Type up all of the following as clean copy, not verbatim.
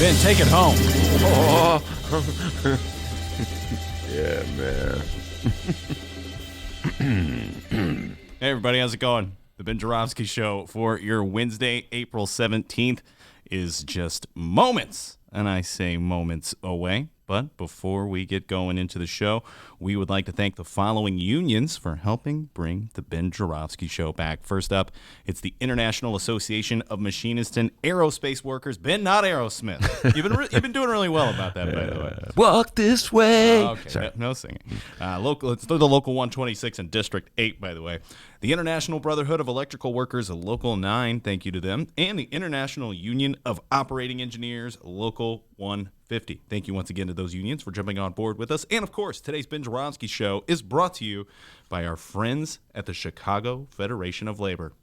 Ben, take it home. Oh. Yeah, man. Hey, everybody, how's it going? The Ben Joravsky Show for your Wednesday, April 17th is just moments, and I say moments away. But before we get going into the show, we would like to thank the following unions for helping bring the Ben Joravsky Show back. First up, it's the International Association of Machinists and Aerospace Workers. Ben, not Aerosmith. You've been doing really well about that, by the way. Walk this way. Okay, no singing. Let's do the Local 126 and District 8, by the way. The International Brotherhood of Electrical Workers, Local 9, thank you to them. And the International Union of Operating Engineers, Local 150. Thank you once again to those unions for jumping on board with us. And, of course, today's Ben Joravsky Show is brought to you by our friends at the Chicago Federation of Labor.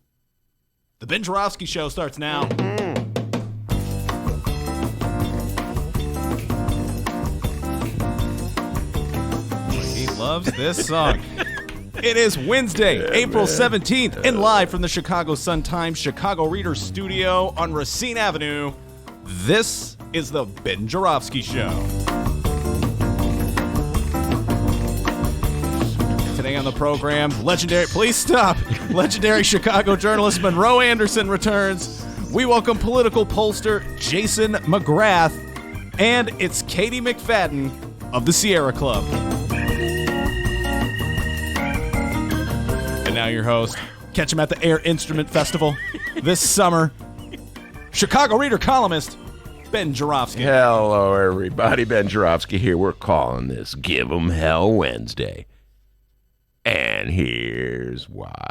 The Ben Joravsky Show starts now. He loves this song. It is Wednesday, April 17th, and live from the Chicago Sun-Times Chicago Reader Studio on Racine Avenue, this is the Ben Joravsky Show. Today on the program, legendary Chicago journalist Monroe Anderson returns. We welcome political pollster Jason McGrath, and it's Kady McFadden of the Sierra Club. And now your host, catch him at the Air Instrument Festival this summer, Chicago Reader columnist, Ben Joravsky. Hello, everybody. Ben Joravsky here. We're calling this Give 'em Hell Wednesday. And here's why.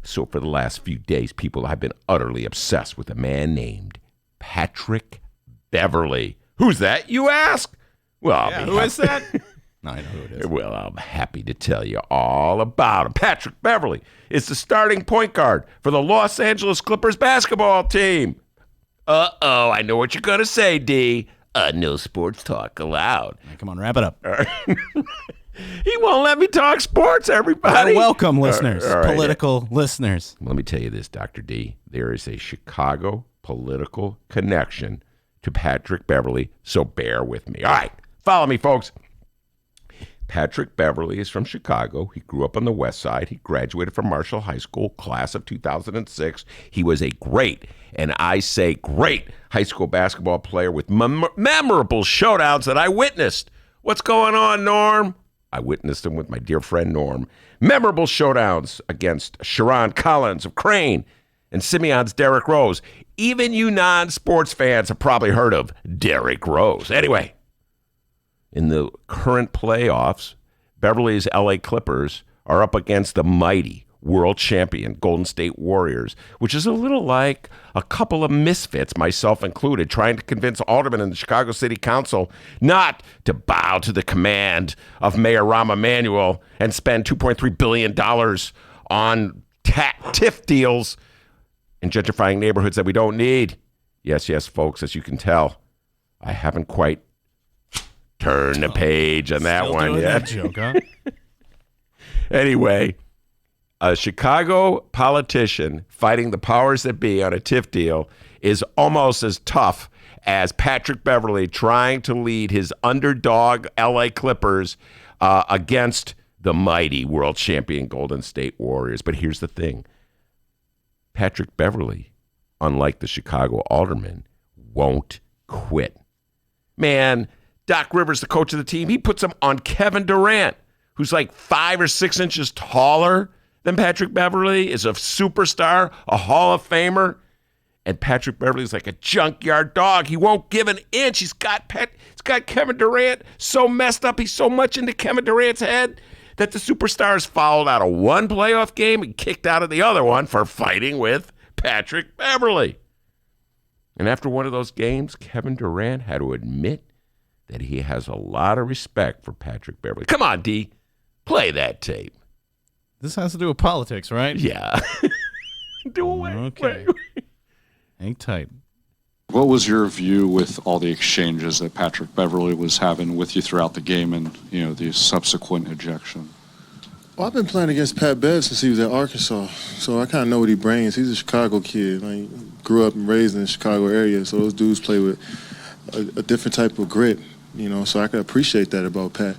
So for the last few days, people have been utterly obsessed with a man named Patrick Beverley. Who's that, you ask? Well, who is that? No, I know who it is. Well, I'm happy to tell you all about him. Patrick Beverley is the starting point guard for the Los Angeles Clippers basketball team. Uh-oh, I know what you're going to say, D. No sports talk allowed. Right, come on, wrap it up. He won't let me talk sports, everybody. Welcome, listeners, political listeners. Let me tell you this, Dr. D. There is a Chicago political connection to Patrick Beverley, so bear with me. All right, follow me, folks. Patrick Beverley is from Chicago. He grew up on the west side. He graduated from Marshall High School, class of 2006. He was a great, and I say great, high school basketball player with memorable showdowns that I witnessed. What's going on, Norm? I witnessed them with my dear friend Norm. Memorable showdowns against Sharon Collins of Crane and Simeon's Derrick Rose. Even you non-sports fans have probably heard of Derrick Rose. Anyway, in the current playoffs, Beverly's LA Clippers are up against the mighty world champion Golden State Warriors, which is a little like a couple of misfits, myself included, trying to convince aldermen in the Chicago City Council not to bow to the command of Mayor Rahm and spend $2.3 billion on TIF deals in gentrifying neighborhoods that we don't need. Yes, folks, as you can tell, I haven't quite turn the page on that one yet. That joke, huh? Anyway, a Chicago politician fighting the powers that be on a TIF deal is almost as tough as Patrick Beverley trying to lead his underdog LA Clippers against the mighty world champion Golden State Warriors. But here's the thing. Patrick Beverley, unlike the Chicago alderman, won't quit. Man, Doc Rivers, the coach of the team, he puts him on Kevin Durant, who's like 5 or 6 inches taller than Patrick Beverley, is a superstar, a Hall of Famer. And Patrick Beverley's like a junkyard dog. He won't give an inch. He's got Kevin Durant so messed up. He's so much into Kevin Durant's head that the superstar's fouled out of one playoff game and kicked out of the other one for fighting with Patrick Beverley. And after one of those games, Kevin Durant had to admit that he has a lot of respect for Patrick Beverley. Come on, D. Play that tape. This has to do with politics, right? Yeah. Do away. Okay. Hang tight. What was your view with all the exchanges that Patrick Beverley was having with you throughout the game and, the subsequent ejection? Well, I've been playing against Pat Bev since he was at Arkansas, so I kind of know what he brings. He's a Chicago kid. Grew up and raised in the Chicago area, so those dudes play with a different type of grit, so I can appreciate that about Pat.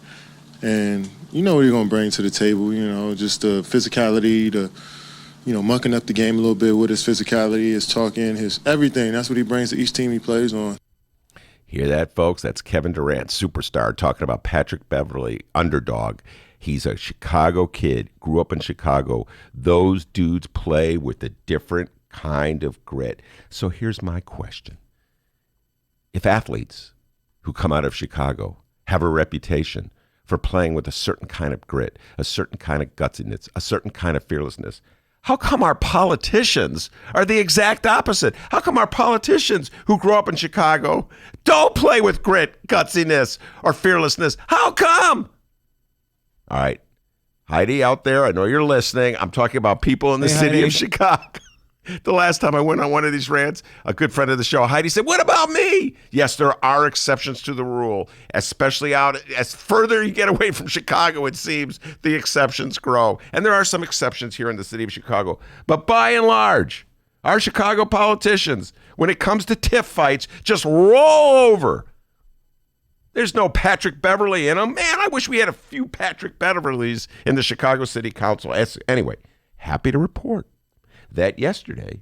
And you know what he's going to bring to the table, just the physicality, the, mucking up the game a little bit with his physicality, his talking, his everything. That's what he brings to each team he plays on. Hear that, folks? That's Kevin Durant, superstar, talking about Patrick Beverley, underdog. He's a Chicago kid, grew up in Chicago. Those dudes play with a different kind of grit. So here's my question. If athletes who come out of Chicago have a reputation for playing with a certain kind of grit, a certain kind of gutsiness, a certain kind of fearlessness, how come our politicians are the exact opposite? How come our politicians who grew up in Chicago don't play with grit, gutsiness, or fearlessness? How come? All right. Heidi out there, I know you're listening. I'm talking about people in the city of Chicago. The last time I went on one of these rants, a good friend of the show, Heidi, said, "What about me?" Yes, there are exceptions to the rule, especially out as further you get away from Chicago, it seems the exceptions grow. And there are some exceptions here in the city of Chicago. But by and large, our Chicago politicians, when it comes to tiff fights, just roll over. There's no Patrick Beverley in them. Man, I wish we had a few Patrick Beverleys in the Chicago City Council. Anyway, happy to report that yesterday,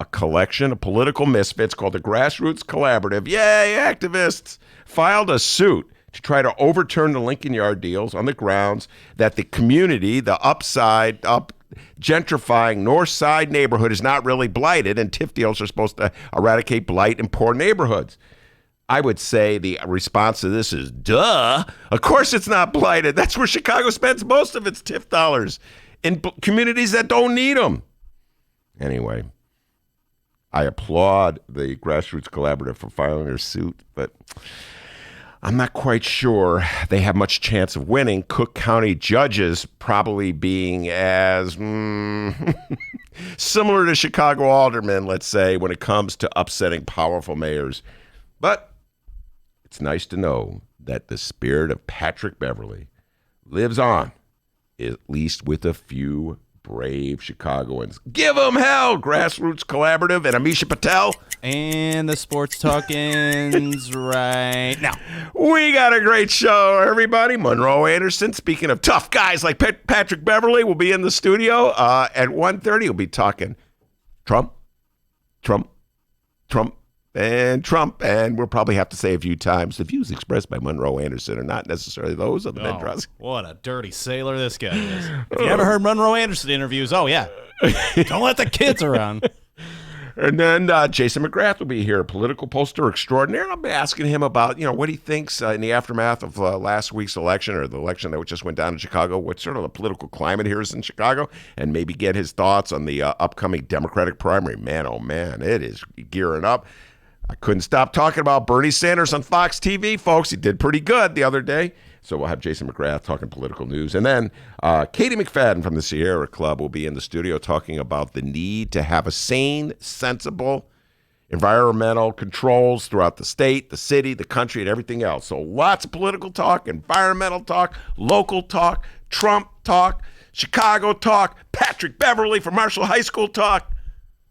a collection of political misfits called the Grassroots Collaborative, yay, activists, filed a suit to try to overturn the Lincoln Yard deals on the grounds that the community, the gentrifying North Side neighborhood is not really blighted, and TIF deals are supposed to eradicate blight in poor neighborhoods. I would say the response to this is, duh. Of course it's not blighted. That's where Chicago spends most of its TIF dollars, in communities that don't need them. Anyway, I applaud the Grassroots Collaborative for filing their suit, but I'm not quite sure they have much chance of winning. Cook County judges probably being as similar to Chicago aldermen, let's say, when it comes to upsetting powerful mayors. But it's nice to know that the spirit of Patrick Beverley lives on, at least with a few brave Chicagoans. Give them hell, Grassroots Collaborative and Amisha Patel. And the sports talkings right now. We got a great show, everybody. Monroe Anderson, speaking of tough guys like Patrick Beverley, will be in the studio at 1:30. He'll be talking Trump, and we'll probably have to say a few times, the views expressed by Monroe Anderson are not necessarily those of the Vendrosky. What a dirty sailor this guy is. If you ever heard Monroe Anderson interviews, oh yeah, don't let the kids around. And then Jason McGrath will be here, political pollster extraordinaire, and I'll be asking him about, what he thinks in the aftermath of last week's election, or the election that just went down in Chicago, what sort of the political climate here is in Chicago, and maybe get his thoughts on the upcoming Democratic primary. Man, oh man, it is gearing up. I couldn't stop talking about Bernie Sanders on Fox TV, folks. He did pretty good the other day. So we'll have Jason McGrath talking political news. And then Kady McFadden from the Sierra Club will be in the studio talking about the need to have a sane, sensible environmental controls throughout the state, the city, the country, and everything else. So lots of political talk, environmental talk, local talk, Trump talk, Chicago talk, Patrick Beverley from Marshall High School talk.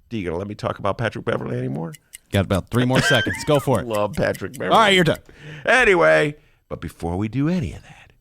D, you going to let me talk about Patrick Beverley anymore? Got about 3 more seconds. Go for it. Love Patrick Beverley. All right, you're done. Anyway, but before we do any of that,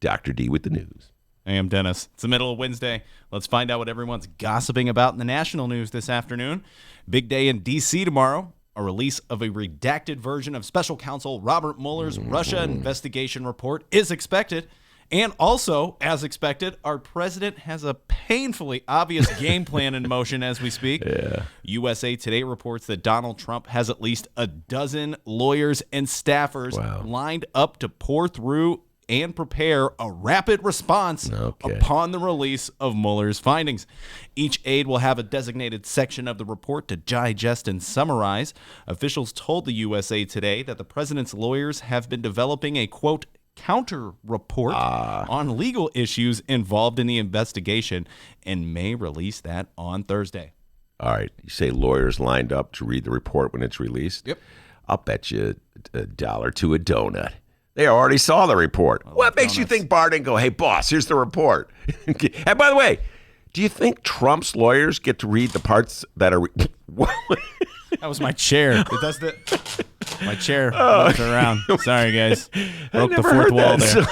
Dr. D with the news. Hey, I'm Dennis. It's the middle of Wednesday. Let's find out what everyone's gossiping about in the national news this afternoon. Big day in D.C. tomorrow. A release of a redacted version of Special Counsel Robert Mueller's Russia investigation report is expected. And also, as expected, our president has a painfully obvious game plan in motion as we speak. Yeah. USA Today reports that Donald Trump has at least a dozen lawyers and staffers lined up to pour through and prepare a rapid response upon the release of Mueller's findings. Each aide will have a designated section of the report to digest and summarize. Officials told the USA Today that the president's lawyers have been developing a, quote, counter report on legal issues involved in the investigation and may release that on Thursday. All right. You say lawyers lined up to read the report when it's released? Yep. I'll bet you $1 to a donut. They already saw the report. What makes you think Barr didn't go, hey, boss, here's the report? And by the way, Do you think Trump's lawyers get to read the parts that are... That was my chair. It does my chair moves around. Sorry, guys. Broke the fourth wall there.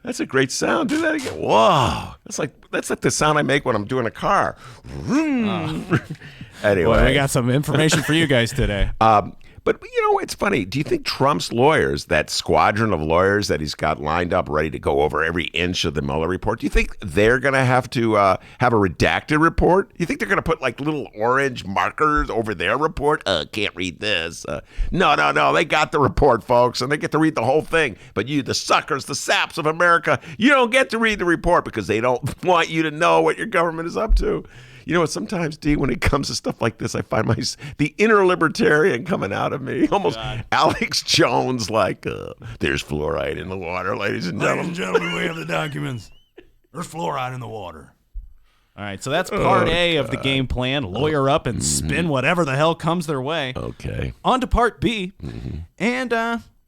That's a great sound. Do that again. Whoa. That's like the sound I make when I'm doing a car. Anyway. Boy, we got some information for you guys today. But, it's funny. Do you think Trump's lawyers, that squadron of lawyers that he's got lined up ready to go over every inch of the Mueller report, do you think they're going to have to have a redacted report? Do you think they're going to put like little orange markers over their report? Can't read this. No. They got the report, folks, and they get to read the whole thing. But you, the suckers, the saps of America, you don't get to read the report because they don't want you to know what your government is up to. You know what? Sometimes, D, when it comes to stuff like this, I find the inner libertarian coming out of me. Almost Alex Jones, like, there's fluoride in the water, ladies and gentlemen. Ladies and gentlemen, we have the documents. There's fluoride in the water. All right, so that's part A of the game plan. Lawyer up and spin whatever the hell comes their way. Okay. On to part B. And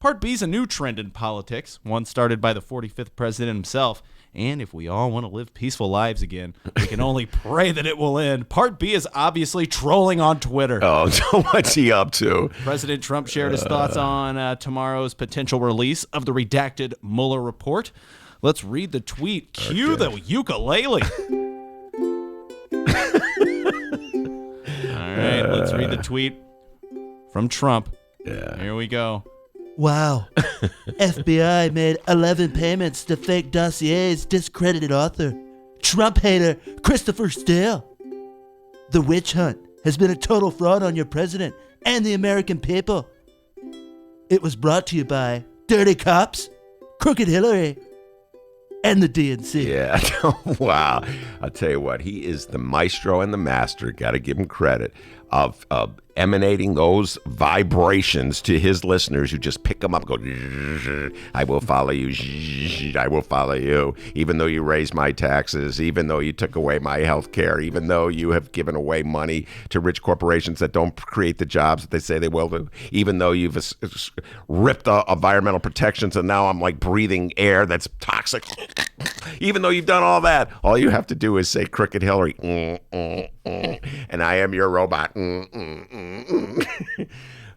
part B is a new trend in politics, one started by the 45th president himself. And if we all want to live peaceful lives again, we can only pray that it will end. Part B is obviously trolling on Twitter. Oh, so what's he up to? President Trump shared his thoughts on tomorrow's potential release of the redacted Mueller report. Let's read the tweet. Cue the ukulele. All right, let's read the tweet from Trump. Yeah. Here we go. Wow. FBI made 11 payments to fake dossiers, discredited author, Trump hater Christopher Steele. The witch hunt has been a total fraud on your president and the American people. It was brought to you by Dirty Cops, Crooked Hillary, and the DNC. Yeah. Wow. I'll tell you what, he is the maestro and the master, got to give him credit, of emanating those vibrations to his listeners who just pick them up, go, I will follow you, I will follow you, even though you raised my taxes, even though you took away my health care, even though you have given away money to rich corporations that don't create the jobs that they say they will do, even though you've ripped environmental protections and now I'm like breathing air that's toxic. Even though you've done all that, all you have to do is say Crooked Hillary, and I am your robot.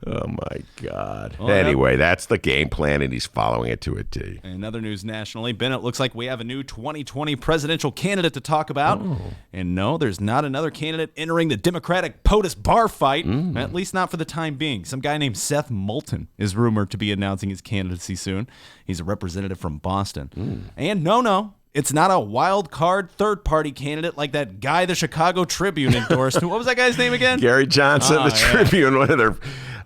Oh, my God. Well, anyway, that's the game plan, and he's following it to a T. In other news nationally, Ben, it looks like we have a new 2020 presidential candidate to talk about. Oh. And no, there's not another candidate entering the Democratic POTUS bar fight, at least not for the time being. Some guy named Seth Moulton is rumored to be announcing his candidacy soon. He's a representative from Boston. And no, it's not a wild card third-party candidate like that guy the Chicago Tribune endorsed. What was that guy's name again? Gary Johnson, Tribune, one of their...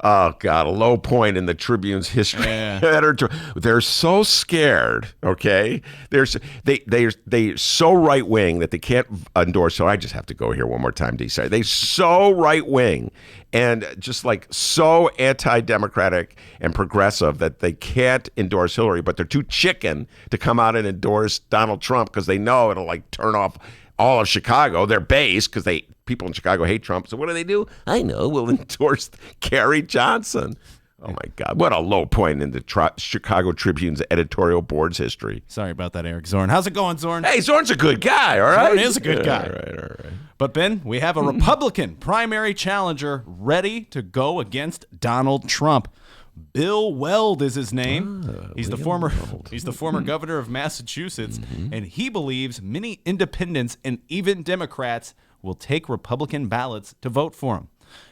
Oh, God, a low point in the Tribune's history. Yeah. They're so scared, okay? They're so right-wing that they can't endorse. So I just have to go here one more time, D. Sorry. They're so right-wing and just like so anti-democratic and progressive that they can't endorse Hillary, but they're too chicken to come out and endorse Donald Trump because they know it'll like turn off all of Chicago, their base, because people in Chicago hate Trump. So what do? I know, we'll endorse Gary Johnson. Oh, my God. What a low point in the Chicago Tribune's editorial board's history. Sorry about that, Eric Zorn. How's it going, Zorn? Hey, Zorn's a good guy, all right? Zorn is a good guy. All right. But, Ben, we have a Republican primary challenger ready to go against Donald Trump. Bill Weld is his name. He's the former governor of Massachusetts, and he believes many independents and even Democrats will take Republican ballots to vote for him.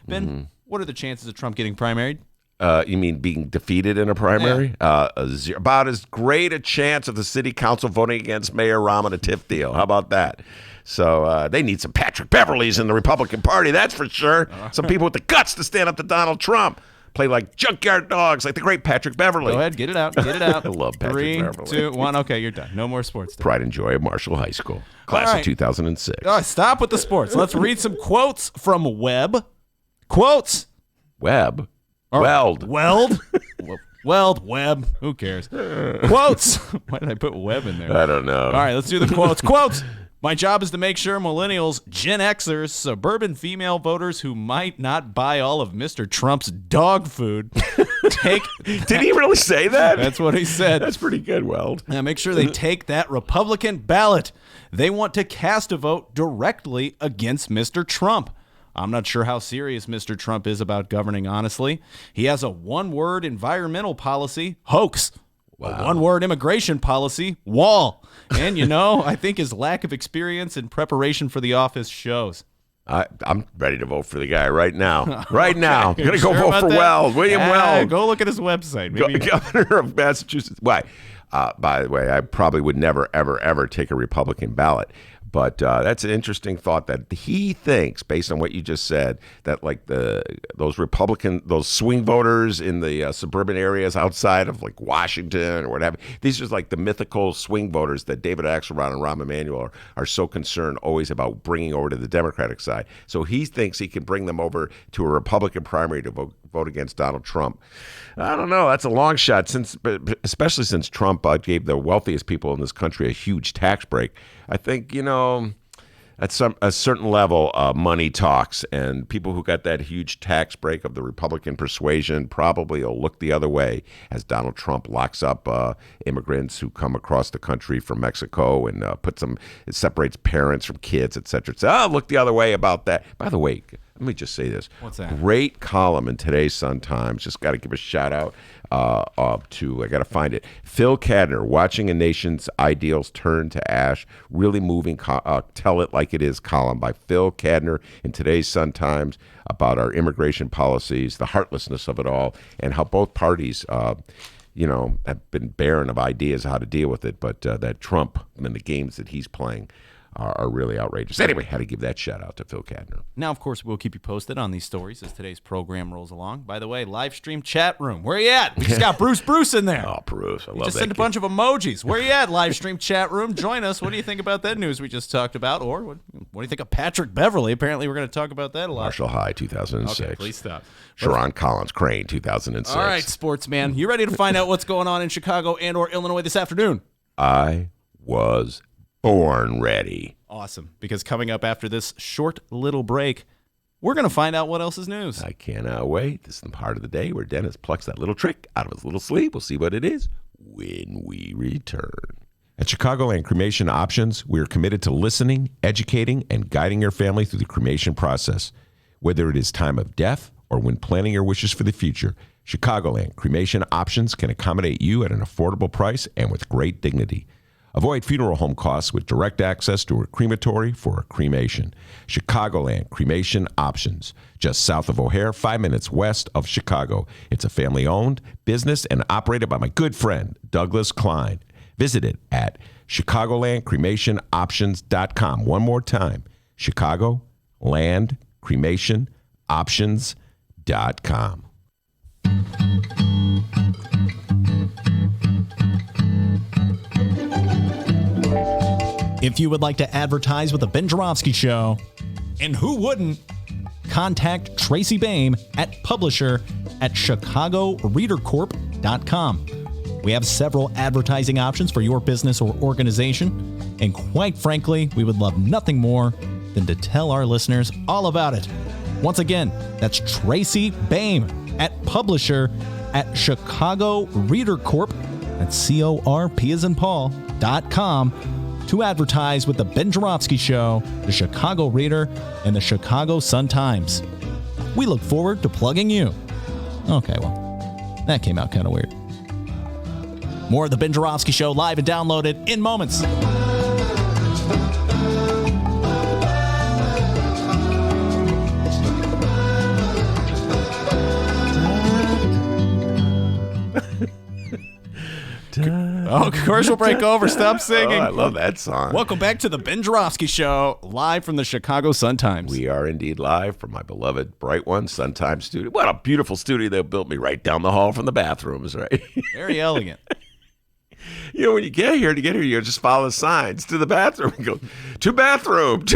Ben, what are the chances of Trump getting primaried? You mean being defeated in a primary? Yeah. About as great a chance of the city council voting against Mayor Rahm on a TIF deal. How about that? So they need some Patrick Beverleys in the Republican Party, that's for sure. Some people with the guts to stand up to Donald Trump. Play like junkyard dogs, like the great Patrick Beverley. Go ahead, get it out. I love Patrick Beverley. 3, 2, 1. Okay, you're done. No more sports. Pride and joy of Marshall High School. Class of 2006. Stop with the sports. Let's read some quotes from Webb. Quotes. Webb? Weld. Webb. Who cares? Quotes. Why did I put Webb in there? I don't know. All right, let's do the quotes. Quotes. My job is to make sure millennials, Gen Xers, suburban female voters who might not buy all of Mr. Trump's dog food Did he really say that? That's what he said. That's pretty good, Weld. Now make sure they take that Republican ballot. They want to cast a vote directly against Mr. Trump. I'm not sure how serious Mr. Trump is about governing, honestly. He has a one-word environmental policy, hoax. Wow. A one-word immigration policy, wall. And, I think his lack of experience and preparation for the office shows. I'm ready to vote for the guy right now. Right now. I'm going to go Sure vote for that? Weld. William Weld. Go look at his website. Maybe Governor of Massachusetts. Why? By the way, I probably would never, ever, ever take a Republican ballot. But that's an interesting thought that he thinks, based on what you just said, that like those swing voters in the suburban areas outside of like Washington or whatever, these are like the mythical swing voters that David Axelrod and Rahm Emanuel are so concerned always about bringing over to the Democratic side. So he thinks he can bring them over to a Republican primary to vote against Donald Trump. I don't know. That's a long shot, especially since Trump gave the wealthiest people in this country a huge tax break. I think, at a certain level, money talks, and people who got that huge tax break of the Republican persuasion probably will look the other way as Donald Trump locks up immigrants who come across the country from Mexico and it separates parents from kids, et cetera. Look the other way about that. By the way, let me just say this. What's that? Great column in today's Sun-Times. Just got to give a shout out to, I got to find it, Phil Kadner, Watching a Nation's Ideals Turn to Ash. Really moving, Tell It Like It Is column by Phil Kadner in today's Sun-Times about our immigration policies, the heartlessness of it all, and how both parties have been barren of ideas how to deal with it, but that Trump and the games that he's playing are really outrageous. Anyway, had to give that shout out to Phil Kadner. Now, of course, we'll keep you posted on these stories as today's program rolls along. By the way, live stream chat room. Where you at? We just got Bruce in there. Oh, Bruce. I love that. Just sent a bunch of emojis. Where you at, live stream chat room? Join us. What do you think about that news we just talked about? Or what do you think of Patrick Beverly? Apparently, we're going to talk about that a lot. Marshall High, 2006. Okay, please stop. Sharon Collins, Crane, 2006. All right, sportsman. You ready to find out what's going on in Chicago and or Illinois this afternoon? I was born ready. Awesome, because coming up after this short little break, we're going to find out what else is news. I cannot wait. This is the part of the day where Dennis plucks that little trick out of his little sleeve. We'll see what it is when we return. At Chicagoland Cremation Options, we are committed to listening, educating, and guiding your family through the cremation process. Whether it is time of death or when planning your wishes for the future, Chicagoland Cremation Options can accommodate you at an affordable price and with great dignity. Avoid funeral home costs with direct access to a crematory for a cremation. Chicagoland Cremation Options, just south of O'Hare, 5 minutes west of Chicago. It's a family-owned business and operated by my good friend, Douglas Klein. Visit it at ChicagolandCremationOptions.com. One more time, ChicagolandCremationOptions.com. If you would like to advertise with the Ben Joravsky Show, and who wouldn't, contact Tracy Boehm at publisher@chicagoreadercorp.com. We have several advertising options for your business or organization, and quite frankly, we would love nothing more than to tell our listeners all about it. Once again, that's Tracy Boehm at publisher@chicagoreadercorp, that's CORP as in Paul.com, to advertise with the Ben Joravsky Show, the Chicago Reader, and the Chicago Sun-Times. We look forward to plugging you. Okay, well, that came out kind of weird. More of the Ben Joravsky Show live and downloaded in moments. Oh, commercial break over. Stop singing. Oh, I love that song. Welcome back to the Ben Joravsky Show, live from the Chicago Sun-Times. We are indeed live from my beloved Bright One Sun-Times studio. What a beautiful studio they built me right down the hall from the bathrooms, right? Very elegant. When you get here, you just follow the signs to the bathroom and go, to bathroom.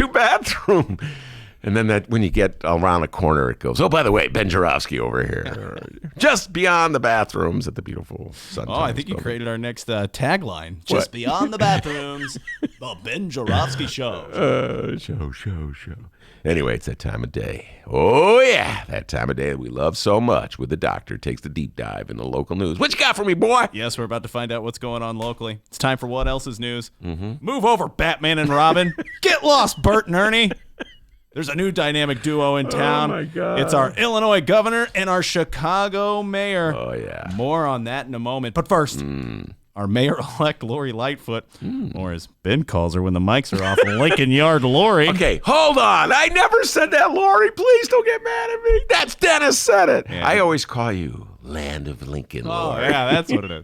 And then that when you get around the corner, it goes, oh, by the way, Ben Joravsky over here. Just beyond the bathrooms at the beautiful Sun-Times. Oh, I think you building. created our next tagline. Just beyond the bathrooms, the Ben Joravsky Show. Show. Anyway, it's that time of day. Oh, yeah, that time of day that we love so much where the doctor takes the deep dive in the local news. What you got for me, boy? Yes, we're about to find out what's going on locally. It's time for What Else is News. Move over, Batman and Robin. Get lost, Bert and Ernie. There's a new dynamic duo in town. Oh, my God. It's our Illinois governor and our Chicago mayor. Oh, yeah. More on that in a moment. But first, our mayor-elect Lori Lightfoot, or as Ben calls her when the mics are off, Lincoln Yard Lori. Okay, hold on. I never said that, Lori. Please don't get mad at me. That's Dennis said it. Yeah. I always call you Land of Lincoln, Oh, Lori. yeah, that's what it is.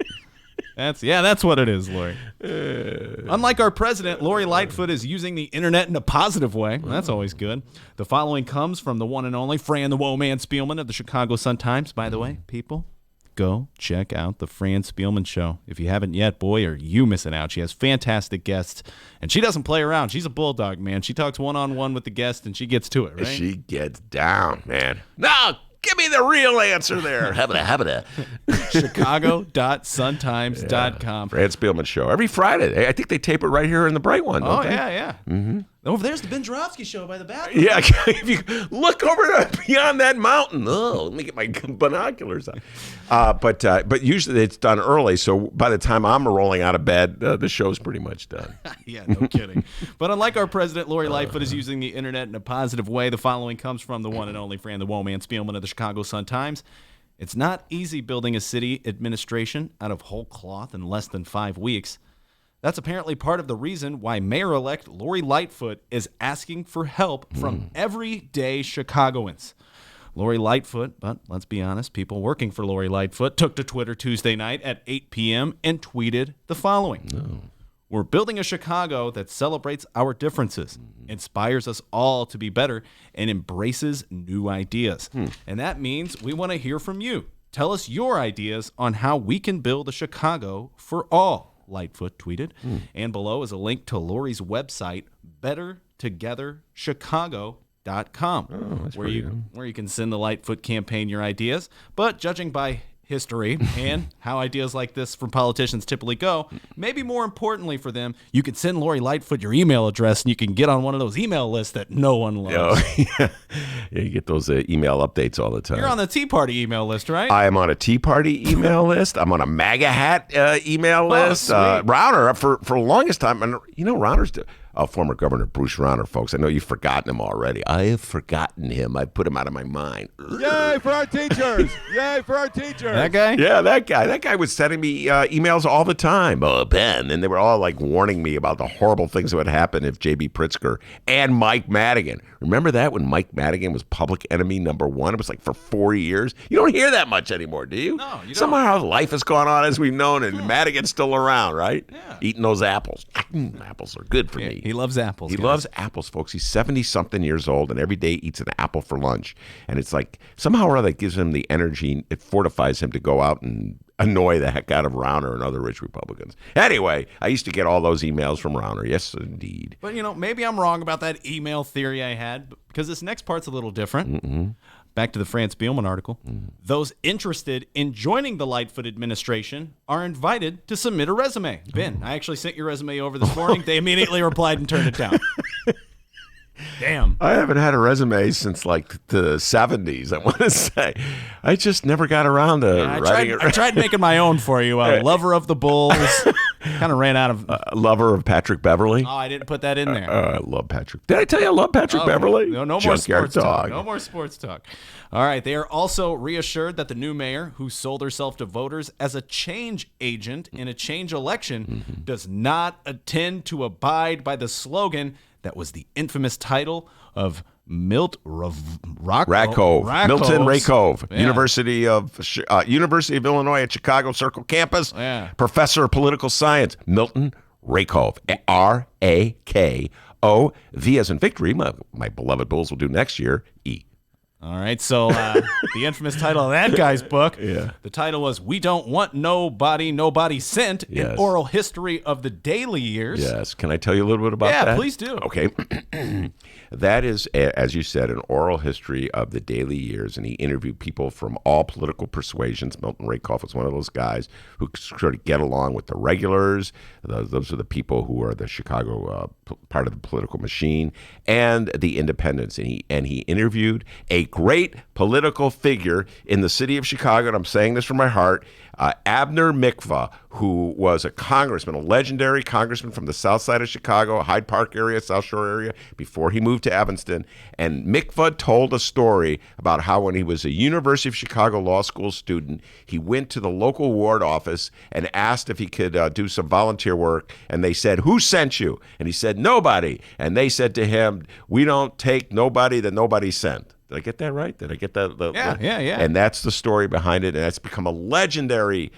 That's what it is, Lori. Unlike our president, Lori Lightfoot is using the internet in a positive way. That's always good. The following comes from the one and only Fran the Woman Spielman of the Chicago Sun-Times. By the way, people, go check out the Fran Spielman Show. If you haven't yet, boy, are you missing out. She has fantastic guests, and she doesn't play around. She's a bulldog, man. She talks one-on-one with the guest, and she gets to it, right? She gets down, man. No, give me the real answer there. Habita. Chicago.suntimes.com. Fran Spielman Show. Every Friday. I think they tape it right here in the bright one. Oh, don't they? yeah. Mm-hmm. Over there's the Ben Joravsky Show by the bathroom. Yeah, if you look over beyond that mountain. Oh, let me get my binoculars out. But usually it's done early, so by the time I'm rolling out of bed, the show's pretty much done. Yeah, no kidding. But unlike our president, Lori Lightfoot is using the internet in a positive way. The following comes from the one and only Fran the Woman Spielman of the Chicago Sun-Times. It's not easy building a city administration out of whole cloth in less than 5 weeks. That's apparently part of the reason why Mayor-elect Lori Lightfoot is asking for help from everyday Chicagoans. Lori Lightfoot, but let's be honest, people working for Lori Lightfoot took to Twitter Tuesday night at 8 p.m. and tweeted the following. We're building a Chicago that celebrates our differences, inspires us all to be better, and embraces new ideas. And that means we want to hear from you. Tell us your ideas on how we can build a Chicago for all. Lightfoot tweeted. And below is a link to Lori's website, bettertogetherchicago.com, where you can send the Lightfoot campaign your ideas. But judging by history and how ideas like this from politicians typically go, maybe more importantly for them, you can send Lori Lightfoot your email address and you can get on one of those email lists that no one loves. Yeah, you get those email updates all the time. You're on the Tea Party email list, right? I am on a Tea Party email list. I'm on a MAGA hat email list. Sweet. Rauner, for the longest time, and Rauner's former Governor Bruce Rauner, folks. I know you've forgotten him already. I have forgotten him. I put him out of my mind. Yay for our teachers! Yay for our teachers! That guy? Yeah, that guy. That guy was sending me emails all the time. Ben, and they were all like warning me about the horrible things that would happen if J.B. Pritzker and Mike Madigan. Remember that when Mike Madigan was public enemy number one? It was like for 4 years. You don't hear that much anymore, do you? No, you don't. Somehow life has gone on as we've known, and Madigan's still around, right? Yeah. Eating those apples. Apples are good for me. He loves apples. He guys. loves apples, folks. He's 70-something years old, and every day eats an apple for lunch. And it's like somehow or other it gives him the energy. It fortifies him to go out and annoy the heck out of Rauner and other rich Republicans. Anyway, I used to get all those emails from Rauner. Yes, indeed. But, maybe I'm wrong about that email theory I had, because this next part's a little different. Back to the Fran Spielman article. Those interested in joining the Lightfoot administration are invited to submit a resume. Ben, I actually sent your resume over this morning. They immediately replied and turned it down. Damn. I haven't had a resume since like the 70s, I want to say. I just never got around to writing it. I tried making my own for you. Lover of the Bulls. Kind of ran out of... lover of Patrick Beverly. Oh, I didn't put that in there. I love Patrick. Did I tell you I love Patrick Beverly? No more Junkyard sports talk. dog. No more sports talk. All right. They are also reassured that the new mayor, who sold herself to voters as a change agent in a change election, does not intend to abide by the slogan that was the infamous title of Milton Rakove, Yeah. University of Illinois at Chicago Circle Campus. Yeah. Professor of Political Science, Milton Rakove, R-A-K-O, V as in victory. My beloved Bulls will do next year, E. All right, so the infamous title of that guy's book, Yeah. the title was "We Don't Want Nobody Sent, Yes. An Oral History of the Daily Years." Yes. Can I tell you a little bit about that? Yeah, please do. Okay. That is, as you said, an oral history of the daily years, and he interviewed people from all political persuasions. Milton Rakoff was one of those guys who sort of get along with the regulars. Those are the people who are the Chicago part of the political machine, and the independents. And he interviewed a great political figure in the city of Chicago, and I'm saying this from my heart, Abner Mikva, who was a congressman, a legendary congressman from the south side of Chicago, Hyde Park area, South Shore area, before he moved to Evanston. And Mikva told a story about how when he was a University of Chicago Law School student, he went to the local ward office and asked if he could do some volunteer work. And they said, "Who sent you?" And he said, "Nobody." And they said to him, "We don't take nobody that nobody sent." Did I get that right? Did I get that? Yeah. And that's the story behind it, and that's become a legendary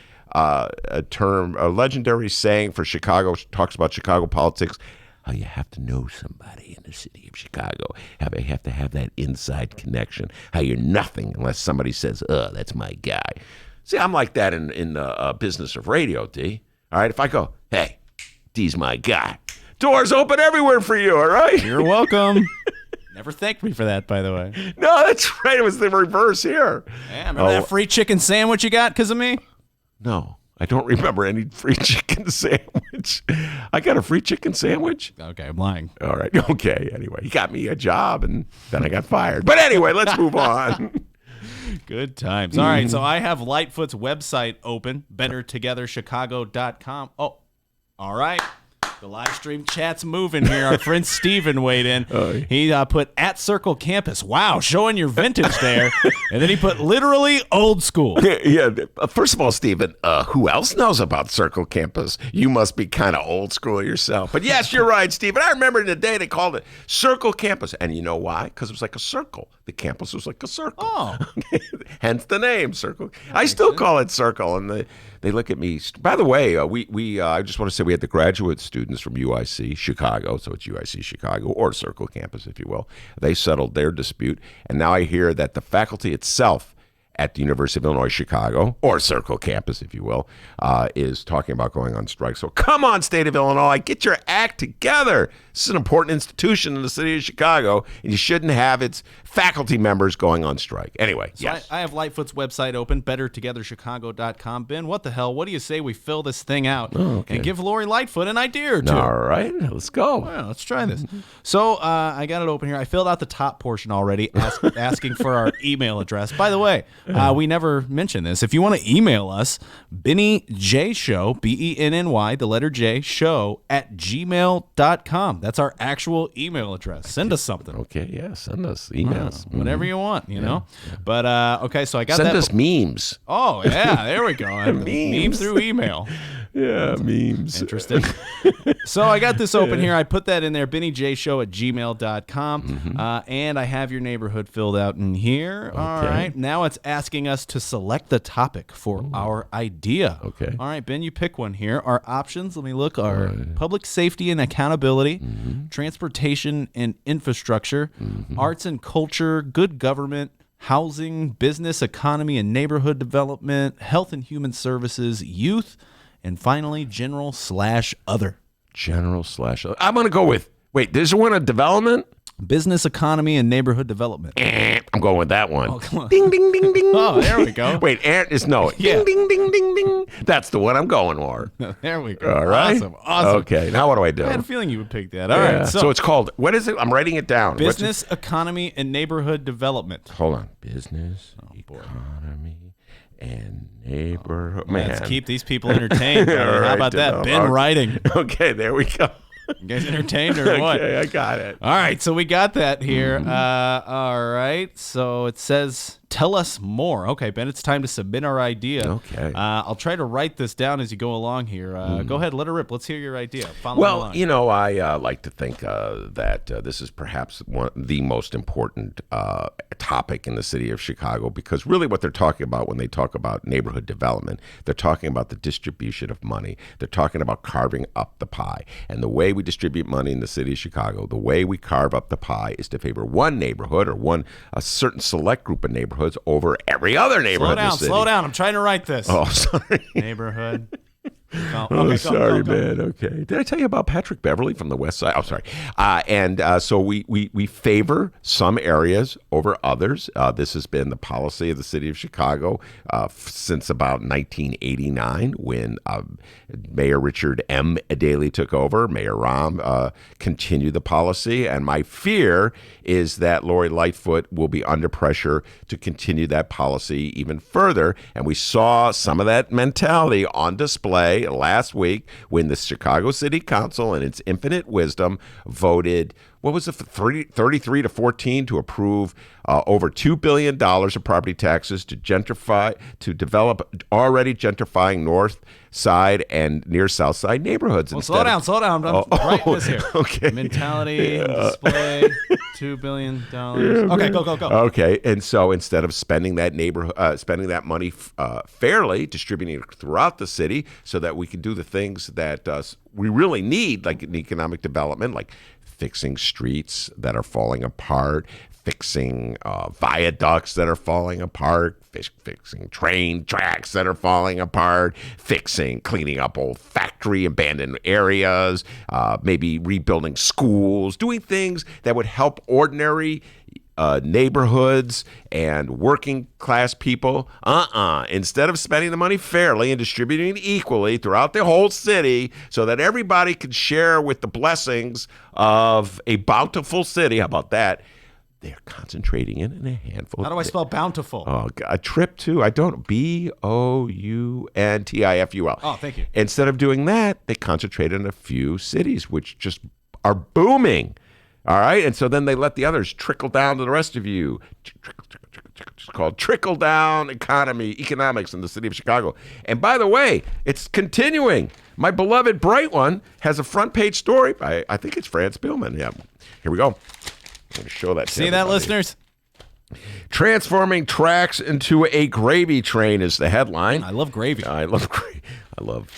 term, a legendary saying for Chicago. Talks about Chicago politics. How you have to know somebody in the city of Chicago. How you have to have that inside connection. How you're nothing unless somebody says, that's my guy." See, I'm like that in the business of radio, D. All right, if I go, "Hey, D's my guy," doors open everywhere for you, all right? You're welcome. Never thanked me for that, by the way. No, that's right. It was the reverse here. Yeah, remember that free chicken sandwich you got because of me? No, I don't remember any free chicken sandwich. I got a free chicken sandwich? Okay, I'm lying. All right. Okay. Anyway, he got me a job, and then I got fired. But anyway, let's move on. Good times. All right, so I have Lightfoot's website open, bettertogetherchicago.com. Oh, all right. The live stream chat's moving here. Our friend Steven weighed in. He put at Circle Campus. Wow, showing your vintage there. And then he put literally old school. Yeah. First of all, Stephen, who else knows about Circle Campus? You must be kind of old school yourself. But yes, you're right, Stephen. I remember the day they called it Circle Campus. And you know why? Because it was like a circle. The campus was like a circle. Oh. Hence the name, Circle. I still call it Circle. And they look at me. By the way, we I just want to say we had the graduate students from UIC Chicago, so it's UIC Chicago or Circle Campus, if you will. They settled their dispute, and now I hear that the faculty itself at the University of Illinois Chicago, or Circle Campus, if you will, is talking about going on strike. So come on, state of Illinois, get your act together. This is an important institution in the city of Chicago, and you shouldn't have its faculty members going on strike. Anyway, So yes. I have Lightfoot's website open, bettertogetherchicago.com. Ben, what the hell? What do you say we fill this thing out and give Lori Lightfoot an idea or two? All right, let's go. Well, let's try this. So I got it open here. I filled out the top portion already, asking for our email address. By the way, we never mentioned this. If you want to email us, Benny J Show, BENNY, the letter J, show @gmail.com. That's our actual email address. Send us something. Okay, yeah, send us emails. Whatever you want, you know. But okay, so I got Send that. us memes. Oh yeah, there we go. Memes through email. Yeah, memes. Interesting. So I got this open here. I put that in there, BennyJShow@gmail.com. And I have your neighborhood filled out in here. All right. Now it's asking us to select the topic for our idea. Okay. All right, Ben, you pick one here. Our options, let me look, are public safety and accountability, transportation and infrastructure, arts and culture, good government, housing, business, economy and neighborhood development, health and human services, youth, and finally, general/other. General/other. I'm going to go with, wait, there's one on development? Business, economy, and neighborhood development. I'm going with that one. Oh, come on. Ding, ding, ding, ding. Oh, there we go. Wait, no. Yeah. Ding, ding, ding, ding, ding. That's the one I'm going for. There we go. All right. Awesome. Okay, now what do I do? I had a feeling you would pick that. All right. So it's called, what is it? I'm writing it down. business, economy, and neighborhood development. Hold on. Business, economy, and neighborhood. Man. Let's keep these people entertained. Buddy. All How right, about that? Denno. Ben writing. Okay, there we go. You guys entertained or what? Okay, I got it. All right, so we got that here. All right, so it says Tell us more. Okay, Ben, it's time to submit our idea. Okay. I'll try to write this down as you go along here. Go ahead, let it rip. Let's hear your idea. Follow along. You know, I like to think that this is perhaps the most important topic in the city of Chicago, because really what they're talking about when they talk about neighborhood development, they're talking about the distribution of money. They're talking about carving up the pie. And the way we distribute money in the city of Chicago, the way we carve up the pie is to favor one neighborhood or a certain select group of neighborhoods over every other neighborhood in the city. Slow down. I'm trying to write this. Oh, sorry. Neighborhood. Sorry, man. Okay. Did I tell you about Patrick Beverly from the West Side? Oh, sorry. So we favor some areas over others. This has been the policy of the city of Chicago since about 1989 when Mayor Richard M. Daley took over. Mayor Rahm continued the policy. And my fear is that Lori Lightfoot will be under pressure to continue that policy even further. And we saw some of that mentality on display last week when the Chicago City Council, in its infinite wisdom, voted, what was it, 33 to 14 to approve over $2 billion of property taxes to develop already gentrifying north side and near south side neighborhoods. Well, slow down. I'm writing this here. Okay. Mentality, display, $2 billion. Okay, go. Okay, and so instead of spending that money fairly, distributing it throughout the city so that we can do the things that we really need, like in economic development, like fixing streets that are falling apart, fixing viaducts that are falling apart, fixing train tracks that are falling apart, cleaning up old factory abandoned areas, maybe rebuilding schools, doing things that would help ordinary neighborhoods and working class people. Instead of spending the money fairly and distributing it equally throughout the whole city so that everybody could share with the blessings of a bountiful city, how about that? They're concentrating it in a handful. How do I spell bountiful? Oh, a trip to, I don't, Bountiful. Oh, thank you. Instead of doing that, they concentrate in a few cities, which just are booming. All right, and so then they let the others trickle down to the rest of you. It's called trickle-down economics in the city of Chicago. And by the way, it's continuing. My beloved Bright One has a front-page story by, I think it's France Billman. Yeah, here we go. I'm going to show that to See that, listeners? Transforming tracks into a gravy train is the headline. I love gravy. I love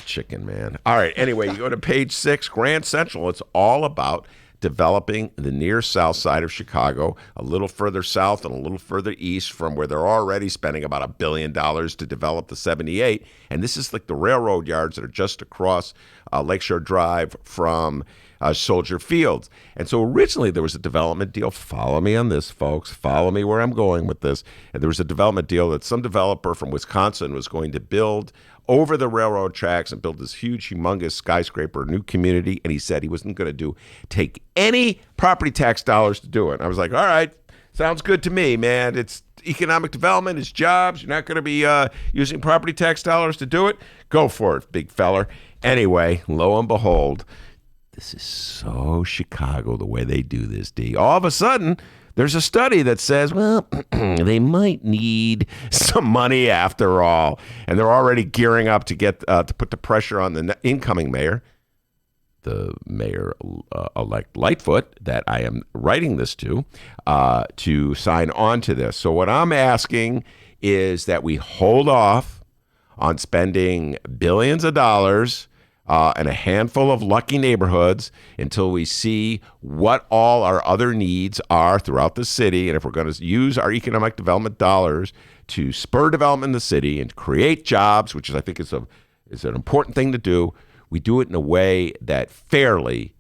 chicken, man. All right, anyway, you go to page 6, Grand Central. It's all about developing the near south side of Chicago, a little further south and a little further east from where they're already spending about $1 billion to develop the 78. And this is like the railroad yards that are just across Lakeshore Drive from Soldier Fields. And so originally there was a development deal. Follow me on this, folks. Follow me where I'm going with this. And there was a development deal that some developer from Wisconsin was going to build over the railroad tracks and build this huge, humongous skyscraper, new community. And he said he wasn't going to take any property tax dollars to do it. And I was like, all right, sounds good to me, man. It's economic development, it's jobs. You're not going to be using property tax dollars to do it. Go for it, big feller. Anyway, lo and behold, this is so Chicago the way they do this, D. All of a sudden, there's a study that says, well, they might need some money after all. And they're already gearing up to get to put the pressure on the incoming mayor, the mayor-elect Lightfoot, that I am writing this to sign on to this. So what I'm asking is that we hold off on spending billions of dollars and a handful of lucky neighborhoods until we see what all our other needs are throughout the city. And if we're going to use our economic development dollars to spur development in the city and create jobs, which I think is an important thing to do, we do it in a way that fairly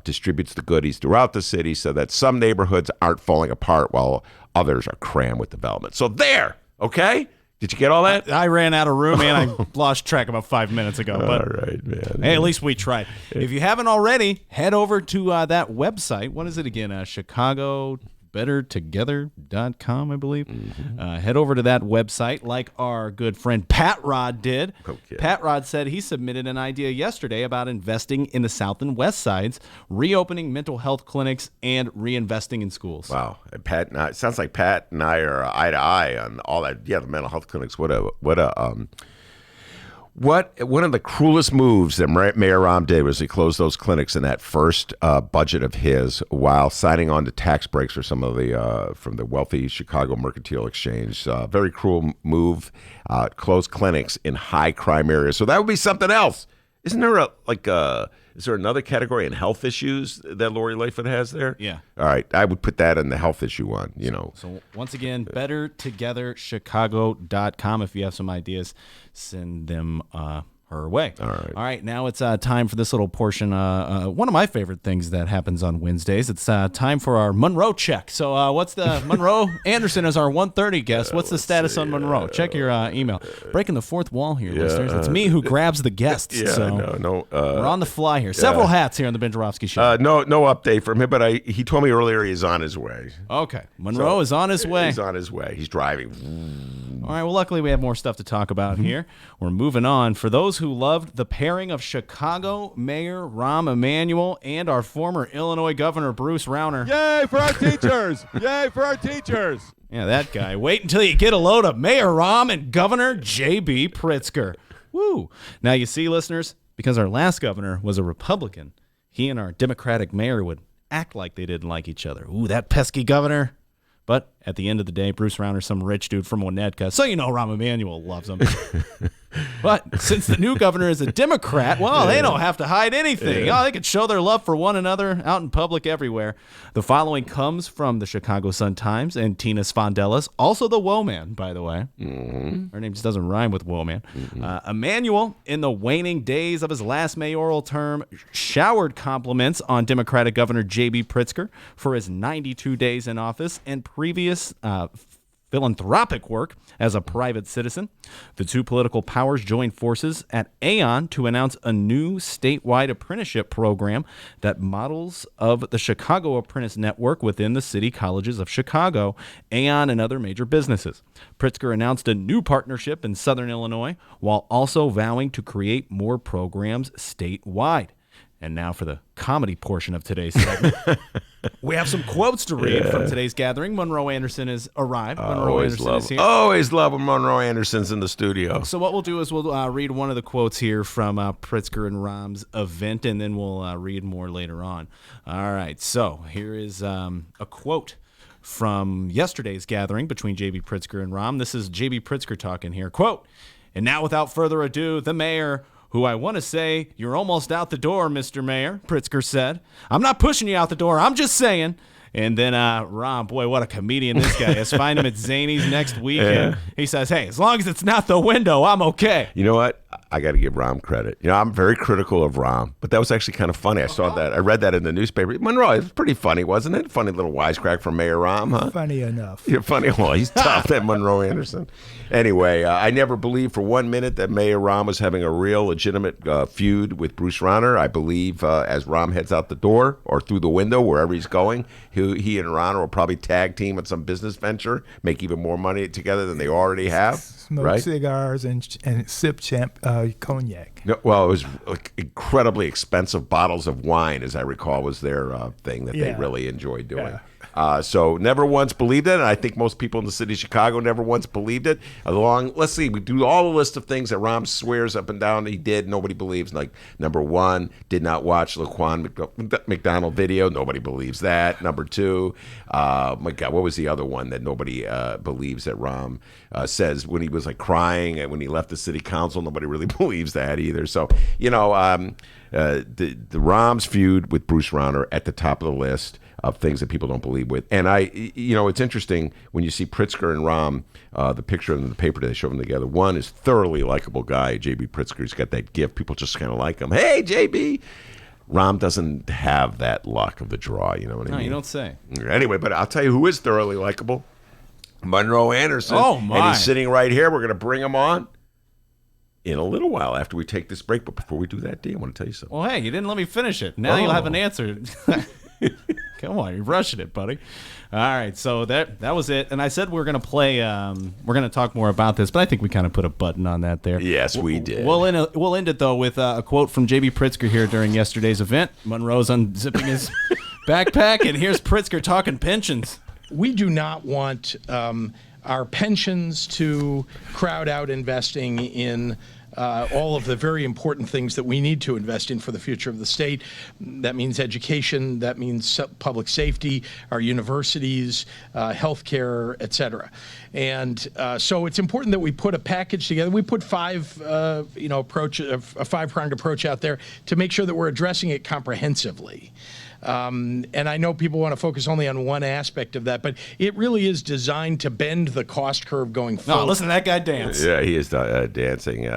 distributes the goodies throughout the city so that some neighborhoods aren't falling apart while others are crammed with development. So there, okay? Did you get all that? I ran out of room, and I lost track about 5 minutes ago. But all right, man. Hey, at least we tried. If you haven't already, head over to that website. What is it again? Chicago bettertogether.com, I believe. Head over to that website like our good friend Pat Rod did. Okay. Pat Rod said he submitted an idea yesterday about investing in the South and West Sides, reopening mental health clinics, and reinvesting in schools. Wow, Pat and I, it sounds like Pat and I are eye to eye on all that. Yeah, the mental health clinics. One of the cruelest moves that Mayor Rahm did was he closed those clinics in that first budget of his, while signing on to tax breaks for some of the from the wealthy Chicago Mercantile Exchange. Very cruel move. Closed clinics in high crime areas. So that would be something else. Isn't there is there another category in health issues that Lori Lightfoot has there? Yeah. All right, I would put that in the health issue one. So once again, bettertogetherchicago.com. If you have some ideas, send them her way. All right. Now it's time for this little portion. One of my favorite things that happens on Wednesdays. It's time for our Monroe check. So what's the Monroe Anderson is our 1:30 guest. What's the status on Monroe? Check your email. Breaking the fourth wall here, listeners. It's me who grabs the guests. No. We're on the fly here. Several hats here on the Ben Joravsky Show. No update from him, but he told me earlier he's on his way. Okay. Monroe is on his way. He's on his way. He's driving. All right, well, luckily we have more stuff to talk about here. We're moving on. For those who loved the pairing of Chicago Mayor Rahm Emanuel and our former Illinois Governor Bruce Rauner. Yay for our teachers! Yay for our teachers! Yeah, that guy. Wait until you get a load of Mayor Rahm and Governor J.B. Pritzker. Woo! Now, you see, listeners, because our last governor was a Republican, he and our Democratic mayor would act like they didn't like each other. Ooh, that pesky governor. But at the end of the day, Bruce Rauner's some rich dude from Winnetka, so you know Rahm Emanuel loves him. But since the new governor is a Democrat, well, they don't have to hide anything. Oh, they can show their love for one another out in public everywhere. The following comes from the Chicago Sun-Times and Tina Sfondelis, also the Woman, by the way. Her name just doesn't rhyme with Woman. Emanuel, in the waning days of his last mayoral term, showered compliments on Democratic Governor J.B. Pritzker for his 92 days in office and previous philanthropic work as a private citizen. The two political powers joined forces at Aon to announce a new statewide apprenticeship program that models of the Chicago Apprentice Network within the city colleges of Chicago, Aon, and other major businesses. Pritzker announced a new partnership in Southern Illinois while also vowing to create more programs statewide. And now for the comedy portion of today's segment. We have some quotes to read from today's gathering. Monroe Anderson has arrived. Monroe Anderson is here. Always love when Monroe Anderson's in the studio. So what we'll do is we'll read one of the quotes here from Pritzker and Rahm's event, and then we'll read more later on. All right, so here is a quote from yesterday's gathering between J.B. Pritzker and Rahm. This is J.B. Pritzker talking here. Quote, "And now without further ado, the mayor, who I want to say, you're almost out the door, Mr. Mayor," Pritzker said. "I'm not pushing you out the door. I'm just saying." And then Rahm, boy, what a comedian this guy is. Find him at Zany's next weekend. Yeah. He says, "Hey, as long as it's not the window, I'm okay." You know what? I got to give Rahm credit. I'm very critical of Rahm, but that was actually kind of funny. I saw that. I read that in the newspaper. Monroe, it was pretty funny, wasn't it? Funny little wisecrack from Mayor Rahm, huh? Funny enough. You're funny. Well, he's tough, that Monroe Anderson. Anyway, I never believed for 1 minute that Mayor Rahm was having a real legitimate feud with Bruce Rauner. I believe as Rahm heads out the door or through the window, wherever he's going, he and Rauner will probably tag team at some business venture, make even more money together than they already have. Smoke cigars and sip cognac. No, well, it was incredibly expensive bottles of wine, as I recall, was their thing that they really enjoyed doing. Yeah. So never once believed it, and I think most people in the city of Chicago never once believed it. Let's see, we do all the list of things that Rahm swears up and down he did, nobody believes. Like, number one, did not watch Laquan McDonald video, nobody believes that. Number two, my God, what was the other one that nobody believes that Rahm says when he was like crying and when he left the city council, nobody really believes that either. So, the Rahm's feud with Bruce Rauner at the top of the list of things that people don't believe with. And it's interesting when you see Pritzker and Rahm, the picture in the paper they show them together. One is thoroughly likable guy, J.B. Pritzker. He's got that gift. People just kind of like him. Hey, J.B. Rahm doesn't have that luck of the draw, you know what I mean? No, you don't say. Anyway, but I'll tell you who is thoroughly likable. Monroe Anderson. Oh, my. And he's sitting right here. We're going to bring him on in a little while after we take this break. But before we do that, D, I want to tell you something. Well, hey, you didn't let me finish it. Now you'll have an answer. Come on, you're rushing it, buddy. All right, so that was it. And I said we're gonna play. We're gonna talk more about this, but I think we kind of put a button on that there. Yes, we did. We'll end it though with a quote from J.B. Pritzker here during yesterday's event. Monroe's unzipping his backpack, and here's Pritzker talking pensions. We do not want our pensions to crowd out investing in all of the very important things that we need to invest in for the future of the state. That means education, that means public safety, our universities, healthcare, et cetera. And so it's important that we put a package together. We put a five-pronged approach out there to make sure that we're addressing it comprehensively. And I know people want to focus only on one aspect of that, but it really is designed to bend the cost curve going forward. No, listen to that guy dance. Yeah, he is dancing.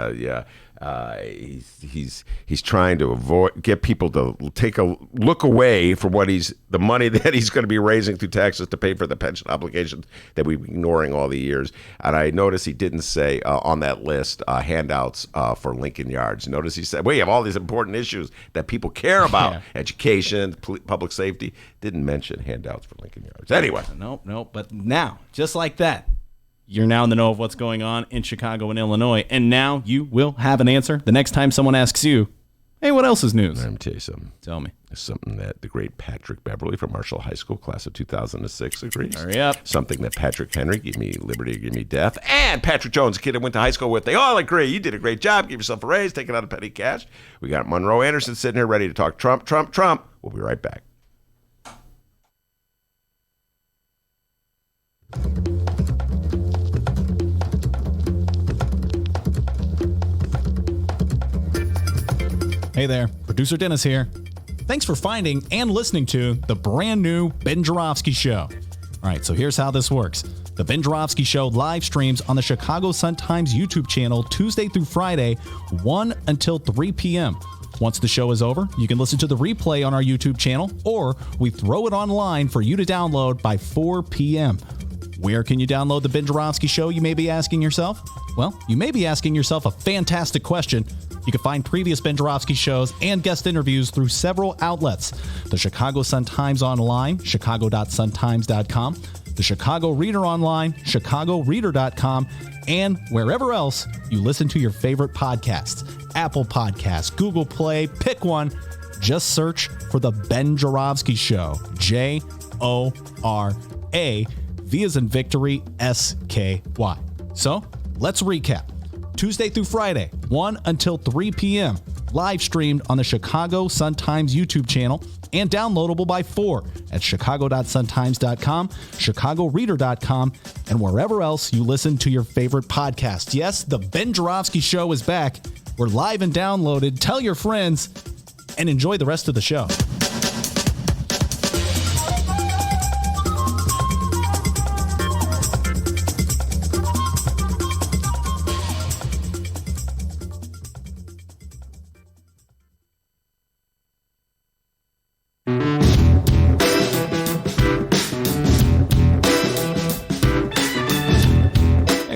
He's trying to get people to take a look away from the money that he's going to be raising through taxes to pay for the pension obligations that we've been ignoring all the years. And I noticed he didn't say on that list handouts for Lincoln Yards. Notice he said, we have all these important issues that people care about, education, public safety. Didn't mention handouts for Lincoln Yards. Anyway. Nope. But now, just like that, you're now in the know of what's going on in Chicago and Illinois, and now you will have an answer the next time someone asks you, hey, what else is news? Let me tell you something. Tell me. It's something that the great Patrick Beverly from Marshall High School, class of 2006, agrees. Hurry up. Something that Patrick Henry, give me liberty, give me death, and Patrick Jones, a kid I went to high school with, they all agree. You did a great job. Give yourself a raise, taking out a petty cash. We got Monroe Anderson sitting here ready to talk Trump. We'll be right back. Hey there, producer Dennis here. Thanks for finding and listening to the brand new Ben Joravsky Show. All right, so here's how this works. The Ben Joravsky Show live streams on the Chicago Sun-Times YouTube channel Tuesday through Friday, 1 until 3 p.m. Once the show is over, you can listen to the replay on our YouTube channel, or we throw it online for you to download by 4 p.m. Where can you download the Ben Joravsky Show, you may be asking yourself? Well, you may be asking yourself a fantastic question. You can find previous Ben Joravsky shows and guest interviews through several outlets. The Chicago Sun-Times Online, chicago.suntimes.com, the Chicago Reader Online, chicagoreader.com, and wherever else you listen to your favorite podcasts. Apple Podcasts, Google Play, pick one. Just search for The Ben Joravsky Show. J-O-R-A, V as in victory, S-K-Y. So, let's recap. Tuesday through Friday, 1 until 3 p.m. Live streamed on the Chicago Sun-Times YouTube channel and downloadable by 4 at chicago.suntimes.com, chicagoreader.com, and wherever else you listen to your favorite podcast. Yes, the Ben Joravsky Show is back. We're live and downloaded. Tell your friends and enjoy the rest of the show.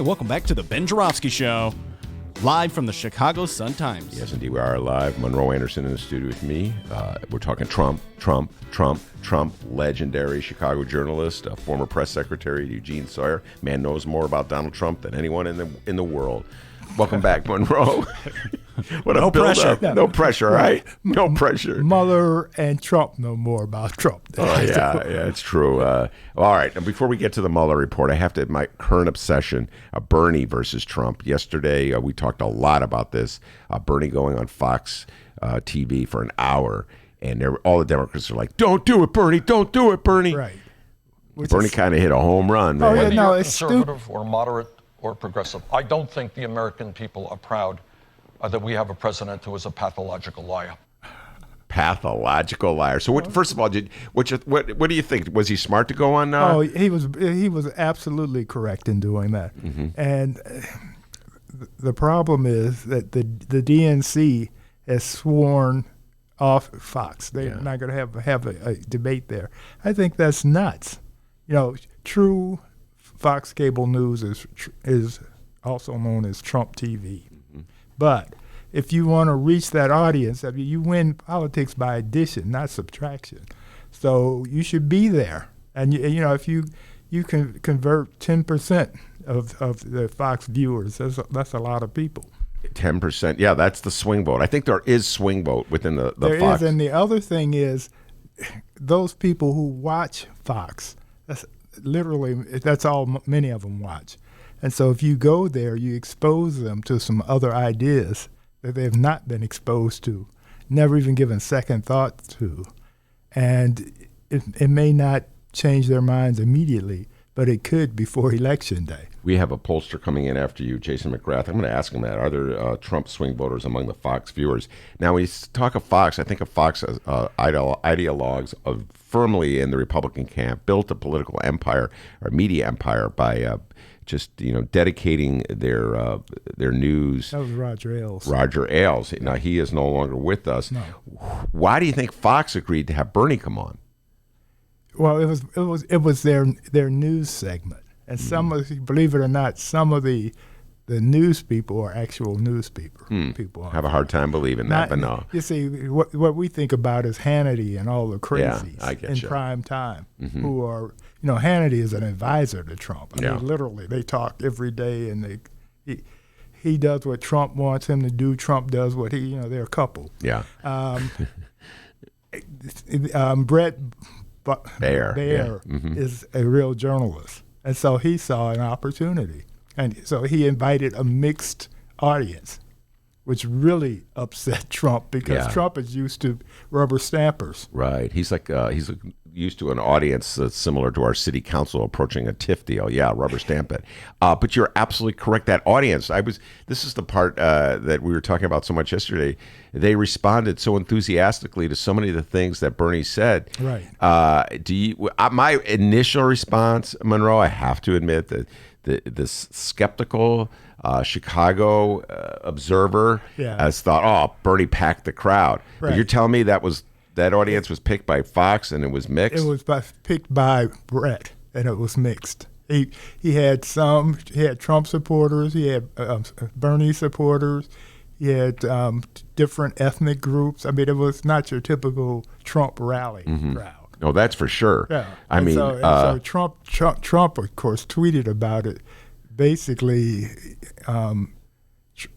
Welcome back to the Ben Joravsky Show, live from the Chicago Sun-Times. Yes, indeed, we are live. Monroe Anderson in the studio with me. We're talking Trump, legendary Chicago journalist, former press secretary Eugene Sawyer. Man knows more about Donald Trump than anyone in the world. Welcome back, Monroe. What no a build-up. pressure. No pressure, right? No pressure. Mueller and Trump know more about Trump. Oh, yeah, it's true. All right, and before we get to the Mueller report, I have to my current obsession, Bernie versus Trump. Yesterday, we talked a lot about this. Bernie going on Fox TV for an hour, and all the Democrats are like, don't do it, Bernie, don't do it, Bernie. Right. Bernie kind of hit a home run, man. Oh, yeah, no, You're it's conservative or moderate or progressive. I don't think the American people are proud that we have a president who is a pathological liar. Pathological liar. So, first of all, what do you think? Was he smart to go on? Oh, he was absolutely correct in doing that. Mm-hmm. And the problem is that the DNC has sworn off Fox. They're not going to have a debate there. I think that's nuts. You know, true Fox Cable News is also known as Trump TV. Mm-hmm. But if you want to reach that audience, I mean, you win politics by addition, not subtraction. So you should be there. And if you can convert 10% of the Fox viewers, that's a lot of people. 10%. Yeah, that's the swing vote. I think there is swing vote within the There Fox. is, and the other thing is, those people who watch Fox, that's all many of them watch. And so if you go there, you expose them to some other ideas that they have not been exposed to, never even given second thought to. And it may not change their minds immediately, but it could before Election Day. We have a pollster coming in after you, Jason McGrath. I'm going to ask him that. Are there Trump swing voters among the Fox viewers? Now, when you talk of Fox, I think of Fox as ideologues firmly in the Republican camp, built a political empire or media empire by dedicating their news. That was Roger Ailes. Roger Ailes. Now, he is no longer with us. No. Why do you think Fox agreed to have Bernie come on? Well, it was their news segment, and believe it or not, some of the news people are actual news people. People have a hard time believing that, but no. You see, what we think about is Hannity and all the crazies in prime time, who are, Hannity is an advisor to Trump. I mean, literally, they talk every day, and he does what Trump wants him to do. Trump does what they're a couple. Yeah. Brett Baer is a real journalist, and so he saw an opportunity, and so he invited a mixed audience, which really upset Trump because Trump is used to rubber stampers. Right. He's used to an audience that's similar to our city council approaching a TIF deal. Yeah, rubber stamp it. But you're absolutely correct. That audience, this is the part that we were talking about so much yesterday. They responded so enthusiastically to so many of the things that Bernie said. Right. My initial response, Monroe, I have to admit that this skeptical Chicago observer has thought, Bernie packed the crowd. Right. But you're telling me that audience was picked by Fox and it was mixed? It was picked by Brett, and it was mixed. He had Trump supporters, he had Bernie supporters, he had different ethnic groups. I mean, it was not your typical Trump rally crowd. Oh, that's for sure. Yeah. So Trump, of course, tweeted about it, basically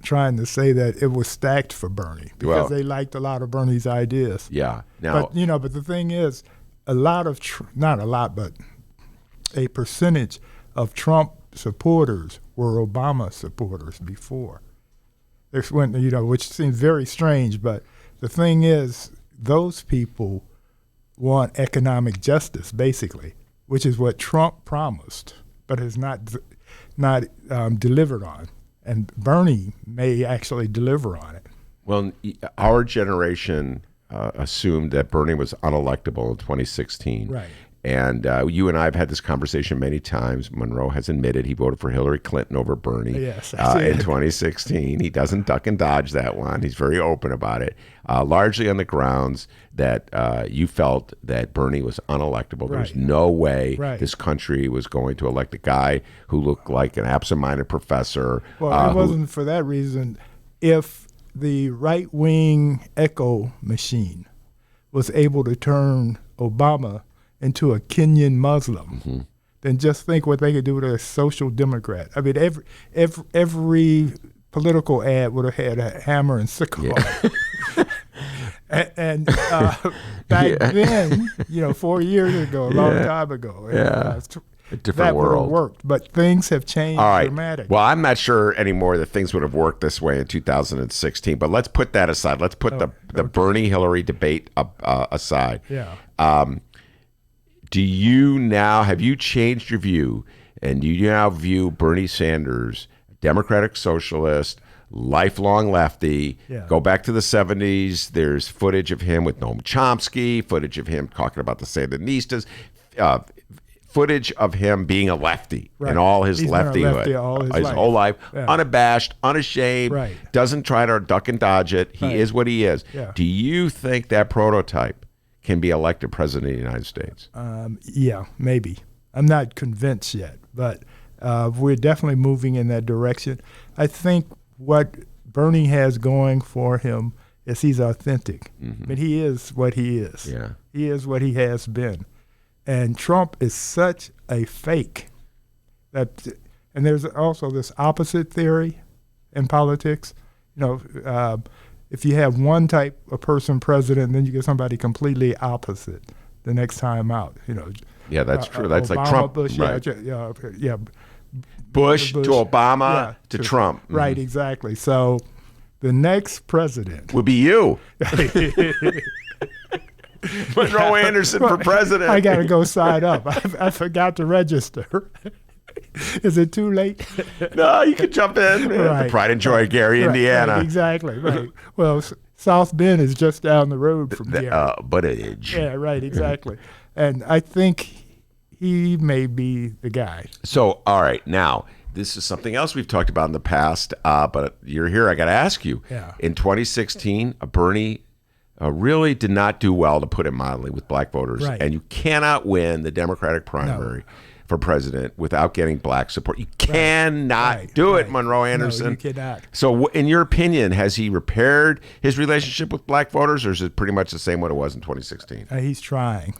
trying to say that it was stacked for Bernie because they liked a lot of Bernie's ideas. Yeah. Now, but the thing is, not a lot, but a percentage of Trump supporters were Obama supporters before. Which seems very strange, but the thing is, those people want economic justice, basically, which is what Trump promised, but has not delivered on. And Bernie may actually deliver on it. Well, our generation assumed that Bernie was unelectable in 2016. Right. And you and I have had this conversation many times. Monroe has admitted he voted for Hillary Clinton over Bernie in 2016. He doesn't duck and dodge that one. He's very open about it, largely on the grounds that you felt that Bernie was unelectable. There was no way this country was going to elect a guy who looked like an absent-minded professor. Well, it wasn't for that reason. If the right-wing echo machine was able to turn Obama into a Kenyan Muslim, then just think what they could do to a social democrat. I mean, every political ad would have had a hammer and sickle. Yeah. and back then, 4 years ago, a long time ago, a different world. That would have worked, but things have changed dramatically. Well, I'm not sure anymore that things would have worked this way in 2016, but let's put that aside. Let's put the Bernie-Hillary debate aside. Yeah. Have you changed your view, and do you now view Bernie Sanders, Democratic socialist, lifelong lefty? Go back to the 70s. There's footage of him with Noam Chomsky, footage of him talking about the Sandinistas, footage of him being a lefty in all his leftyhood, his whole life, unabashed, unashamed, doesn't try to duck and dodge it. He is what he is. Do you think that prototype can be elected president of the United States? Yeah, maybe. I'm not convinced yet, but we're definitely moving in that direction. I think what Bernie has going for him is he's authentic. But he is what he is. Yeah. He is what he has been. And Trump is such a fake that, and there's also this opposite theory in politics. If you have one type of person president, then you get somebody completely opposite the next time out. Yeah, that's true. That's Obama, like Trump. Bush, right. yeah. Bush to Obama to Trump. Right, exactly. So the next president would be you. Monroe Anderson for president. I got to go sign up. I forgot to register. Is it too late? No, you can jump in. Right. Pride and Joy, Gary, Indiana. Right, exactly. Right. Well, South Bend is just down the road from Gary. Buttigieg. Yeah, right, exactly. And I think he may be the guy. So, all right, now this is something else we've talked about in the past, but you're here. I got to ask you. Yeah. In 2016, Bernie really did not do well, to put it mildly, with black voters. Right. And you cannot win the Democratic primary for president without getting black support. You cannot do it, Monroe Anderson. No, you cannot. So in your opinion, has he repaired his relationship with black voters, or is it pretty much the same what it was in 2016? He's trying.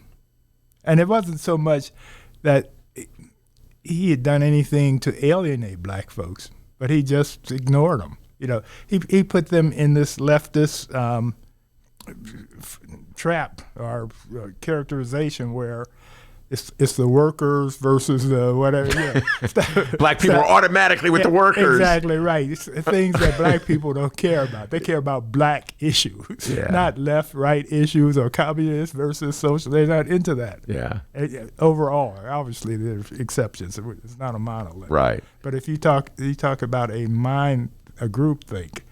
And it wasn't so much that he had done anything to alienate black folks, but he just ignored them. He put them in this leftist trap or characterization where it's the workers versus the whatever. Black people are automatically with the workers. Exactly right. It's things that black people don't care about. They care about black issues, not left-right issues or communist versus social. They're not into that. Yeah. Overall, obviously there's exceptions. It's not a monolith. Right. But if you talk about a group think,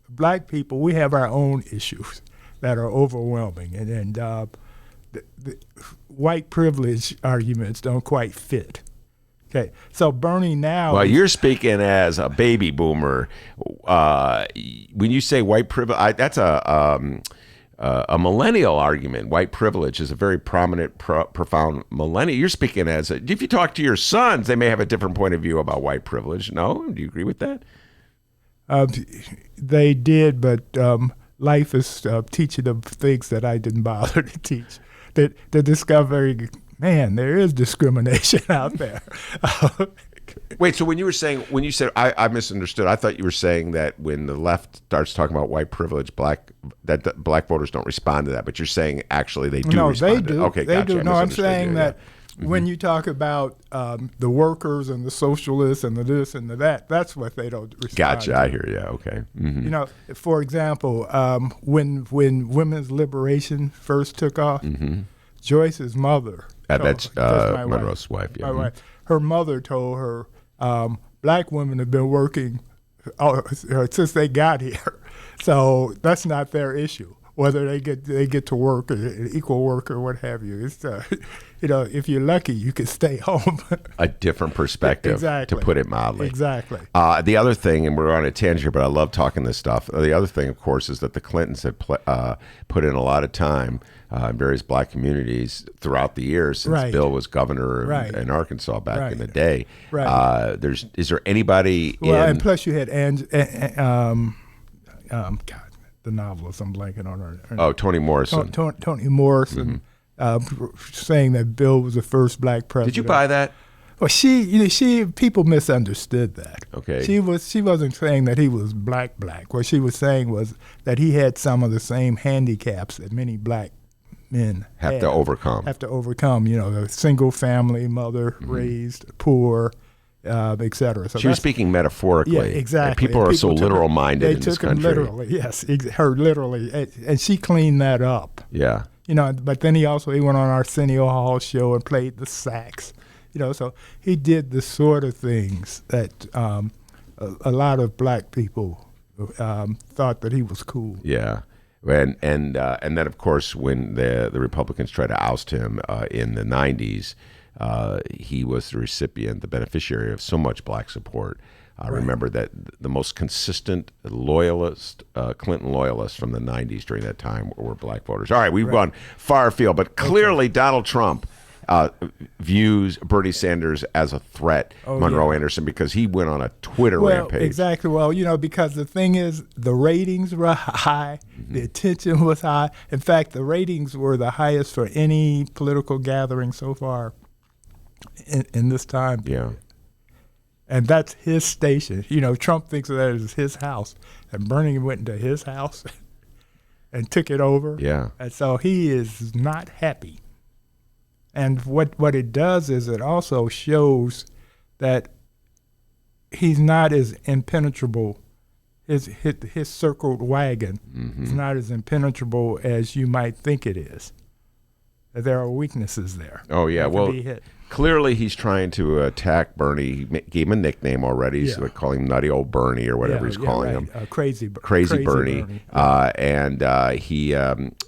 black people, we have our own issues that are overwhelming, and the white privilege arguments don't quite fit. Okay, so Bernie now. Well, you're speaking as a baby boomer. When you say white privilege, that's a millennial argument. White privilege is a very prominent, profound millennial. You're speaking as if you talk to your sons, they may have a different point of view about white privilege. No, do you agree with that? They did, but life is teaching them things that I didn't bother to teach. They're discovering, man, there is discrimination out there. Wait, so when you said, I misunderstood. I thought you were saying that when the left starts talking about white privilege, black voters don't respond to that. But you're saying actually they do respond. No, they do. Okay, they gotcha. do. No, I'm saying that when you talk about the workers and the socialists and the this and the that, that's what they don't respond Gotcha, to. I hear you. Okay. Mm-hmm. For example, when women's liberation first took off, Joyce's mother. That's Monroe's wife. Yeah. My wife. Her mother told her black women have been working since they got here, so that's not their issue. Whether they get to work, or equal work, or what have you. It's if you're lucky, you can stay home. A different perspective, exactly. To put it mildly. Exactly. The other thing, and we're on a tangent here, but I love talking this stuff. The other thing, of course, is that the Clintons had put in a lot of time in various black communities throughout the years since Bill was governor in Arkansas back in the day. Right. Is there anybody? And plus you had God. The novelist, I'm blanking on her. Oh, Toni Morrison. Toni Morrison, saying that Bill was the first black president. Did you buy that? Well, she people misunderstood that. Okay. She wasn't saying that he was black. What she was saying was that he had some of the same handicaps that many black men have to overcome. A single family, mother raised, poor. Etc. So she was speaking metaphorically. Yeah, exactly. People are so literal-minded in this country. They took him literally, yes. Her literally. And she cleaned that up. Yeah. But then he went on Arsenio Hall's show and played the sax. So he did the sort of things that a lot of black people thought that he was cool. Yeah. And then, of course, when the Republicans tried to oust him in the 90s, he was the beneficiary of so much black support. I remember that the most consistent Clinton loyalists from the 90s during that time were black voters. All right, we've gone far afield, but clearly Donald Trump views Bernie Sanders as a threat, Monroe Anderson, because he went on a Twitter rampage. Exactly. Well, because the thing is, the ratings were high, the attention was high. In fact, the ratings were the highest for any political gathering so far in this time period. And that's his station. Trump thinks of that as his house, and Bernie went into his house and took it over. Yeah. And so he is not happy. And what it does is it also shows that he's not as impenetrable. His circled wagon is not as impenetrable as you might think it is. There are weaknesses there. Oh, yeah. Well, clearly he's trying to attack Bernie. He gave him a nickname already. So they call him Nutty Old Bernie or whatever he's calling him. Crazy Bernie. And he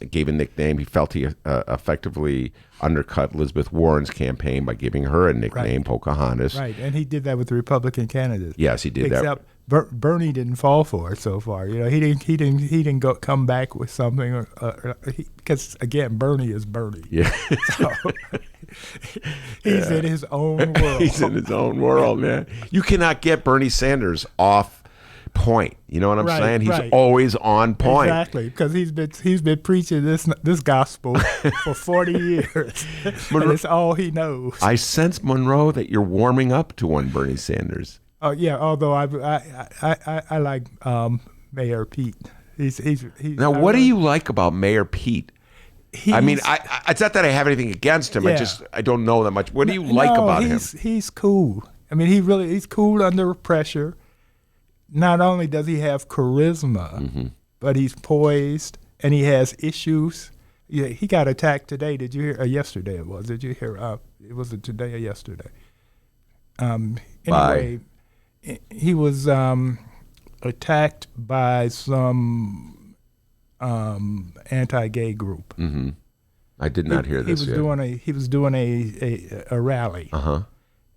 gave a nickname. He felt he effectively undercut Elizabeth Warren's campaign by giving her a nickname, Pocahontas. Right, and he did that with the Republican candidates. Yes, he did that. Except Bernie didn't fall for it so far. He didn't come back with something because again, Bernie is Bernie. Yeah. So, he's in his own world. He's in his own world, man. You cannot get Bernie Sanders off point. You know what I'm saying? He's always on point. Exactly, because he's been preaching this gospel for 40 years, and it's all he knows. I sense, Monroe, that you're warming up to one Bernie Sanders. Oh yeah, although I like Mayor Pete. He's now. What do you like about Mayor Pete? It's not that I have anything against him. I don't know that much. What do you like about him? He's cool. I mean, he's cool under pressure. Not only does he have charisma, but he's poised and he has issues. Yeah, he got attacked today. Did you hear? Yesterday it was. Did you hear? It was today or yesterday. Anyway, he was attacked by some anti-gay group. I did not hear this. He was doing a rally,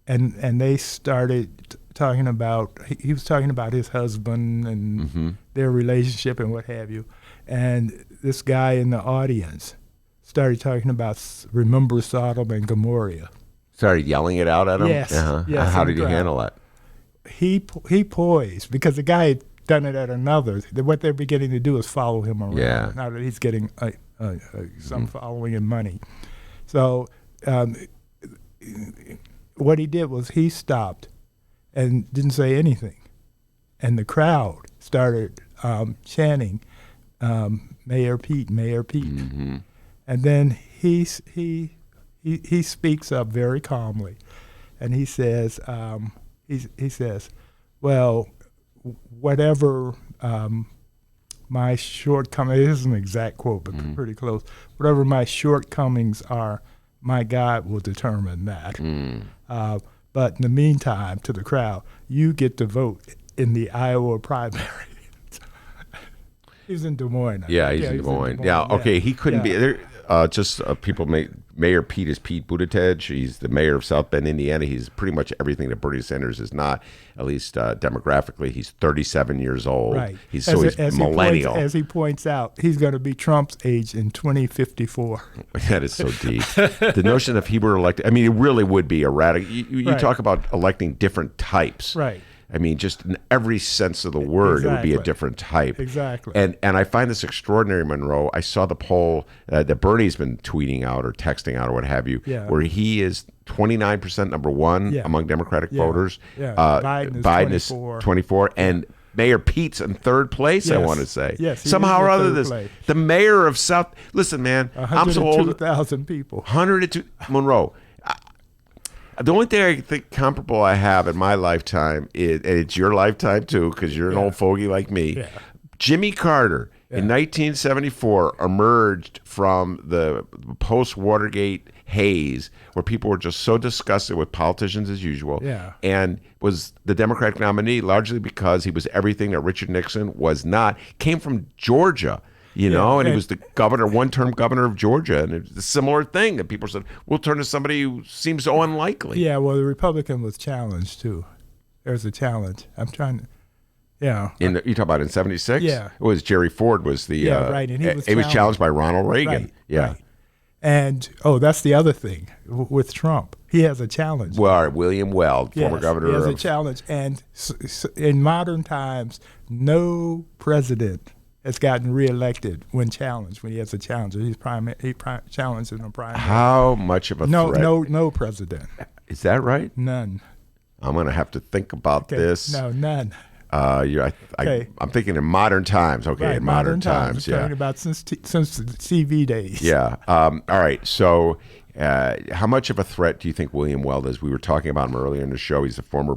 and they started talking about. He was talking about his husband and their relationship and what have you, and this guy in the audience started talking about remember Sodom and Gomorrah. Started yelling it out at him. Yes. Yes. How did you handle that? He poised because the guy had done it at another. What they're beginning to do is follow him around. Now that he's getting some following and money. So what he did was he stopped and didn't say anything. And the crowd started chanting, Mayor Pete, Mayor Pete. And then he speaks up very calmly. And he says, he says, well, whatever my shortcomings, this is an exact quote, but pretty close. Whatever my shortcomings are, my God will determine that. But in the meantime, to the crowd, you get to vote in the Iowa primary. He's in Des Moines. Yeah, he's in Des Moines. Yeah, okay, he couldn't be there. People make Mayor Pete is Pete Buttigieg. He's the mayor of South Bend, Indiana. He's pretty much everything that Bernie Sanders is not, at least demographically. He's 37 years old. Right. He's millennial. As he points out, he's going to be Trump's age in 2054. That is so deep. The notion if he were elected, I mean, it really would be erratic. You talk about electing different types. Right. I mean, just in every sense of the word, it would be a different type. Exactly. And I find this extraordinary, Monroe. I saw the poll that Bernie's been tweeting out or texting out or what have you, where he is 29% number one among Democratic voters. Yeah. Biden is 24. And Mayor Pete's in third place, I want to say. Yes. Somehow or other, the mayor of South. Listen, man, I'm so old. 102,000 people. 102. Monroe. The only thing I think comparable I have in my lifetime is, and it's your lifetime too, because you're an old fogey like me. Yeah. Jimmy Carter in 1974 emerged from the post-Watergate haze where people were just so disgusted with politicians as usual, and was the Democratic nominee largely because he was everything that Richard Nixon was not. Came from Georgia. You know, and he was the governor, one-term governor of Georgia, and it's a similar thing that people said, we'll turn to somebody who seems so unlikely. Yeah, well, the Republican was challenged, too. There's a challenge. I'm trying to, you talk about in 76? Yeah. It was Jerry Ford was the, right, and he was challenged by Ronald Reagan. Right. And, that's the other thing with Trump. He has a challenge. Well, all right, William Weld, former Yes, governor he has of... a challenge. And in modern times, no president has gotten reelected when challenged, when he has a challenge. He challenged in a primary. How much of a threat? No president. Is that right? None. I'm going to have to think about this. No, none. I'm thinking in modern times. Okay, Right, in modern times. I'm Yeah. talking about since the CV days. Yeah. All right. So, how much of a threat do you think William Weld is? We were talking about him earlier in the show. He's the former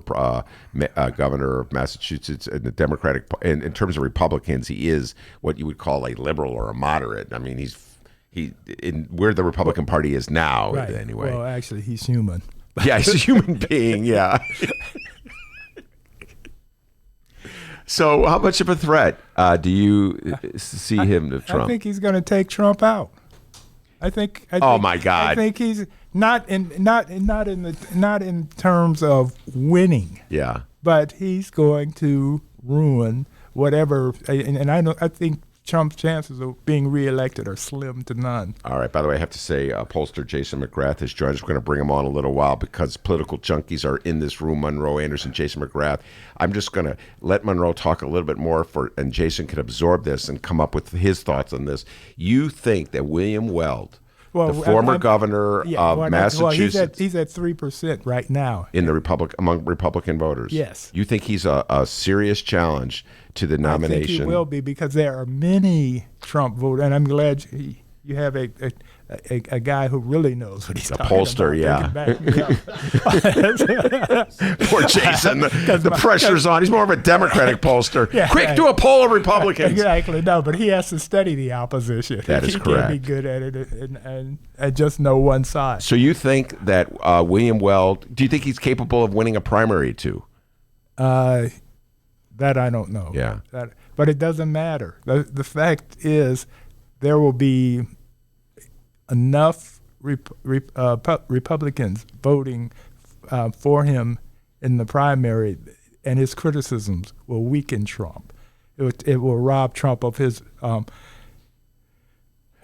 governor of Massachusetts, and the Democratic. In terms of Republicans, he is what you would call a liberal or a moderate. I mean, where the Republican Party is now. Right. Anyway. Well, actually, he's human. Yeah, he's a human being. Yeah. So, how much of a threat do you see him to Trump? I think he's going to take Trump out. I think. Oh my God! I think he's not in terms of winning. Yeah. But he's going to ruin whatever. And I think Trump's chances of being reelected are slim to none. All right. By the way, I have to say, pollster Jason McGrath has joined us. We're going to bring him on a little while because political junkies are in this room. Monroe Anderson, Jason McGrath. I'm just going to let Monroe talk a little bit more, and Jason can absorb this and come up with his thoughts on this. You think that William Weld, the former governor of Massachusetts, he's at 3% right now in the among Republican voters. Yes. You think he's a serious challenge to the nomination? I think he will be, because there are many Trump voters, and I'm glad you have a guy who really knows what he's talking pollster, about. Yeah. Poor Jason. The pressure's on. He's more of a Democratic pollster. Yeah, Quick, right. do a poll of Republicans. Exactly. No, but he has to study the opposition. That is he correct. He can't be good at it and just know one side. So you think that William Weld, do you think he's capable of winning a primary too? That I don't know. Yeah. But it doesn't matter. The fact is, there will be enough Republicans voting for him in the primary, and his criticisms will weaken Trump. It will rob Trump of his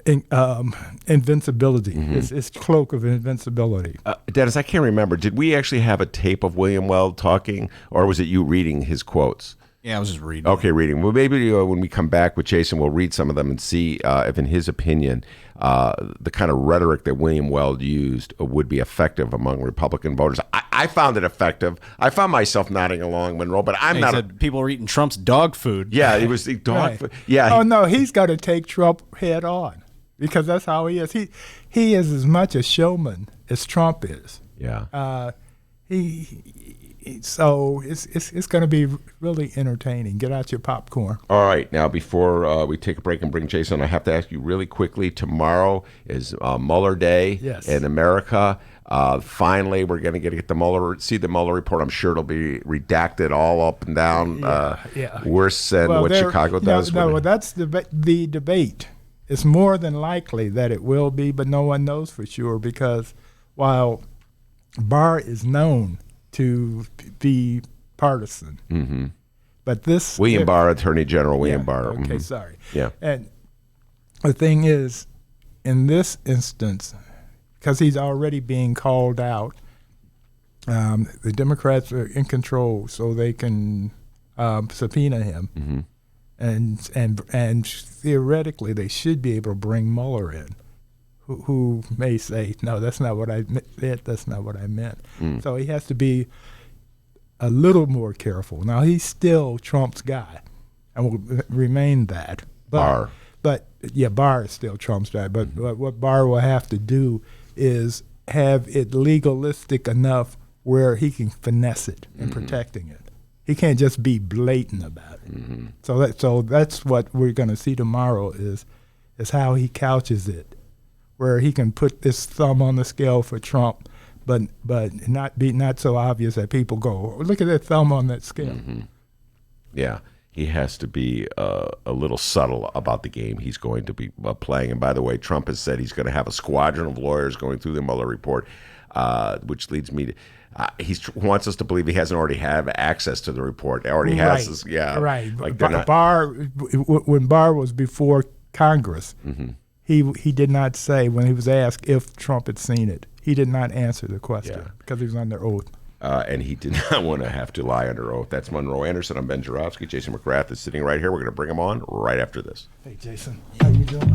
invincibility, his cloak of invincibility. Dennis, I can't remember. Did we actually have a tape of William Weld talking, or was it you reading his quotes? Yeah, I was just reading. Okay, reading. Well, maybe when we come back with Jason, we'll read some of them and see if, in his opinion, the kind of rhetoric that William Weld used would be effective among Republican voters. I found it effective. I found myself nodding along, Monroe, but I'm not. Said people are eating Trump's dog food. Yeah, it was the dog food. Yeah. Oh no, he's got to take Trump head on, because that's how he is. He is as much a showman as Trump is. Yeah. So it's going to be really entertaining. Get out your popcorn. All right. Now, before we take a break and bring Jason, I have to ask you really quickly. Tomorrow is Mueller Day in America. Finally, we're going to get see the Mueller report. I'm sure it'll be redacted all up and down. Worse than what Chicago does. No, that's the debate. It's more than likely that it will be, but no one knows for sure, because while Barr is known to be partisan, but this William Barr, Attorney General William Barr. Okay, sorry. Yeah. And the thing is, in this instance, because he's already being called out, the Democrats are in control, so they can subpoena him, and theoretically they should be able to bring Mueller in, who may say, no, that's not what I meant. That's not what I meant. So he has to be a little more careful. Now, he's still Trump's guy and will remain that. Barr. But Barr is still Trump's guy. But what Barr will have to do is have it legalistic enough where he can finesse it in protecting it. He can't just be blatant about it. So that's what we're going to see tomorrow is how he couches it, where he can put this thumb on the scale for Trump, but not so obvious that people go, look at that thumb on that scale. Yeah, he has to be a little subtle about the game he's going to be playing. And by the way, Trump has said he's going to have a squadron of lawyers going through the Mueller report, which leads me to he wants us to believe he hasn't already have access to the report. He already has this, Right. Like Barr, when Barr was before Congress, he did not say, when he was asked if Trump had seen it, he did not answer the question because he was under oath. And he did not want to have to lie under oath. That's Monroe Anderson. I'm Ben Joravsky. Jason McGrath is sitting right here. We're going to bring him on right after this. Hey, Jason. How you doing?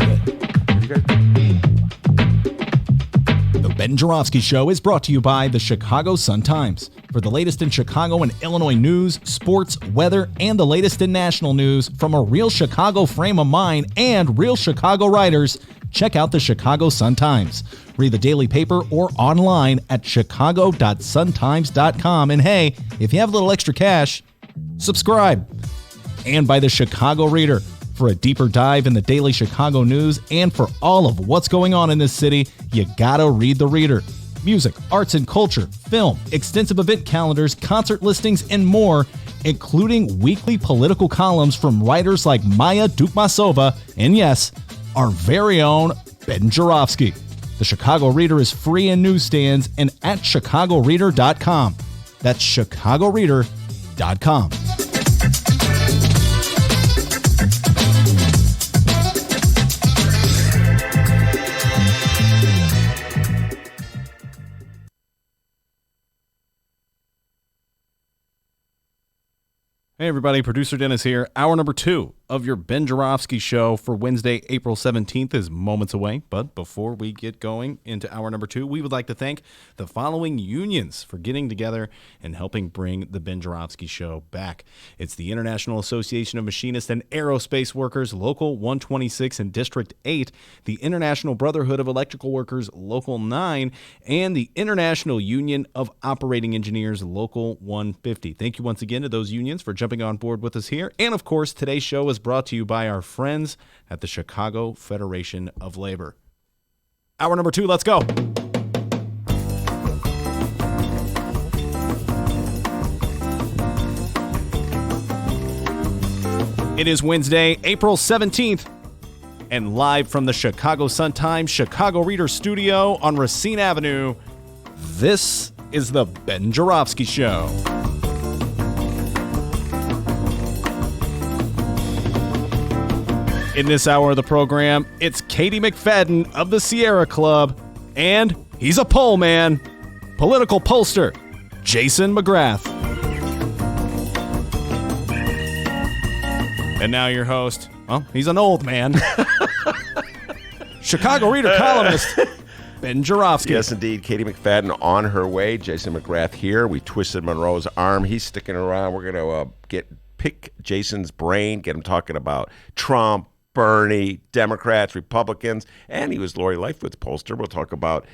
The Ben Joravsky Show is brought to you by the Chicago Sun-Times. For the latest in Chicago and Illinois news, sports, weather, and the latest in national news from a real Chicago frame of mind and real Chicago writers, check out the Chicago Sun-Times. Read the daily paper or online at chicago.suntimes.com. And hey, if you have a little extra cash, subscribe. And by the Chicago Reader. For a deeper dive in the daily Chicago news and for all of what's going on in this city, you gotta read the Reader. Music, arts and culture, film, extensive event calendars, concert listings, and more, including weekly political columns from writers like Maya Dukmasova and, yes, our very own Ben Joravsky. The Chicago Reader is free in newsstands and at chicagoreader.com. That's chicagoreader.com. Hey everybody, Producer Dennis here. Hour number 2 of your Ben Joravsky Show for Wednesday, April 17th is moments away. But before we get going into hour number 2, we would like to thank the following unions for getting together and helping bring the Ben Joravsky Show back. It's the International Association of Machinists and Aerospace Workers, Local 126 and District 8, the International Brotherhood of Electrical Workers, Local 9, and the International Union of Operating Engineers, Local 150. Thank you once again to those unions for jumping on board with us here. And of course, today's show is brought to you by our friends at the Chicago Federation of Labor. Hour number 2, let's go. It is Wednesday, April 17th, and live from the Chicago Sun-Times Chicago Reader Studio on Racine Avenue, this is the Ben Joravsky Show. In this hour of the program, it's Kady McFadden of the Sierra Club, and he's a poll man, political pollster, Jason McGrath. And now your host, well, he's an old man, Chicago Reader columnist, Ben Joravsky. Yes, indeed. Kady McFadden on her way. Jason McGrath here. We twisted Monroe's arm. He's sticking around. We're going to pick Jason's brain, get him talking about Trump, Bernie, Democrats, Republicans, and he was Lori Lightfoot's pollster. We'll talk about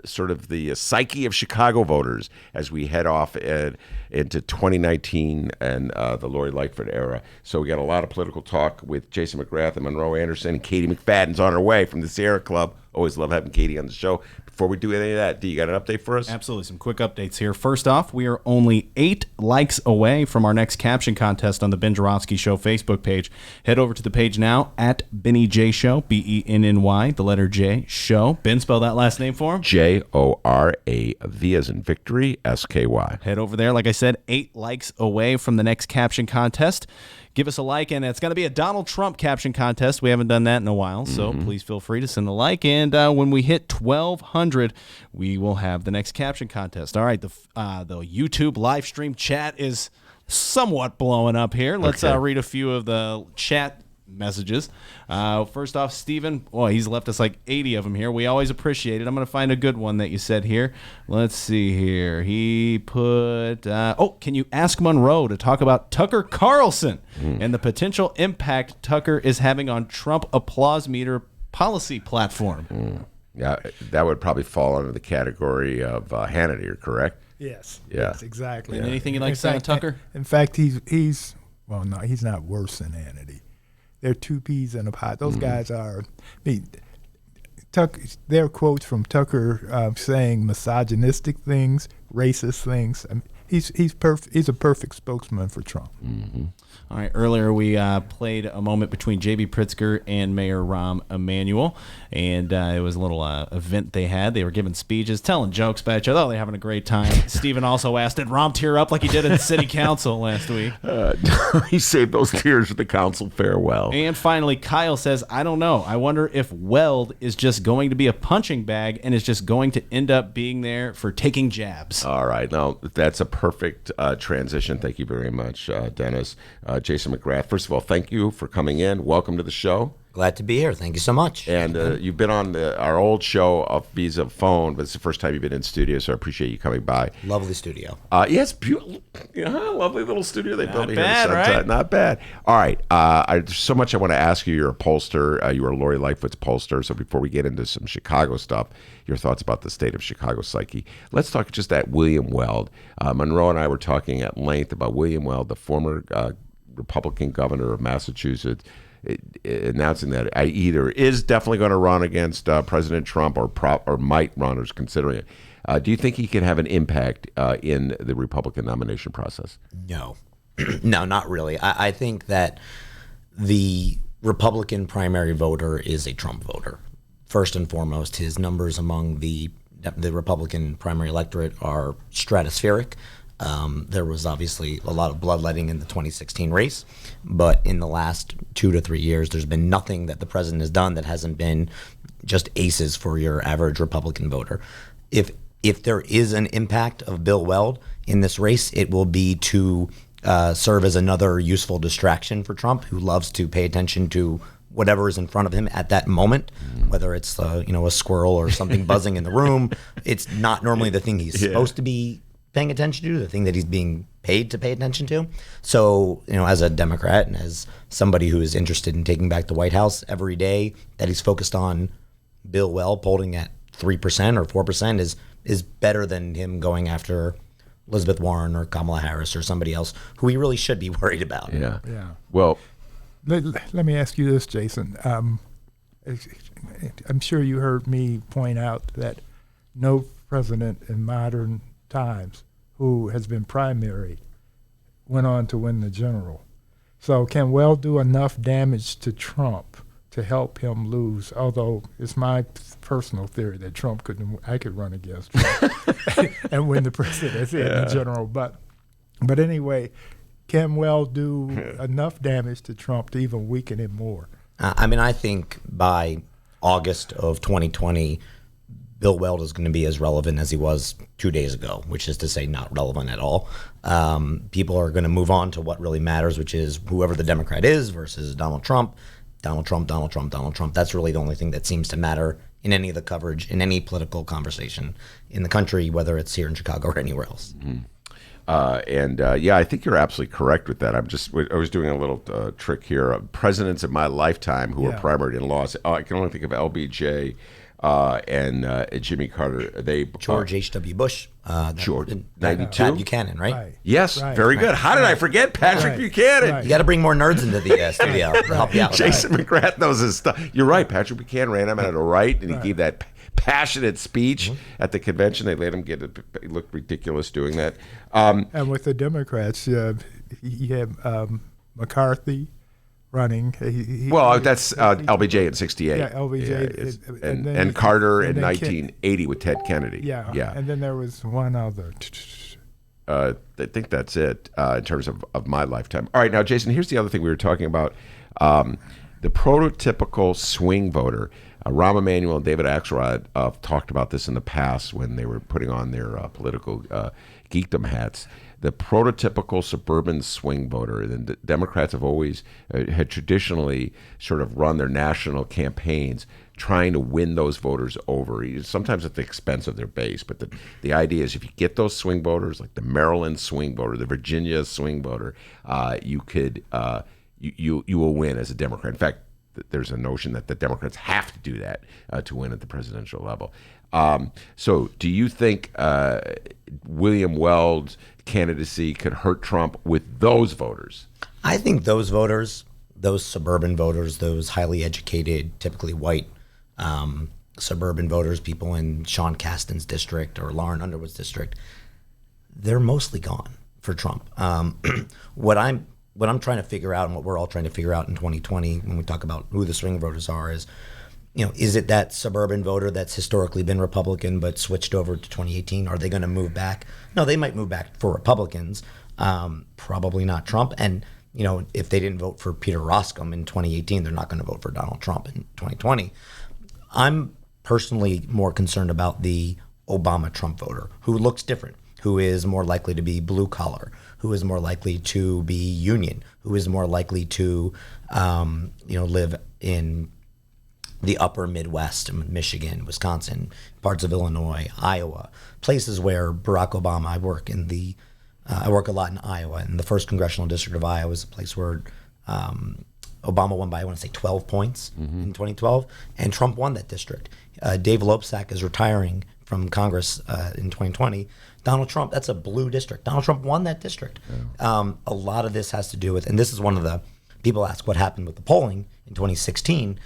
sort of the psyche of Chicago voters as we head off into 2019 and the Lori Lightfoot era. So we got a lot of political talk with Jason McGrath and Monroe Anderson. And Kady McFadden's on her way from the Sierra Club. Always love having Kady on the show. Before we do any of that, D, you got an update for us? Absolutely. Some quick updates here. First off, we are only 8 likes away from our next caption contest on the Ben Joravsky Show Facebook page. Head over to the page now at Benny J Show, Benny, the letter J, Show. Ben, spell that last name for him. Jorav as in victory, SKY. Head over there. Like I said, 8 likes away from the next caption contest. Give us a like, and it's going to be a Donald Trump caption contest. We haven't done that in a while, so please feel free to send a like. And when we hit 1,200, we will have the next caption contest. All right, the YouTube live stream chat is somewhat blowing up here. Let's read a few of the chat messages. First off, Steven, he's left us like 80 of them here. We always appreciate it. I'm going to find a good one that you said here. Let's see here. He put, can you ask Monroe to talk about Tucker Carlson and the potential impact Tucker is having on Trump applause meter policy platform? Yeah, that would probably fall under the category of Hannity, correct? Yes. Yeah. Yes, exactly. And anything you'd like to say on Tucker? In fact, he's not worse than Hannity. They're two peas in a pot. Those guys are. There are quotes from Tucker saying misogynistic things, racist things. he's perfect. He's a perfect spokesman for Trump. Mm-hmm. All right, earlier we played a moment between J.B. Pritzker and Mayor Rahm Emanuel, and it was a little event they had. They were giving speeches, telling jokes about each other. Oh, they're having a great time. Stephen also asked, did Rahm tear up like he did in city council last week? He saved those tears for the council farewell. And finally, Kyle says, I don't know. I wonder if Weld is just going to be a punching bag and is just going to end up being there for taking jabs. All right. Now, that's a perfect transition. Thank you very much, Dennis. Jason McGrath, first of all, thank you for coming in. Welcome to the show. Glad to be here. Thank you so much. And you've been on our old show via phone, but it's the first time you've been in studio, so I appreciate you coming by. Lovely studio. Yes, beautiful. Lovely little studio they built here. Not bad, right? Not bad. All right. There's so much I want to ask you. You're a pollster. You are Lori Lightfoot's pollster. So before we get into some Chicago stuff, your thoughts about the state of Chicago psyche. Let's talk just that William Weld. Monroe and I were talking at length about William Weld, the former Republican governor of Massachusetts, announcing that I either is definitely going to run against President Trump or might run or is considering it. Do you think he can have an impact in the Republican nomination process? No. No, not really. I think that the Republican primary voter is a Trump voter. First and foremost, his numbers among the Republican primary electorate are stratospheric. There was obviously a lot of bloodletting in the 2016 race, but in the last 2 to 3 years, there's been nothing that the president has done that hasn't been just aces for your average Republican voter. If there is an impact of Bill Weld in this race, it will be to serve as another useful distraction for Trump, who loves to pay attention to whatever is in front of him at that moment, whether it's a squirrel or something buzzing in the room. It's not normally the thing he's supposed to be paying attention to, the thing that he's being paid to pay attention to. So, as a Democrat and as somebody who is interested in taking back the White House, every day that he's focused on Bill Weld polling at 3% or 4% is better than him going after Elizabeth Warren or Kamala Harris or somebody else who he really should be worried about. Yeah. Well, let me ask you this, Jason. I'm sure you heard me point out that no president in modern times who has been primary went on to win the general. So can Weld do enough damage to Trump to help him lose? Although it's my personal theory that I could run against Trump and win the presidency in the general. But anyway, can Weld do enough damage to Trump to even weaken him more? I think by August of 2020, Bill Weld is going to be as relevant as he was 2 days ago, which is to say not relevant at all. People are going to move on to what really matters, which is whoever the Democrat is versus Donald Trump. Donald Trump, Donald Trump, Donald Trump. That's really the only thing that seems to matter in any of the coverage, in any political conversation in the country, whether it's here in Chicago or anywhere else. I think you're absolutely correct with that. I was doing a little trick here. Presidents of my lifetime who were primaried and lost. I can only think of LBJ and Jimmy Carter. George H.W. Bush. George, 92? Pat Buchanan, right? Yes, very good. How did I forget Patrick Buchanan? You got to bring more nerds into the studio to help you out. Jason McGrath knows his stuff. You're right. Patrick Buchanan ran him out of the right, and he gave that passionate speech at the convention. They let him get it. He looked ridiculous doing that. And with the Democrats, you have McCarthy running. That's LBJ in 68. Yeah, LBJ. And Carter in 1980 with Ted Kennedy. Yeah. And then there was one other. I think that's it in terms of my lifetime. All right, now, Jason, here's the other thing we were talking about. The prototypical swing voter. Rahm Emanuel and David Axelrod talked about this in the past when they were putting on their political geekdom hats. The prototypical suburban swing voter, and the Democrats have always had traditionally sort of run their national campaigns trying to win those voters over, sometimes at the expense of their base. But the idea is if you get those swing voters, like the Maryland swing voter, the Virginia swing voter, you will win as a Democrat. In fact, there's a notion that the Democrats have to do that to win at the presidential level. So do you think William Weld's candidacy could hurt Trump with those voters? I think those voters, those suburban voters, those highly educated, typically white suburban voters, people in Sean Casten's district or Lauren Underwood's district, they're mostly gone for Trump. What I'm trying to figure out, and what we're all trying to figure out in 2020 when we talk about who the swing voters are, is, is it that suburban voter that's historically been Republican but switched over to 2018? Are they going to move back? No, they might move back for Republicans, probably not Trump. And if they didn't vote for Peter Roskam in 2018, they're not going to vote for Donald Trump in 2020. I'm personally more concerned about the Obama-Trump voter, who looks different, who is more likely to be blue collar, who is more likely to be union, who is more likely to, live in the upper Midwest, Michigan, Wisconsin, parts of Illinois, Iowa, places where Barack Obama. I work a lot in Iowa, and the 1st congressional district of Iowa is a place where Obama won by, I want to say, 12 points in 2012, and Trump won that district. Dave Loebsack is retiring from Congress in 2020. Donald Trump, that's a blue district. Donald Trump won that district. Yeah. A lot of this has to do with, and this is one of the, people ask what happened with the polling in 2016,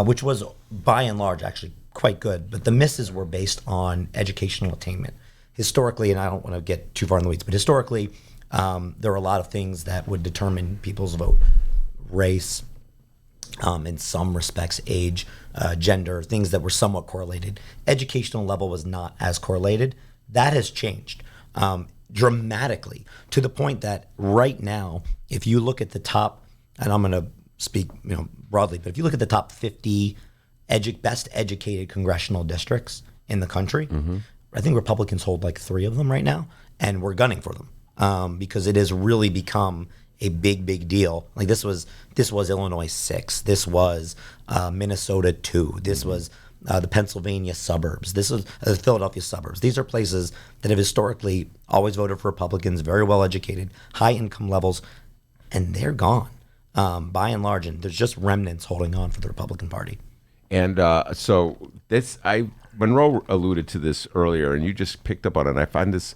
which was by and large actually quite good, but the misses were based on educational attainment. Historically, and I don't want to get too far in the weeds, but historically, there were a lot of things that would determine people's vote. Race, in some respects, age, gender, things that were somewhat correlated. Educational level was not as correlated. That has changed dramatically, to the point that right now, if you look at the top, and I'm going to speak broadly, but if you look at the top 50 best educated congressional districts in the country, I think Republicans hold like 3 of them right now, and we're gunning for them because it has really become a big deal. Like this was Illinois 6, this was Minnesota 2, this was the Pennsylvania suburbs, this was the Philadelphia suburbs. These are places that have historically always voted for Republicans, very well educated, high income levels, and they're gone by and large, and there's just remnants holding on for the Republican Party. And so Monroe alluded to this earlier, and you just picked up on it. I find this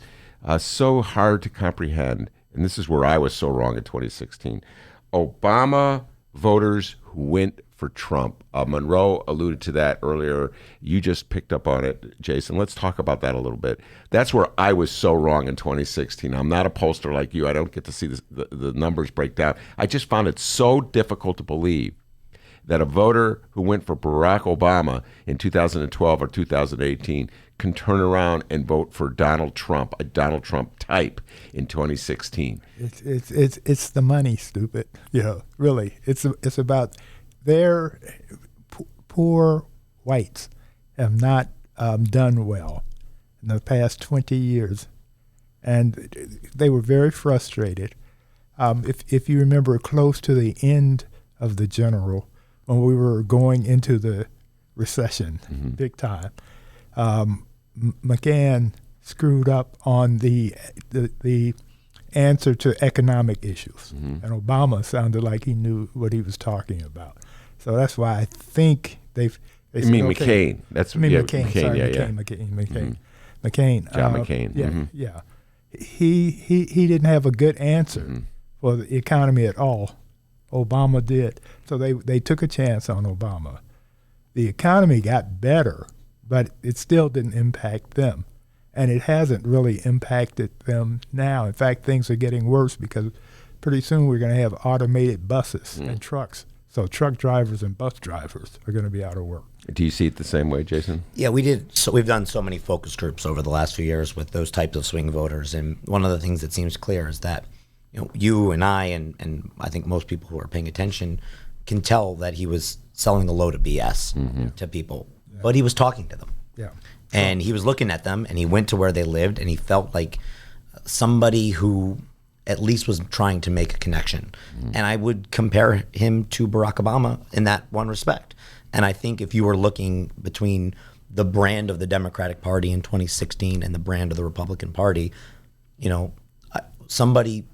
so hard to comprehend, and this is where I was so wrong in 2016. Obama voters who went for Trump. Monroe alluded to that earlier. You just picked up on it, Jason. Let's talk about that a little bit. That's where I was so wrong in 2016. I'm not a pollster like you. I don't get to see the numbers break down. I just found it so difficult to believe that a voter who went for Barack Obama in 2012 or 2018 can turn around and vote for Donald Trump, a Donald Trump type, in 2016. It's the money, stupid. Really, it's about their poor whites have not done well in the past 20 years, and they were very frustrated. If you remember, close to the end of the general, when we were going into the recession, big time, McGahn screwed up on the answer to economic issues, and Obama sounded like he knew what he was talking about. So that's why I think they You mean okay, McCain? That's McCain. McCain. Sorry, Yeah, McCain. McCain. John McCain. Yeah. He didn't have a good answer for the economy at all. Obama did. So they took a chance on Obama. The economy got better, but it still didn't impact them. And it hasn't really impacted them now. In fact, things are getting worse because pretty soon we're going to have automated buses and trucks. So truck drivers and bus drivers are going to be out of work. Do you see it the same way, Jason? Yeah, we did. So we've done so many focus groups over the last few years with those types of swing voters. And one of the things that seems clear is that you and I and I think most people who are paying attention can tell that he was selling a load of BS to people, but he was talking to them. Yeah. And he was looking at them, and he went to where they lived, and he felt like somebody who at least was trying to make a connection. And I would compare him to Barack Obama in that one respect. And I think if you were looking between the brand of the Democratic Party in 2016 and the brand of the Republican Party, somebody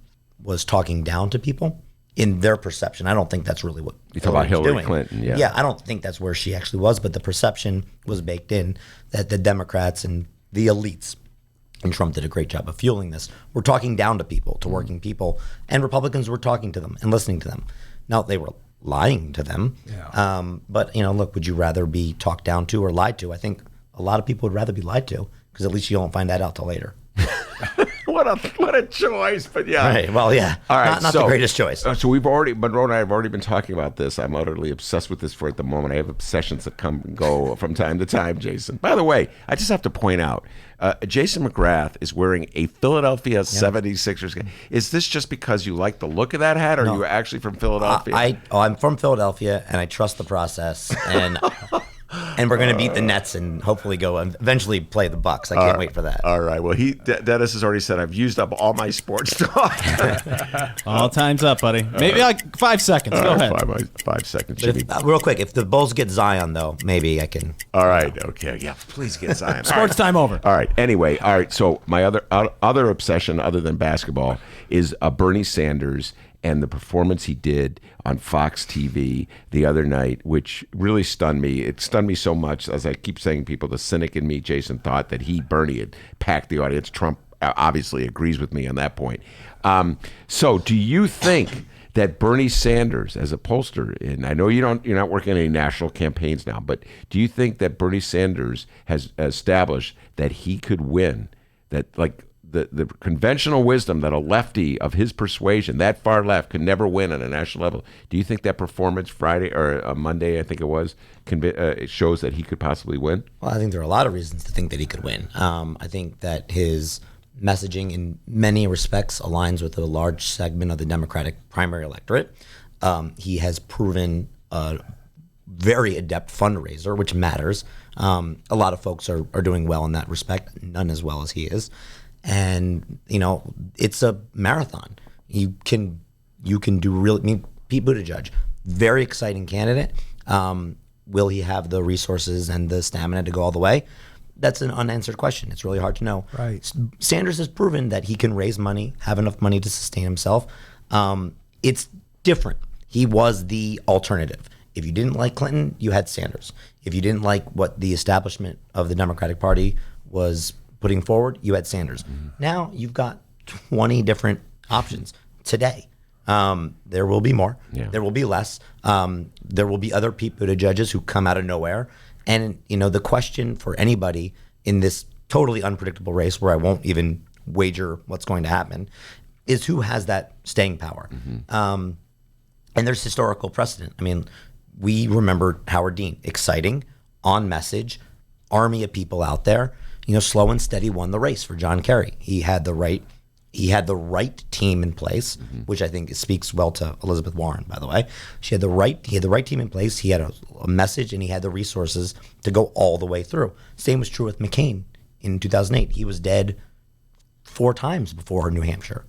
was talking down to people in their perception. I don't think that's really what you talk about Hillary doing. Clinton. Yeah, I don't think that's where she actually was, but the perception was baked in that the Democrats and the elites, and Trump did a great job of fueling this, were talking down to people, to working people, and Republicans were talking to them and listening to them. Now, they were lying to them, but look, would you rather be talked down to or lied to? I think a lot of people would rather be lied to, because at least you don't find that out till later. what a choice. But yeah. Right. Well, yeah. All right. Not the greatest choice. So Monroe and I have already been talking about this. I'm utterly obsessed with this at the moment. I have obsessions that come and go from time to time, Jason. By the way, I just have to point out, Jason McGrath is wearing a Philadelphia 76ers. Is this just because you like the look of that hat, or are you actually from Philadelphia? I'm from Philadelphia, and I trust the process, and we're going to beat the Nets and hopefully go and eventually play the Bucks. I can't wait for that. All right. Well, Dennis has already said I've used up all my sports talk. All time's up, buddy. Maybe like 5 seconds. Go ahead. 5 seconds. Real quick, if the Bulls get Zion, though, maybe I can. All right. Okay. Yeah. Please get Zion. Sports time over. All right. Anyway. All right. So my other obsession, other than basketball, is Bernie Sanders and the performance he did on Fox TV the other night, which really stunned me. It stunned me so much, as I keep saying, people, the cynic in me, Jason, thought that Bernie had packed the audience. Trump obviously agrees with me on that point. So do you think that Bernie Sanders, as a pollster, and I know you're not working any national campaigns now, but do you think that Bernie Sanders has established that he could win, that like the conventional wisdom that a lefty of his persuasion, that far left, could never win on a national level? Do you think that performance Friday or Monday, I think it was, it shows that he could possibly win? Well, I think there are a lot of reasons to think that he could win. I think that his messaging in many respects aligns with a large segment of the Democratic primary electorate. He has proven a very adept fundraiser, which matters. A lot of folks are doing well in that respect, none as well as he is. And, it's a marathon. You can do really, Pete Buttigieg, very exciting candidate. Will he have the resources and the stamina to go all the way? That's an unanswered question. It's really hard to know. Right. Sanders has proven that he can raise money, have enough money to sustain himself. It's different. He was the alternative. If you didn't like Clinton, you had Sanders. If you didn't like what the establishment of the Democratic Party was putting forward, you had Sanders. Now you've got 20 different options today. There will be more. Yeah. There will be less. There will be other Pete Buttigieg's who come out of nowhere. And, the question for anybody in this totally unpredictable race, where I won't even wager what's going to happen, is who has that staying power. And there's historical precedent. We remember Howard Dean, exciting, on message, army of people out there. Slow and steady won the race for John Kerry. He had the right team in place, which I think speaks well to Elizabeth Warren, by the way. He had the right team in place. He had a message, and he had the resources to go all the way through. Same was true with McCain in 2008. He was dead 4 times before New Hampshire.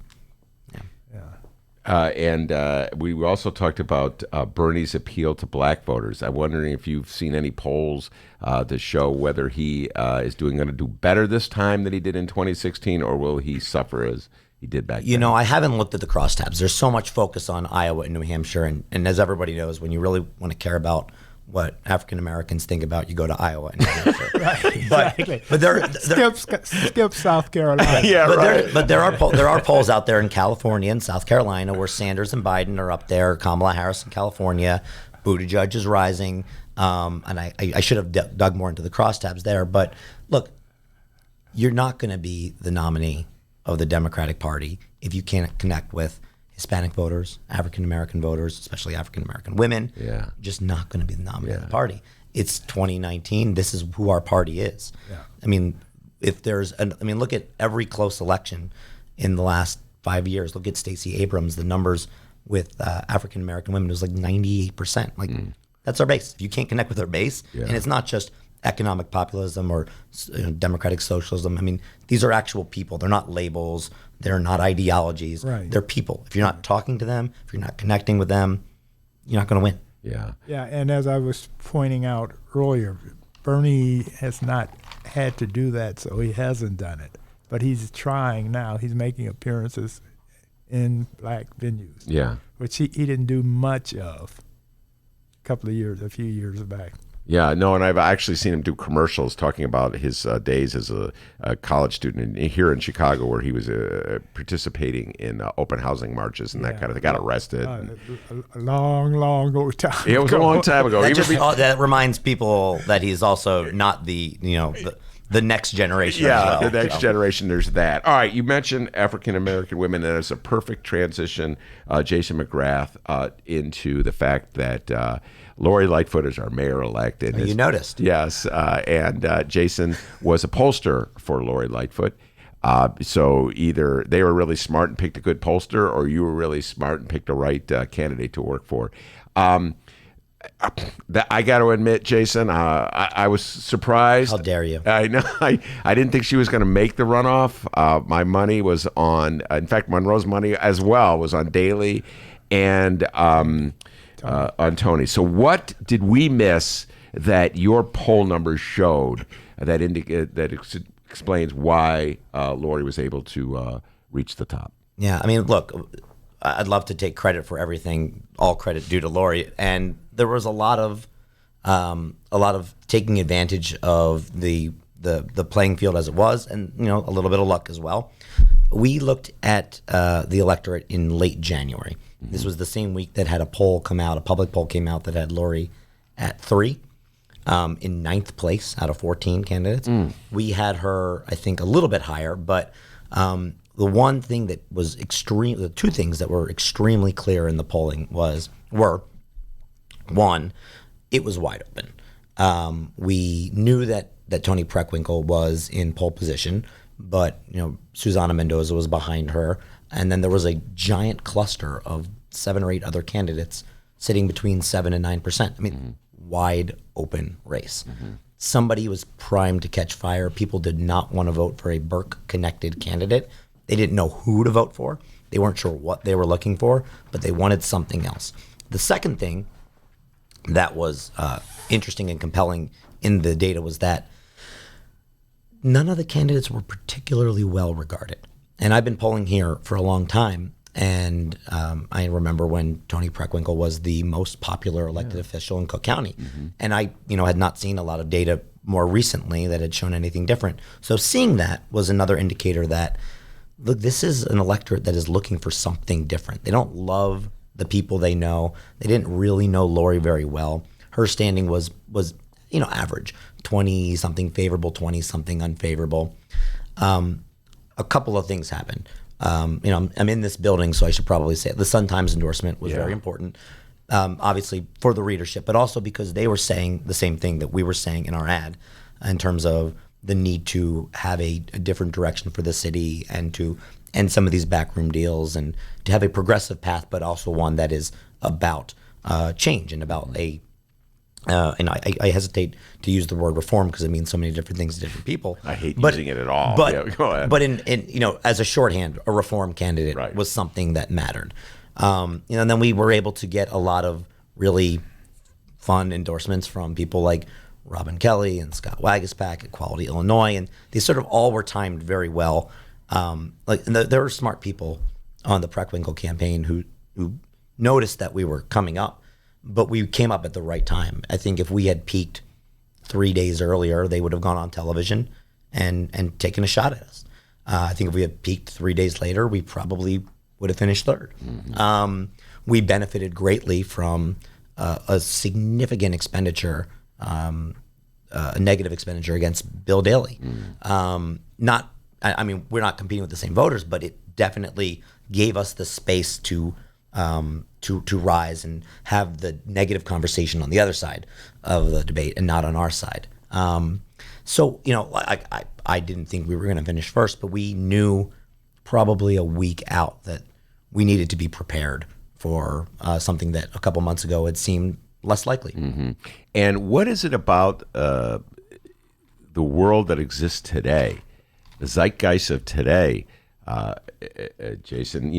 And we also talked about Bernie's appeal to black voters. I'm wondering if you've seen any polls to show whether he is going to do better this time than he did in 2016, or will he suffer as he did back then? I haven't looked at the crosstabs. There's so much focus on Iowa and New Hampshire, and as everybody knows, when you really want to care about what African Americans think about, you go to Iowa and New Hampshire. Right, exactly. But skip South Carolina. Yeah, but there are polls out there in California and South Carolina where Sanders and Biden are up there. Kamala Harris in California, Buttigieg is rising, and I should have dug more into the crosstabs there. But look, you're not going to be the nominee of the Democratic Party if you can't connect with Hispanic voters, African American voters, especially African American women. Yeah. Just not going to be the nominee of the party. It's 2019. This is who our party is. Yeah. If there's look at every close election in the last 5 years. Look at Stacey Abrams. The numbers with African American women, it was like 98%. That's our base. If you can't connect with our base, and it's not just economic populism or democratic socialism. These are actual people. They're not labels. They're not ideologies. Right. They're people. If you're not talking to them, if you're not connecting with them, you're not going to win. Yeah. Yeah, and as I was pointing out earlier, Bernie has not had to do that, so he hasn't done it. But he's trying now. He's making appearances in black venues. Yeah. Which he didn't do much of a few years back. Yeah, no, and I've actually seen him do commercials talking about his days as a college student here in Chicago, where he was participating in open housing marches and that kind of thing. Got arrested. A long time. Yeah, it was a long time ago. That reminds people that he's also not the the next generation. Yeah, as well, the next generation. There's that. All right, you mentioned African American women, and it's a perfect transition, Jason McGrath, into the fact that Lori Lightfoot is our mayor-elect. And you noticed. Yes, and Jason was a pollster for Lori Lightfoot. So either they were really smart and picked a good pollster, or you were really smart and picked the right candidate to work for. I got to admit, Jason, I was surprised. How dare you? I know. I didn't think she was going to make the runoff. My money was on, in fact, Monroe's money as well was on Daley and on Tony. So what did we miss that your poll numbers showed that explains why Lori was able to reach the top? Yeah, I mean, look, I'd love to take credit for everything, all credit due to Lori, and there was a lot of taking advantage of the playing field as it was, and a little bit of luck as well. We looked at the electorate in late January. Mm-hmm. This was the same week that had a public poll came out that had Lori at 3. In 9th place out of 14 candidates. We had her, I think, a little bit higher, but the one thing that was the two things that were extremely clear in the polling were one, it was wide open. We knew that Toni Preckwinkle was in pole position, but Susana Mendoza was behind her, and then there was a giant cluster of 7 or 8 other candidates sitting between 7 and 9%. I mean, wide open race. Mm-hmm. Somebody was primed to catch fire. People did not want to vote for a Burke-connected candidate. They didn't know who to vote for. They weren't sure what they were looking for, but they wanted something else. The second thing that was interesting and compelling in the data was that none of the candidates were particularly well regarded. And I've been polling here for a long time, and I remember when Toni Preckwinkle was the most popular elected official in Cook County. Mm-hmm. And I had not seen a lot of data more recently that had shown anything different. So seeing that was another indicator that, look, this is an electorate that is looking for something different. They don't love the people they know. They didn't really know Lori very well. Her standing was average, 20-something favorable, 20-something unfavorable. A couple of things happened. I'm in this building, so I should probably say it. The Sun-Times endorsement was very important, obviously for the readership, but also because they were saying the same thing that we were saying in our ad in terms of the need to have a different direction for the city and to end some of these backroom deals and to have a progressive path, but also one that is about change and about and I hesitate to use the word reform because it means so many different things to different people. I hate using it at all. But go ahead. But in as a shorthand, a reform candidate was something that mattered. And then we were able to get a lot of really fun endorsements from people like Robin Kelly and Scott Wagaspack at Quality Illinois, and they sort of all were timed very well. There were smart people on the Preckwinkle campaign who noticed that we were coming up, but we came up at the right time. I think if we had peaked 3 days earlier, they would have gone on television and taken a shot at us. I think if we had peaked 3 days later, we probably would have finished third. Mm-hmm. We benefited greatly from a significant expenditure, a negative expenditure against Bill Daley. Mm. We're not competing with the same voters, but it definitely gave us the space to rise and have the negative conversation on the other side of the debate and not on our side. So I didn't think we were going to finish first, but we knew probably a week out that we needed to be prepared for something that a couple months ago had seemed less likely. Mm-hmm. And what is it about the world that exists today, the zeitgeist of today, Jason?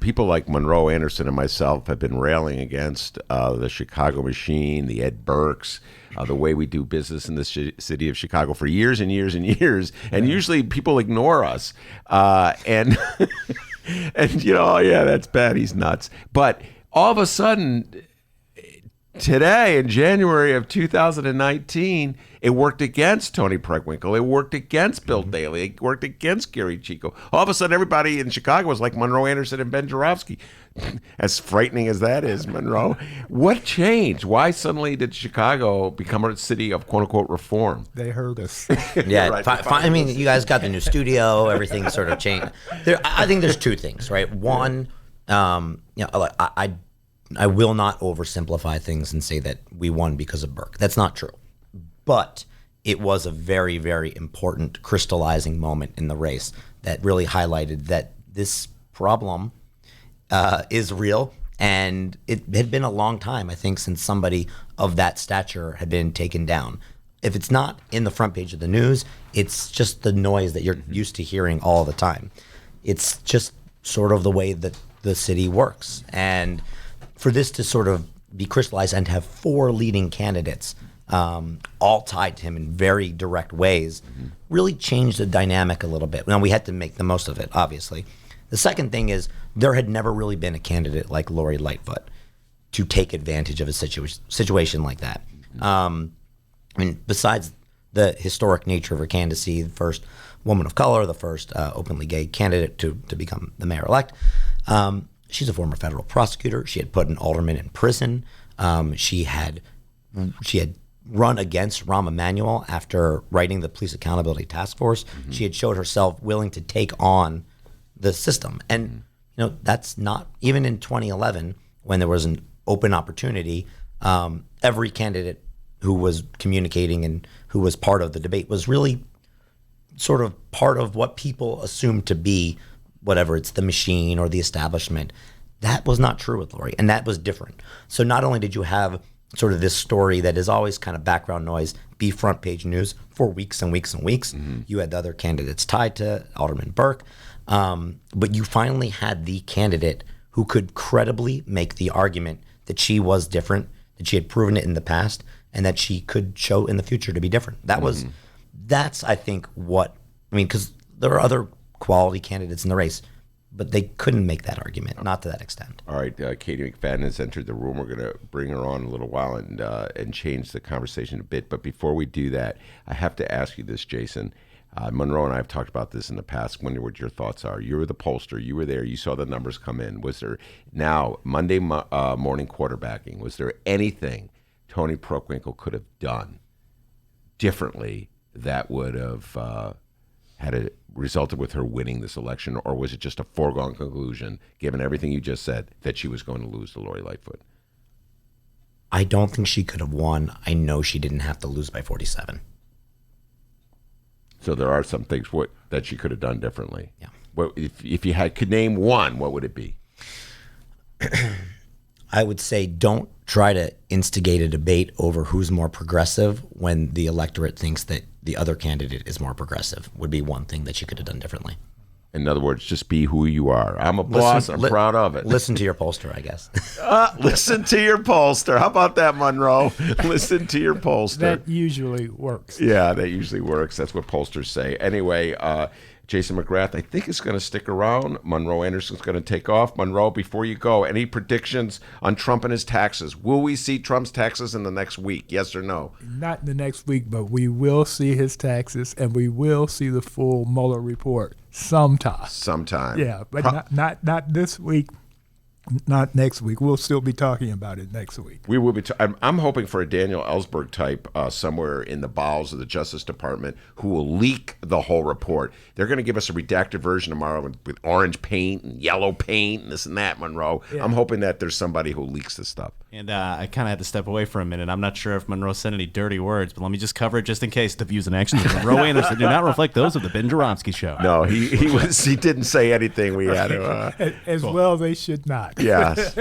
People like Monroe Anderson and myself have been railing against the Chicago machine, the Ed Burkes, the way we do business in the city of Chicago for years and years and years. And usually people ignore us. And that's bad. He's nuts. But all of a sudden, today, in January of 2019, it worked against Tony Preckwinkle. It worked against Bill Daley. It worked against Gary Chico. All of a sudden, everybody in Chicago was like Monroe Anderson and Ben Joravsky. As frightening as that is, Monroe. What changed? Why suddenly did Chicago become a city of quote-unquote reform? They heard us. Yeah, Right, I mean, you guys got the new studio. Everything sort of changed. I think there's two things, right? One, I will not oversimplify things and say that we won because of Burke. That's not true. But it was a very, very important crystallizing moment in the race that really highlighted that this problem is real. And it had been a long time, I think, since somebody of that stature had been taken down. If it's not in the front page of the news, it's just the noise that you're used to hearing all the time. It's just sort of the way that the city works. And for this to sort of be crystallized and have four leading candidates all tied to him in very direct ways really changed the dynamic a little bit. Now, we had to make the most of it, obviously. The second thing is there had never really been a candidate like Lori Lightfoot to take advantage of a situation like that. I mean, besides the historic nature of her candidacy, the first woman of color, the first openly gay candidate to become the mayor-elect, she's a former federal prosecutor. She had put an alderman in prison. She had run against Rahm Emanuel after writing the Police Accountability Task Force. She had showed herself willing to take on the system. And, that's not, even in 2011, when there was an open opportunity, every candidate who was communicating and who was part of the debate was really sort of part of what people assumed to be whatever, it's the machine or the establishment. That was not true with Lori, and that was different. So not only did you have sort of this story that is always kind of background noise be front page news for weeks and weeks and weeks, you had the other candidates tied to Alderman Burke, but you finally had the candidate who could credibly make the argument that she was different, that she had proven it in the past, and that she could show in the future to be different. That's I think because there are other quality candidates in the race, but they couldn't make that argument, not to that extent. All right, Kady McFadden has entered the room. We're going to bring her on in a little while and change the conversation a bit. But before we do that, I have to ask you this, Jason. Monroe and I have talked about this in the past. Wonder what your thoughts are. You were the pollster. You were there. You saw the numbers come in. Was there now Monday morning quarterbacking? Was there anything Tony Preckwinkle could have done differently that would have resulted with her winning this election, or was it just a foregone conclusion, given everything you just said, that she was going to lose to Lori Lightfoot? I don't think she could have won. I know she didn't have to lose by 47. So there are some things that she could have done differently. Yeah. Well, if you could name one, what would it be? I would say don't try to instigate a debate over who's more progressive when the electorate thinks that the other candidate is more progressive, would be one thing that she could have done differently. In other words, just be who you are. I'm a boss. I'm proud of it. Listen to your pollster, I guess. Listen to your pollster. How about that, Monroe? Listen to your pollster. That usually works. Yeah, that usually works. That's what pollsters say. Anyway, Jason McGrath, I think, is going to stick around. Monroe Anderson's going to take off. Monroe, before you go, any predictions on Trump and his taxes? Will we see Trump's taxes in the next week? Yes or no? Not in the next week, but we will see his taxes, and we will see the full Mueller report sometime. Yeah, but not this week. Not next week. We'll still be talking about it next week. We will be. I'm hoping for a Daniel Ellsberg type somewhere in the bowels of the Justice Department who will leak the whole report. They're going to give us a redacted version tomorrow with orange paint and yellow paint and this and that, Monroe. Yeah. I'm hoping that there's somebody who leaks this stuff. And I kind of had to step away for a minute. I'm not sure if Monroe said any dirty words, but let me just cover it just in case. The views and actions of Monroe Anderson do not reflect those of the Ben Joravsky Show. No, he didn't say anything. We had to. As cool. Well, they should not. Yes.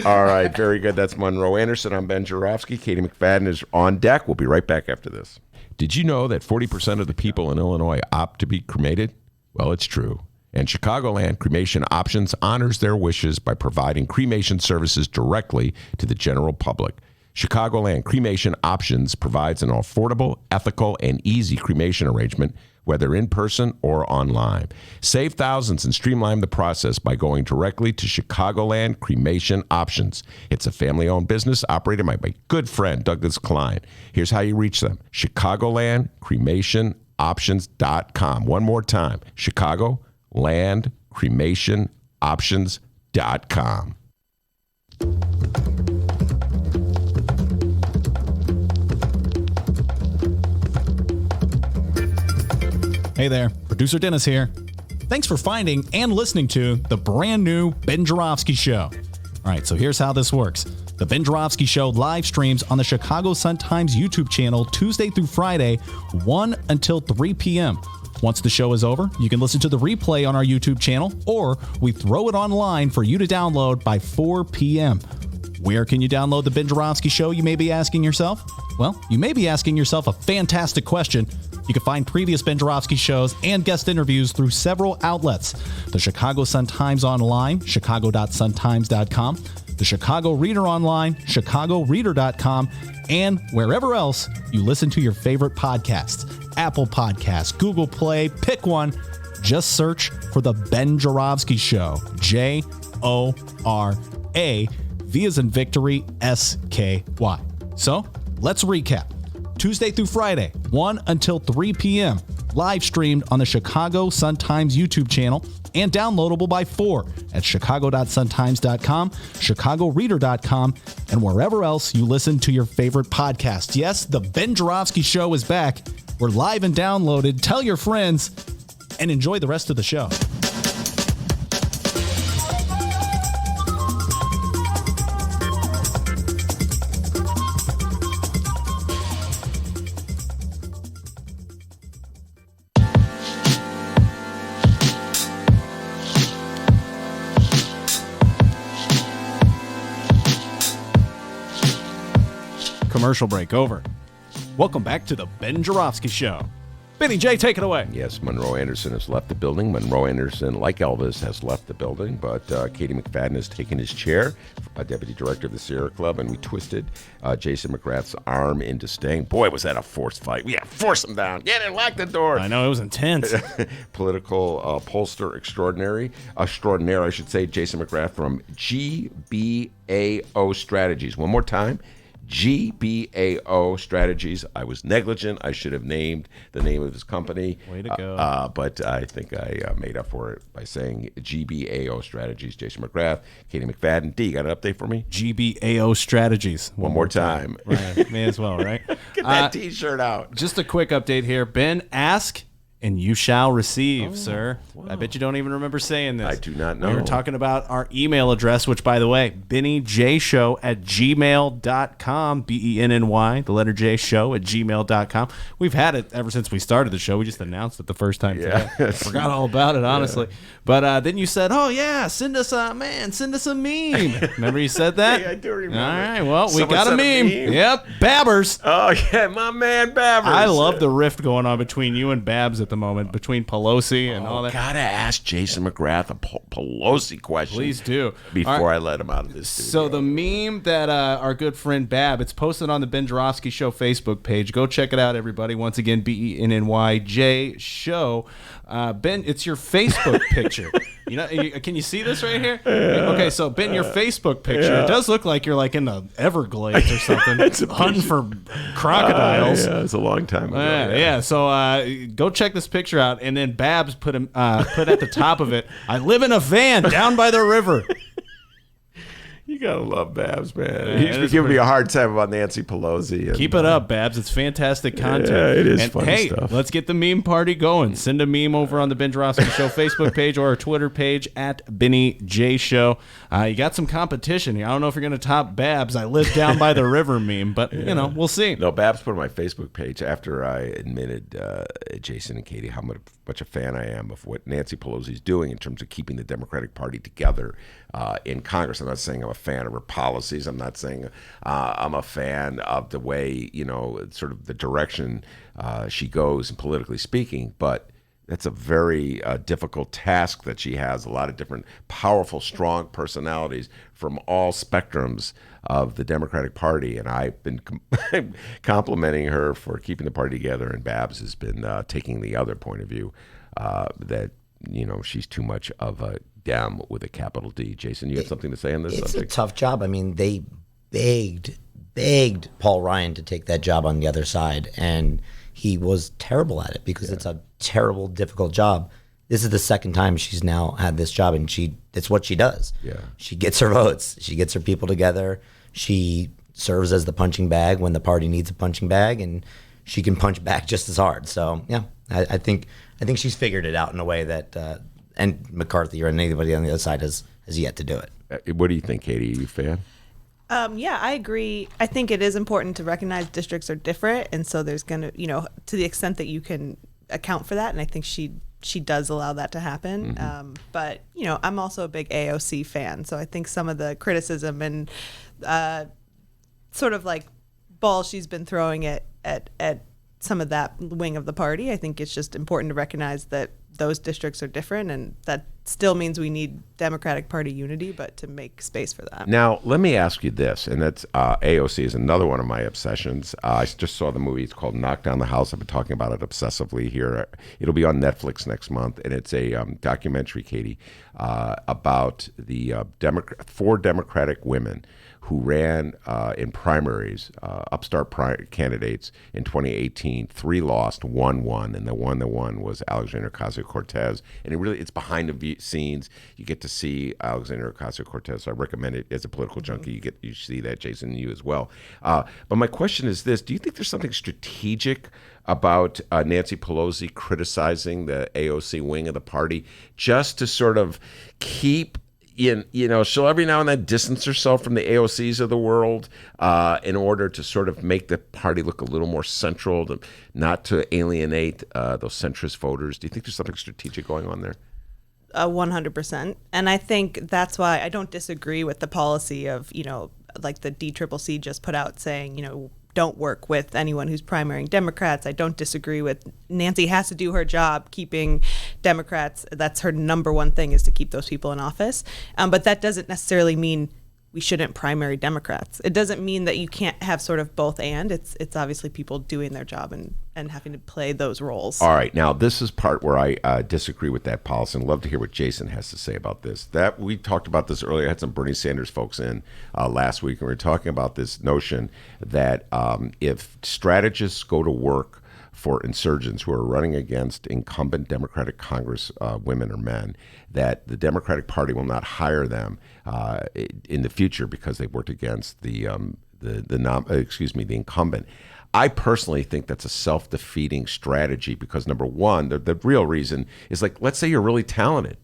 All right. Very good. That's Monroe Anderson. I'm Ben Joravsky. Kady McFadden is on deck. We'll be right back after this. Did you know that 40% of the people in Illinois opt to be cremated? Well, it's true. And Chicagoland Cremation Options honors their wishes by providing cremation services directly to the general public. Chicagoland Cremation Options provides an affordable, ethical, and easy cremation arrangement, whether in person or online. Save thousands and streamline the process by going directly to Chicagoland Cremation Options. It's a family-owned business operated by my good friend, Douglas Klein. Here's how you reach them. Chicagoland Cremation Options.com. One more time, Chicagoland Cremation Options.com. Hey there, producer Dennis here. Thanks for finding and listening to the brand new Ben Joravsky Show. All right, so here's how this works. The Ben Joravsky Show live streams on the Chicago Sun-Times YouTube channel Tuesday through Friday, 1 until 3 p.m. Once the show is over, you can listen to the replay on our YouTube channel, or we throw it online for you to download by 4 p.m. Where can you download the Ben Joravsky Show, you may be asking yourself? Well, you may be asking yourself a fantastic question. You can find previous Ben Joravsky shows and guest interviews through several outlets. The Chicago Sun-Times online, chicago.suntimes.com, the Chicago Reader online, chicagoreader.com, and wherever else you listen to your favorite podcasts. Apple Podcasts, Google Play, pick one. Just search for The Ben Joravsky Show. J-O-R-A, V as in victory, S-K-Y. So, let's recap. Tuesday through Friday, 1 until 3 p.m. Live streamed on the Chicago Sun-Times YouTube channel and downloadable by 4 at chicago.suntimes.com, chicagoreader.com, and wherever else you listen to your favorite podcasts. Yes, the Ben Joravsky Show is back. We're live and downloaded. Tell your friends and enjoy the rest of the show. Commercial break over. Welcome back to the Ben Joravsky Show. Benny J, take it away. Yes, Monroe Anderson has left the building. Monroe Anderson, like Elvis, has left the building, but Kady McFadden has taken his chair, deputy director of the Sierra Club, and we twisted Jason McGrath's arm into staying. Boy, was that a forced fight. We got to force him down. Get in, lock the door. I know, it was intense. Political pollster extraordinary, I should say, Jason McGrath from GBAO Strategies. One more time. GBAO Strategies. I was negligent. I should have named the name of his company. Way to go. But I think I made up for it by saying GBAO Strategies. Jason McGrath, Kady McFadden. D, you got an update for me? GBAO Strategies. One more time. Right. May as well, right? Get that T-shirt out. Just a quick update here. Ben, ask and you shall receive, sir. Wow. I bet you don't even remember saying this. I do not know. We were talking about our email address, which, by the way, BennyJShow@gmail.com, BENNY, the letter J, show@gmail.com. We've had it ever since we started the show. We just announced it the first time today. Forgot all about it, honestly. Yeah. But then you said, oh, yeah, send us a meme. Remember you said that? Yeah, I do remember. All right, well, we got a meme. Yep, Babbers. Oh, yeah, my man Babbers. I love the rift going on between you and Babs at the moment, between Pelosi and all that. Gotta ask Jason McGrath a Pelosi question. Please do. Before I let him out of this studio. So the meme that our good friend Bab, it's posted on the Ben Joravsky Show Facebook page. Go check it out, everybody. Once again, BENNYJ Show. Ben, it's your Facebook picture. You know, can you see this right here? Okay, so Ben, your Facebook picture, it does look like you're like in the Everglades or something, hunting for crocodiles. Yeah, it's a long time ago. Yeah. So go check this picture out, and then Babs put at the top of it, I live in a van down by the river. You gotta love Babs, man. He's been giving me a hard time about Nancy Pelosi. And, keep it up, Babs. It's fantastic content. Yeah, it is funny stuff. Hey, let's get the meme party going. Send a meme over on the Ben Joravsky Show Facebook page or our Twitter page at Benny J Show. You got some competition here. I don't know if you're going to top Babs. I live down by the river meme, but you know, we'll see. No, Babs put on my Facebook page after I admitted Jason and Kady how much a fan I am of what Nancy Pelosi is doing in terms of keeping the Democratic Party together in Congress. I'm not saying I'm a fan of her policies. I'm not saying I'm a fan of the way, you know, sort of the direction she goes, and politically speaking, but that's a very difficult task that she has. A lot of different powerful, strong personalities from all spectrums of the Democratic Party, and I've been complimenting her for keeping the party together, and Babs has been taking the other point of view that she's too much of a Dem with a capital D. Jason, you have something to say on this subject? It's a tough job. I mean, they begged Paul Ryan to take that job on the other side, and he was terrible at it because it's a terrible, difficult job. This is the second time she's now had this job, and it's what she does. Yeah. She gets her votes. She gets her people together. She serves as the punching bag when the party needs a punching bag, and she can punch back just as hard. So, yeah, I think she's figured it out in a way that and McCarthy or anybody on the other side has yet to do it. What do you think, Kady? Are you a fan? Yeah, I agree. I think it is important to recognize districts are different, and so there's going to, to the extent that you can account for that, and I think she does allow that to happen. Mm-hmm. But, I'm also a big AOC fan, so I think some of the criticism and sort of like ball she's been throwing at some of that wing of the party, I think it's just important to recognize that those districts are different, and that still means we need Democratic Party unity, but to make space for that. Now, let me ask you this, and that's AOC is another one of my obsessions. I just saw the movie. It's called Knock Down the House. I've been talking about it obsessively here. It'll be on Netflix next month, and it's a documentary, Kady, about the 4 Democratic women who ran in primaries, upstart candidates in 2018. 3 lost, 1 won, and the one that won was Alexandria Ocasio-Cortez. And it's behind the scenes. You get to see Alexandria Ocasio-Cortez. So I recommend it as a political junkie. You see that, Jason, and you as well. But my question is this: do you think there's something strategic about Nancy Pelosi criticizing the AOC wing of the party just to sort of keep? She'll every now and then distance herself from the AOCs of the world in order to sort of make the party look a little more central, not to alienate those centrist voters. Do you think there's something strategic going on there? 100%. And I think that's why I don't disagree with the policy of, like the DCCC just put out saying, don't work with anyone who's primarying Democrats. I don't disagree with Nancy has to do her job keeping Democrats. That's her number one thing, is to keep those people in office. But that doesn't necessarily mean we shouldn't primary Democrats. It doesn't mean that you can't have sort of both and. It's obviously people doing their job and having to play those roles. All right. Now, this is part where I disagree with that policy, and love to hear what Jason has to say about this. We talked about this earlier. I had some Bernie Sanders folks in last week, and we were talking about this notion that if strategists go to work for insurgents who are running against incumbent Democratic Congress women or men, that the Democratic Party will not hire them in the future because they worked against the incumbent. I personally think that's a self-defeating strategy because, number one, the real reason is, like, let's say you're really talented.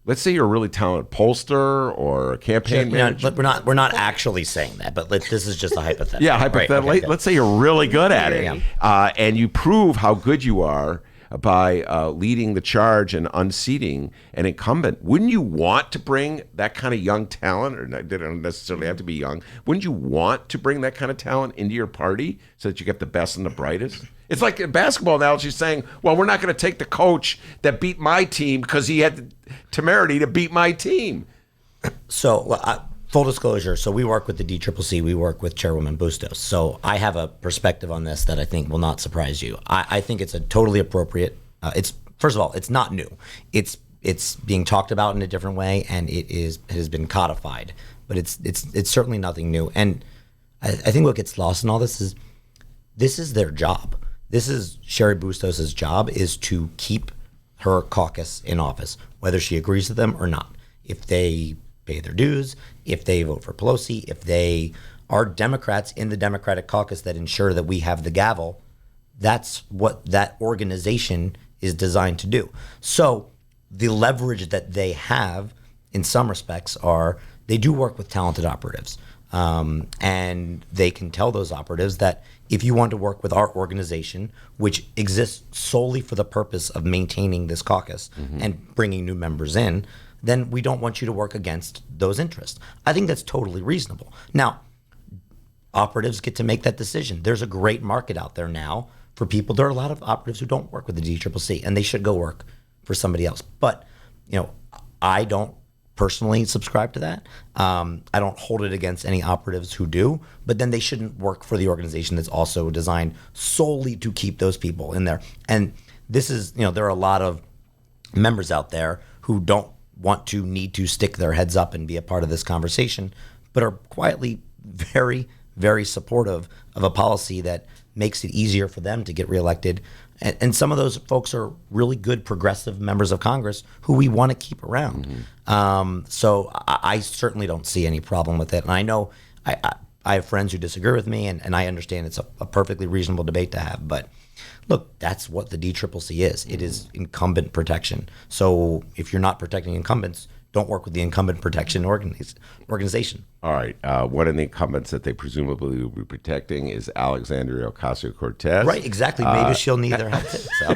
Let's say you're a really talented pollster or a campaign manager. But we're not actually saying that, but this is just a hypothetical. Yeah, hypothetical. Right, okay, let's say you're really good at it, and you prove how good you are by leading the charge and unseating an incumbent. Wouldn't you want to bring that kind of young talent, or they don't necessarily have to be young, wouldn't you want to bring that kind of talent into your party so that you get the best and the brightest? It's like a basketball analogy saying, well, we're not going to take the coach that beat my team because he had the temerity to beat my team. So, full disclosure, so we work with the DCCC, we work with Chairwoman Bustos. So I have a perspective on this that I think will not surprise you. I think it's a totally appropriate, first of all, it's not new. It's being talked about in a different way, and it has been codified, but it's certainly nothing new. And I think what gets lost in all this is their job. This is Sherry Bustos' job, is to keep her caucus in office, whether she agrees with them or not. If they pay their dues, if they vote for Pelosi, if they are Democrats in the Democratic caucus that ensure that we have the gavel, that's what that organization is designed to do. So the leverage that they have in some respects are they do work with talented operatives. And they can tell those operatives that if you want to work with our organization, which exists solely for the purpose of maintaining this caucus and bringing new members in, then we don't want you to work against those interests. I think that's totally reasonable. Now, operatives get to make that decision. There's a great market out there now for people. There are a lot of operatives who don't work with the DCCC, and they should go work for somebody else. But, I don't personally subscribe to that. I don't hold it against any operatives who do, but then they shouldn't work for the organization that's also designed solely to keep those people in there. And this is, there are a lot of members out there who don't need to stick their heads up and be a part of this conversation, but are quietly very, very supportive of a policy that makes it easier for them to get reelected. And some of those folks are really good progressive members of Congress who we want to keep around. So I certainly don't see any problem with it. And I know I have friends who disagree with me, and I understand it's a perfectly reasonable debate to have. But look, that's what the DCCC is. It is incumbent protection. So if you're not protecting incumbents, don't work with the incumbent protection organization. All right. One of the incumbents that they presumably will be protecting is Alexandria Ocasio-Cortez. Right, exactly. Maybe she'll need their help too. So.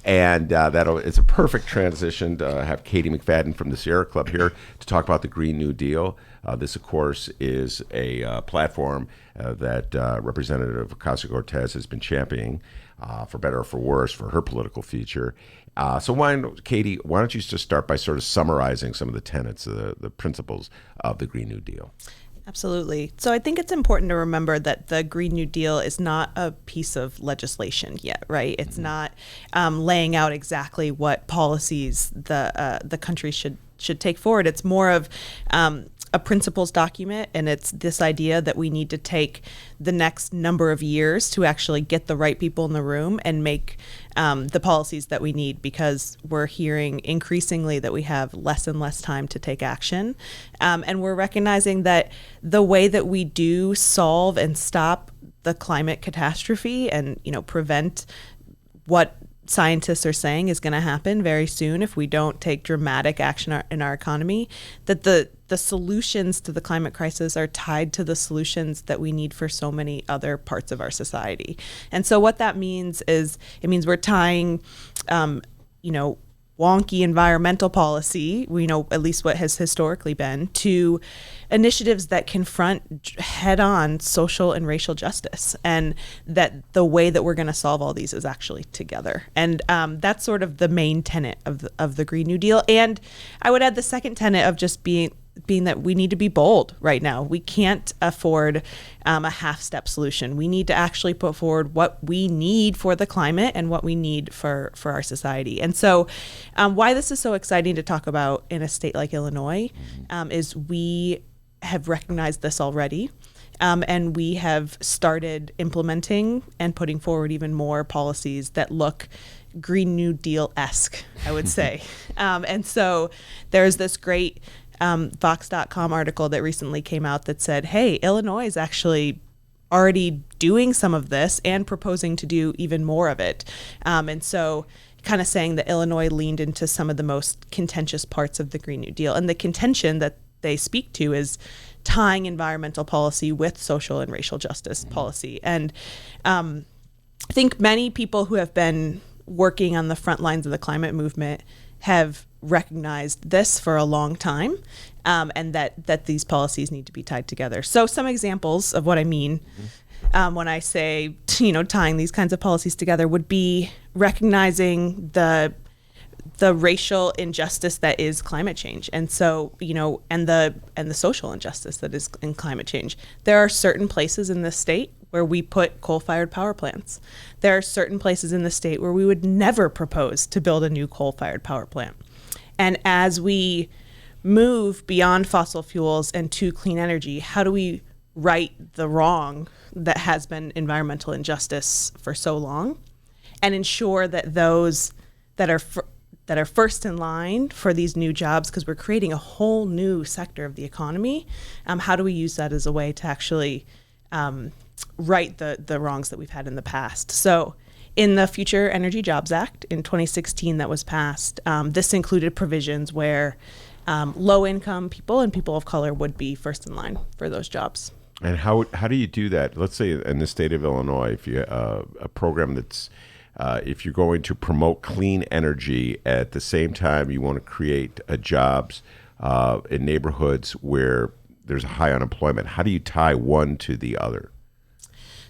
And it's a perfect transition to have Kady McFadden from the Sierra Club here to talk about the Green New Deal. This, of course, is a platform that Representative Ocasio-Cortez has been championing, for better or for worse, for her political future. So, Kady, why don't you just start by sort of summarizing some of the tenets, the principles of the Green New Deal? Absolutely. So I think it's important to remember that the Green New Deal is not a piece of legislation yet, right? It's not laying out exactly what policies the country should take forward. It's more of a principles document, and it's this idea that we need to take the next number of years to actually get the right people in the room and make the policies that we need, because we're hearing increasingly that we have less and less time to take action. And we're recognizing that the way that we do solve and stop the climate catastrophe and, prevent what scientists are saying is going to happen very soon if we don't take dramatic action in our economy, that the solutions to the climate crisis are tied to the solutions that we need for so many other parts of our society. And so what that means is we're tying, wonky environmental policy, at least what has historically been, to initiatives that confront head-on social and racial justice, and that the way that we're going to solve all these is actually together. And that's sort of the main tenet of the Green New Deal. And I would add the second tenet of just being that we need to be bold right now. We can't afford a half-step solution. We need to actually put forward what we need for the climate and what we need for our society. And so why this is so exciting to talk about in a state like Illinois is we have recognized this already. And we have started implementing and putting forward even more policies that look Green New Deal-esque, I would say. And so there's this great Vox.com article that recently came out that said, hey, Illinois is actually already doing some of this and proposing to do even more of it. And so kind of saying that Illinois leaned into some of the most contentious parts of the Green New Deal. And the contention that they speak to is tying environmental policy with social and racial justice policy. And I think many people who have been working on the front lines of the climate movement have recognized this for a long time, and that these policies need to be tied together. So some examples of what I mean when I say, tying these kinds of policies together would be recognizing the racial injustice that is climate change. And so, and the social injustice that is in climate change. There are certain places in this state where we put coal-fired power plants. There are certain places in the state where we would never propose to build a new coal-fired power plant. And as we move beyond fossil fuels and to clean energy, how do we right the wrong that has been environmental injustice for so long and ensure that those that are first in line for these new jobs, because we're creating a whole new sector of the economy, how do we use that as a way to actually right the wrongs that we've had in the past? So in the Future Energy Jobs Act in 2016 that was passed, this included provisions where low-income people and people of color would be first in line for those jobs. And how do you do that? Let's say in the state of Illinois, if you a program that's if you're going to promote clean energy at the same time you want to create jobs in neighborhoods where there's a high unemployment, how do you tie one to the other?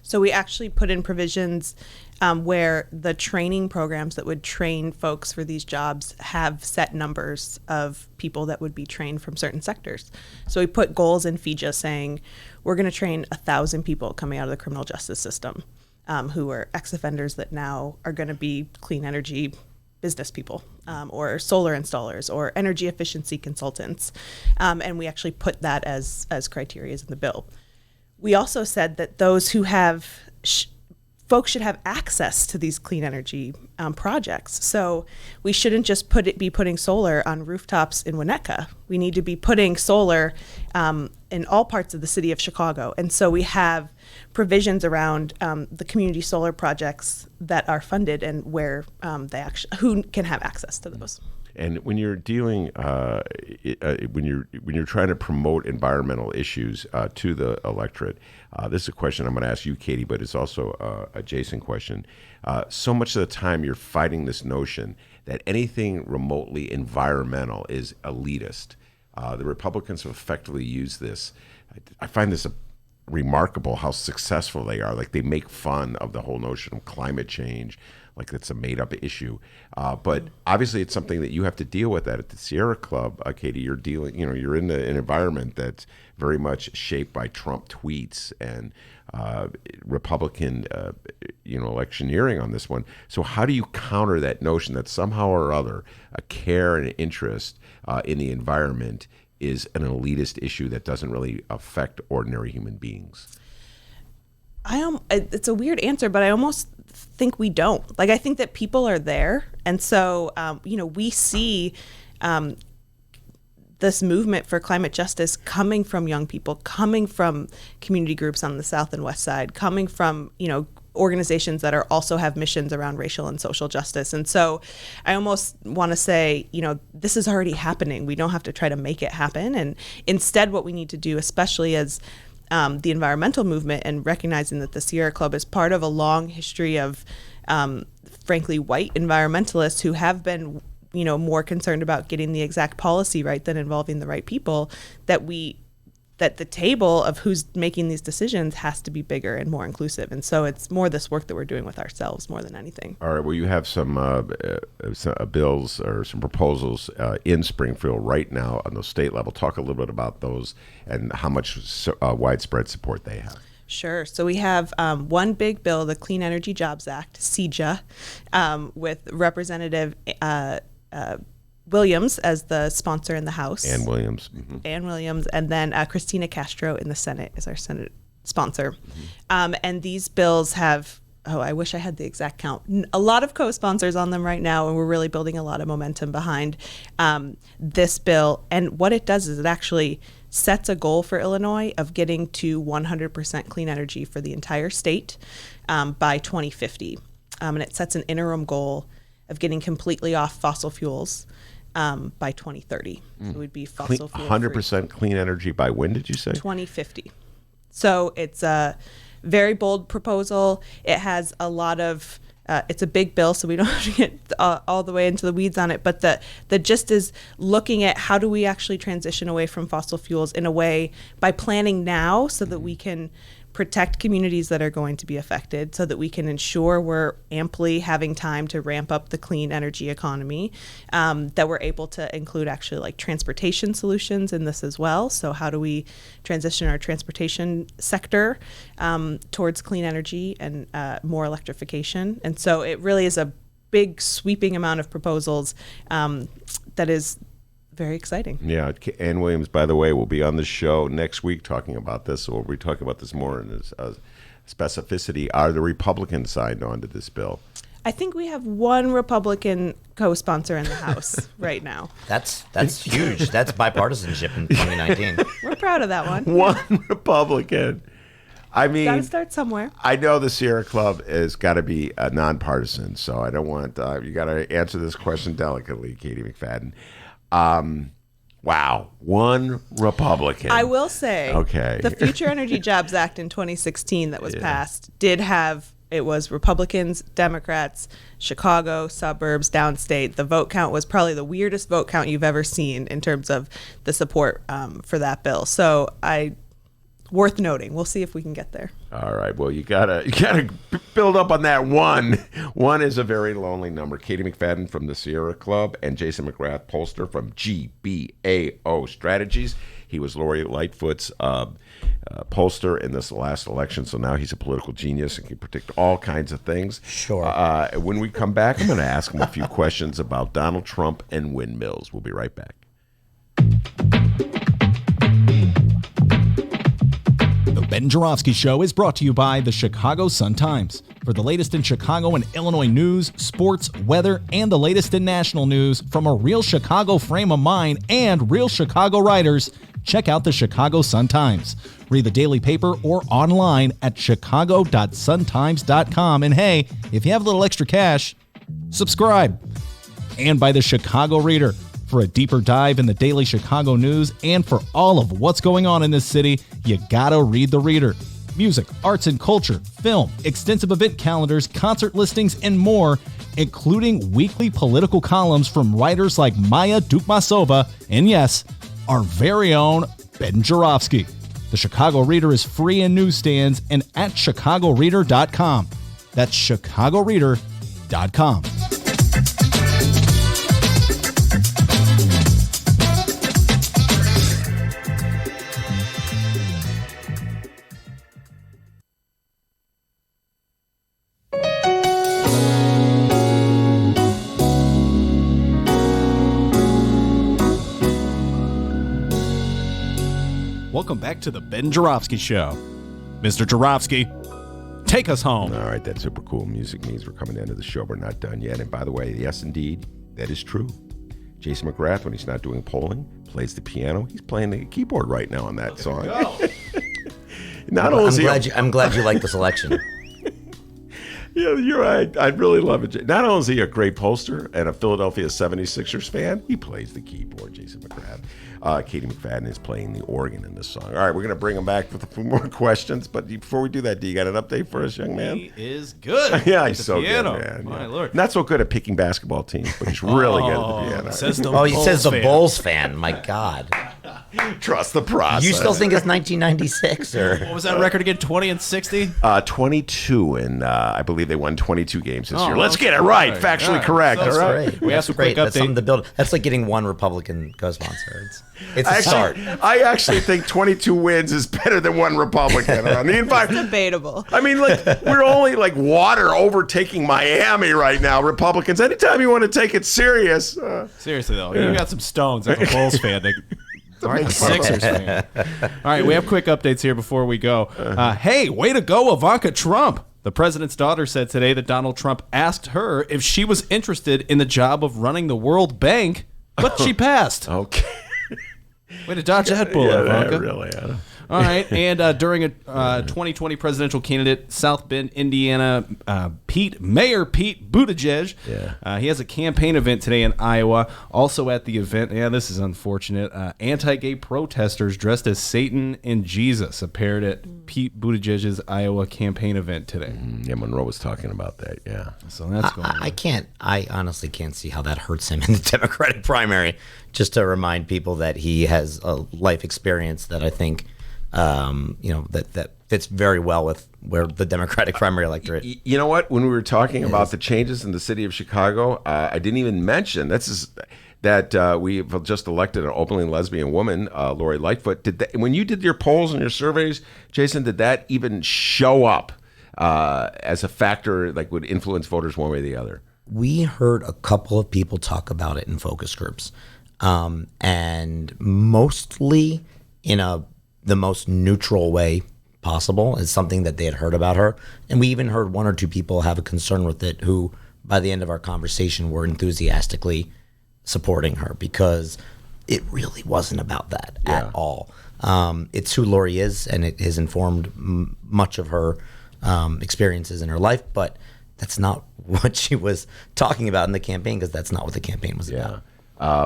So we actually put in provisions where the training programs that would train folks for these jobs have set numbers of people that would be trained from certain sectors. So we put goals in FIJA saying we're going to train 1,000 people coming out of the criminal justice system who are ex-offenders that now are going to be clean energy business people or solar installers or energy efficiency consultants. And we actually put that as criteria in the bill. We also said that those who have folks should have access to these clean energy projects. So we shouldn't just be putting solar on rooftops in Winnetka. We need to be putting solar in all parts of the city of Chicago. And so we have provisions around the community solar projects that are funded and where who can have access to those. And when you're dealing, when you're trying to promote environmental issues to the electorate, this is a question I'm going to ask you, Kady, but it's also a Jason question. So much of the time, you're fighting this notion that anything remotely environmental is elitist. The Republicans have effectively used this. I find this remarkable how successful they are. Like, they make fun of the whole notion of climate change, like it's a made-up issue. But obviously, it's something that you have to deal with. That at the Sierra Club, Kady, you're dealing. You're in an environment that's very much shaped by Trump tweets and Republican, electioneering on this one. So how do you counter that notion that somehow or other a care and interest in the environment is an elitist issue that doesn't really affect ordinary human beings? It's a weird answer, but I almost think we don't. Like, I think that people are there. And so, we see this movement for climate justice coming from young people, coming from community groups on the South and West Side, coming from, organizations that also have missions around racial and social justice. And so I almost want to say, this is already happening. We don't have to try to make it happen. And instead, what we need to do, especially as the environmental movement, and recognizing that the Sierra Club is part of a long history of, frankly, white environmentalists who have been, more concerned about getting the exact policy right than involving the right people, that the table of who's making these decisions has to be bigger and more inclusive. And so it's more this work that we're doing with ourselves more than anything. All right. Well, you have some bills or some proposals in Springfield right now on the state level. Talk a little bit about those and how much widespread support they have. Sure. So we have one big bill, the Clean Energy Jobs Act, CEJA, with Representative Williams as the sponsor in the House. Ann Williams. Mm-hmm. Ann Williams. And then Christina Castro in the Senate is our Senate sponsor. Mm-hmm. And these bills have, I wish I had the exact count, a lot of co-sponsors on them right now, and we're really building a lot of momentum behind this bill. And what it does is it actually sets a goal for Illinois of getting to 100% clean energy for the entire state by 2050. And it sets an interim goal of getting completely off fossil fuels by 2030. So it would be fossil fuel 100% clean energy by when did you say? 2050. So it's a very bold proposal. It has a lot of, it's a big bill, so we don't have to get all the way into the weeds on it. But the gist is looking at how do we actually transition away from fossil fuels in a way by planning now so that we can protect communities that are going to be affected, so that we can ensure we're amply having time to ramp up the clean energy economy, that we're able to include actually like transportation solutions in this as well. So how do we transition our transportation sector towards clean energy and more electrification? And so it really is a big sweeping amount of proposals that is very exciting. Yeah, Ann Williams, by the way, will be on the show next week talking about this. So we'll be talking about this more in specificity. Are the Republicans signed on to this bill? I think we have one Republican co-sponsor in the House right now. That's huge. That's bipartisanship in 2019. We're proud of that one. One Republican. I mean, got to start somewhere. I know the Sierra Club has got to be nonpartisan, so I don't want you got to answer this question delicately, Kady McFadden. Wow, one Republican. I will say, okay, the Future Energy Jobs Act in 2016 that was passed did have, it was Republicans, Democrats, Chicago, suburbs, downstate. The vote count was probably the weirdest vote count you've ever seen in terms of the support for that bill. So worth noting. We'll see if we can get there. All right. Well, you gotta build up on that one. One is a very lonely number. Kady McFadden from the Sierra Club and Jason McGrath, pollster from GBAO Strategies. He was Lori Lightfoot's pollster in this last election, so now he's a political genius and can predict all kinds of things. Sure. When we come back, I'm going to ask him a few questions about Donald Trump and windmills. We'll be right back. The Ben Joravsky Show is brought to you by the Chicago Sun-Times. For the latest in Chicago and Illinois news, sports, weather, and the latest in national news from a real Chicago frame of mind and real Chicago writers, check out the Chicago Sun-Times. Read the daily paper or online at chicago.suntimes.com. And hey, if you have a little extra cash, subscribe. And by the Chicago Reader. For a deeper dive in the daily Chicago news and for all of what's going on in this city, you gotta read the Reader. Music, arts and culture, film, extensive event calendars, concert listings, and more, including weekly political columns from writers like Maya Dukmasova and, yes, our very own Ben Joravsky. The Chicago Reader is free in newsstands and at chicagoreader.com. That's chicagoreader.com. Welcome back to the Ben Joravsky Show. Mr. Joravsky, take us home. All right, that super cool music means we're coming into the show. We're not done yet. And by the way, yes, indeed, that is true. Jason McGrath, when he's not doing polling, plays the piano. He's playing the keyboard right now on that song. I'm glad you like the selection. Yeah, you're right. I'd really love it. Not only is he a great pollster and a Philadelphia 76ers fan, he plays the keyboard, Jason McGrath. Kady McFadden is playing the organ in this song. All right, we're going to bring him back with a few more questions. But before we do that, do you got an update for us, young man? He is good. Yeah, he's so piano. good, man. My Lord. Not so good at picking basketball teams, but he's really good at the piano. He says the Bulls fan. My God. Trust the process. You still think it's 1996? Or What was that record again? 20 and 60? 22, and I believe they won 22 games this year. Let's get it right. Factually correct. That's all right. great. We have some quick That's update. something to build. That's like getting one Republican co-sponsor. It's a start. I actually think 22 wins is better than one Republican. It's debatable. I mean, like, we're only like water overtaking Miami right now, Republicans. Anytime you want to take it serious. Seriously, though, you got some stones as a Bulls fan. Sixers fan. All right, we have quick updates here before we go. Hey, way to go, Ivanka Trump. The president's daughter said today that Donald Trump asked her if she was interested in the job of running the World Bank, but she passed. Okay. Way to dodge that bullet, Ivanka. Really. All right, and during a 2020 presidential candidate, South Bend, Indiana, Mayor Pete Buttigieg, he has a campaign event today in Iowa. Also at the event, this is unfortunate, anti-gay protesters dressed as Satan and Jesus appeared at Pete Buttigieg's Iowa campaign event today. Yeah, Monroe was talking about that, So that's going on. I honestly can't see how that hurts him in the Democratic primary. Just to remind people that he has a life experience that I think that fits very well with where the Democratic primary electorate. You know what? When we were talking about the changes in the city of Chicago, I didn't even mention that we've just elected an openly lesbian woman, Lori Lightfoot. When you did your polls and your surveys, Jason, did that even show up as a factor like would influence voters one way or the other? We heard a couple of people talk about it in focus groups, and mostly in the most neutral way possible. It's something that they had heard about her. And we even heard one or two people have a concern with it who, by the end of our conversation, were enthusiastically supporting her because it really wasn't about that at all. It's who Lori is, and it has informed much of her experiences in her life, but that's not what she was talking about in the campaign because that's not what the campaign was about.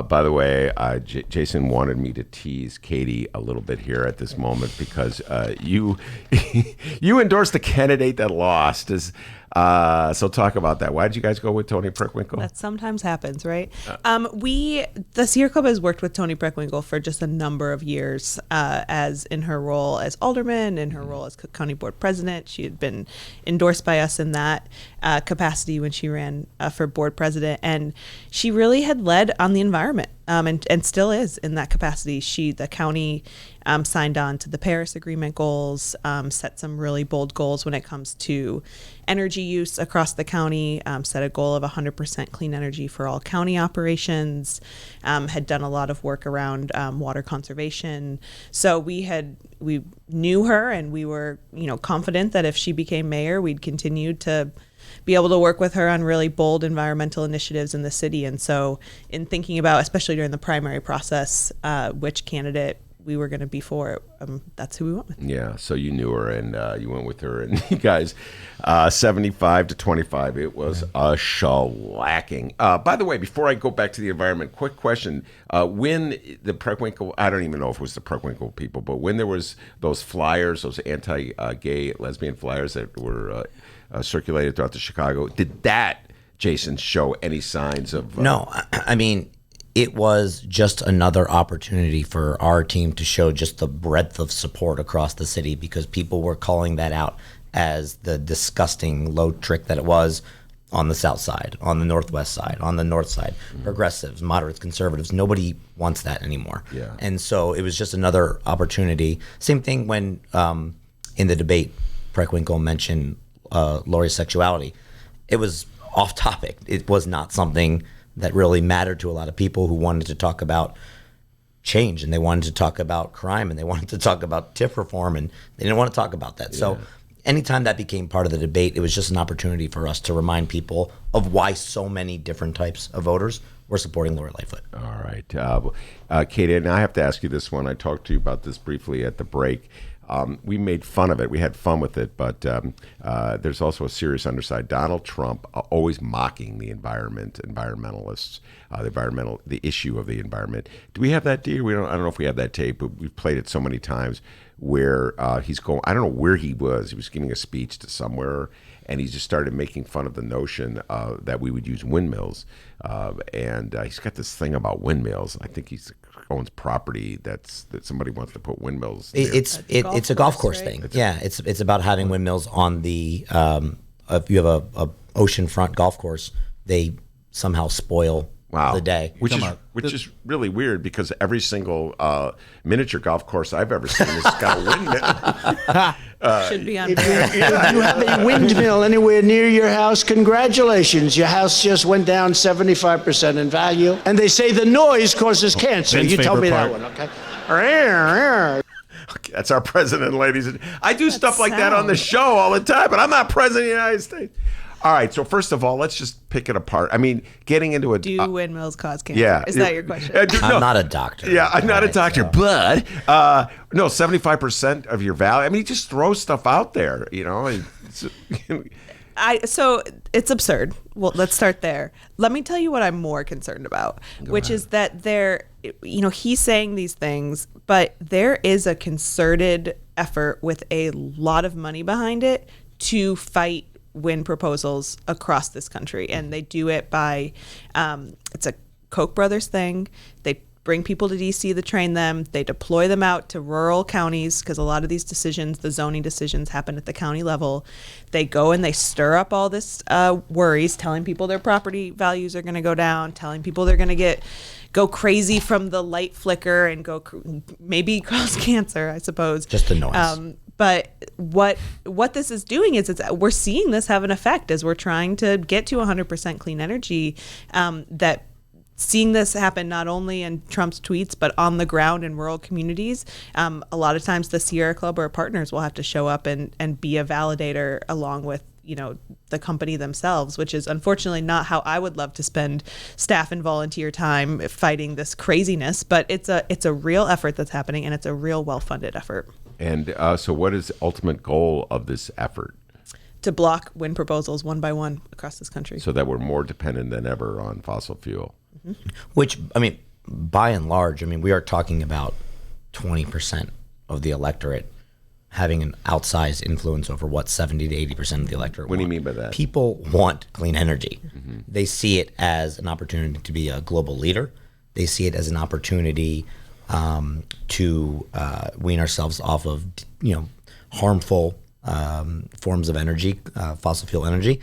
By the way, Jason wanted me to tease Kady a little bit here at this moment because you you endorsed the candidate that lost. So talk about that. Why did you guys go with Toni Preckwinkle? That sometimes happens, right? The Sierra Club has worked with Toni Preckwinkle for just a number of years, as in her role as alderman, in her role as Cook County Board President. She had been endorsed by us in that capacity when she ran for board president, and she really had led on the environment, and still is in that capacity. The county signed on to the Paris Agreement goals, set some really bold goals when it comes to energy use across the county, set a goal of 100% clean energy for all county operations, had done a lot of work around water conservation. So we knew her, and we were, confident that if she became mayor, we'd continue to be able to work with her on really bold environmental initiatives in the city. And so in thinking about, especially during the primary process, which candidate we were going to be for, that's who we went with. Yeah, so you knew her, and you went with her, and you guys, 75-25, it was a shellacking. By the way, before I go back to the environment, quick question. When the Preckwinkle, I don't even know if it was the Preckwinkle people, but when there was those flyers, those anti-gay, lesbian flyers that were circulated throughout the Chicago, did that, Jason, show any signs of... No, I mean... It was just another opportunity for our team to show just the breadth of support across the city, because people were calling that out as the disgusting low trick that it was on the south side, on the northwest side, on the north side. Progressives, moderates, conservatives, nobody wants that anymore. Yeah. And so it was just another opportunity. Same thing when in the debate, Preckwinkle mentioned Lori's sexuality. It was off topic. It was not something that really mattered to a lot of people who wanted to talk about change, and they wanted to talk about crime, and they wanted to talk about TIF reform, and they didn't want to talk about that. Yeah. So anytime that became part of the debate, it was just an opportunity for us to remind people of why so many different types of voters were supporting Lori Lightfoot. All right. Kady, and I have to ask you this one. I talked to you about this briefly at the break. We made fun of it. We had fun with it, but there's also a serious underside. Donald Trump always mocking the environmentalists, the issue of the environment. Do we have that, dear? I don't know if we have that tape, but we've played it so many times where he's going, I don't know where he was. He was giving a speech to somewhere, and he just started making fun of the notion that we would use windmills. And he's got this thing about windmills. I think he's owns property that somebody wants to put windmills there. It's a golf course thing. It's about having windmills on the if you have a oceanfront golf course, they somehow spoil the day. Which is really weird, because every single miniature golf course I've ever seen has got a windmill. Should be on. If you have a windmill anywhere near your house, congratulations. Your house just went down 75% in value. And they say the noise causes cancer. Ben's you tell me favorite that one, okay? Okay, that's our president, ladies. I do stuff like that on the show all the time, but I'm not president of the United States. All right, so first of all, let's just pick it apart. I mean, getting into a... Do windmills cause cancer? Yeah. Is that your question? I'm not a doctor. Yeah, I'm not a doctor, but no, 75% of your value. I mean, just throw stuff out there, So it's absurd. Well, let's start there. Let me tell you what I'm more concerned about, which is that he's saying these things, but there is a concerted effort with a lot of money behind it to fight wind proposals across this country. And they do it by, it's a Koch brothers thing. They bring people to DC to train them. They deploy them out to rural counties, because a lot of these decisions, the zoning decisions, happen at the county level. They go and they stir up all this worries, telling people their property values are going to go down, telling people they're going to go crazy from the light flicker and maybe cause cancer, I suppose. Just the noise. But what this is doing is we're seeing this have an effect as we're trying to get to 100% clean energy, that seeing this happen not only in Trump's tweets, but on the ground in rural communities. A lot of times the Sierra Club or partners will have to show up and be a validator along with the company themselves, which is unfortunately not how I would love to spend staff and volunteer time fighting this craziness. But it's a real effort that's happening, and it's a real well-funded effort. And so what is the ultimate goal of this effort? To block wind proposals one by one across this country. So that we're more dependent than ever on fossil fuel. Mm-hmm. Which, I mean, by and large, we are talking about 20% of the electorate having an outsized influence over what 70 to 80% of the electorate What do you want. mean by that? People want clean energy. They see it as an opportunity to be a global leader. They see it as an opportunity to wean ourselves off of, harmful forms of energy, fossil fuel energy,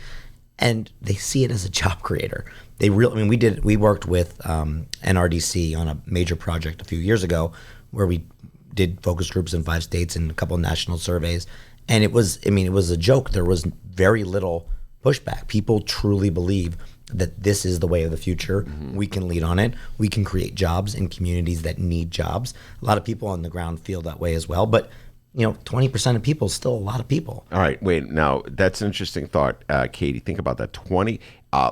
and they see it as a job creator. We worked with NRDC on a major project a few years ago where we did focus groups in 5 states and a couple of national surveys, and it was a joke. There was very little pushback. People truly believe that this is the way of the future. We can lead on it. We can create jobs in communities that need jobs. A lot of people on the ground feel that way as well, but 20% of people is still a lot of people. All right, wait. Now that's an interesting thought, Katie. Think about that. 20.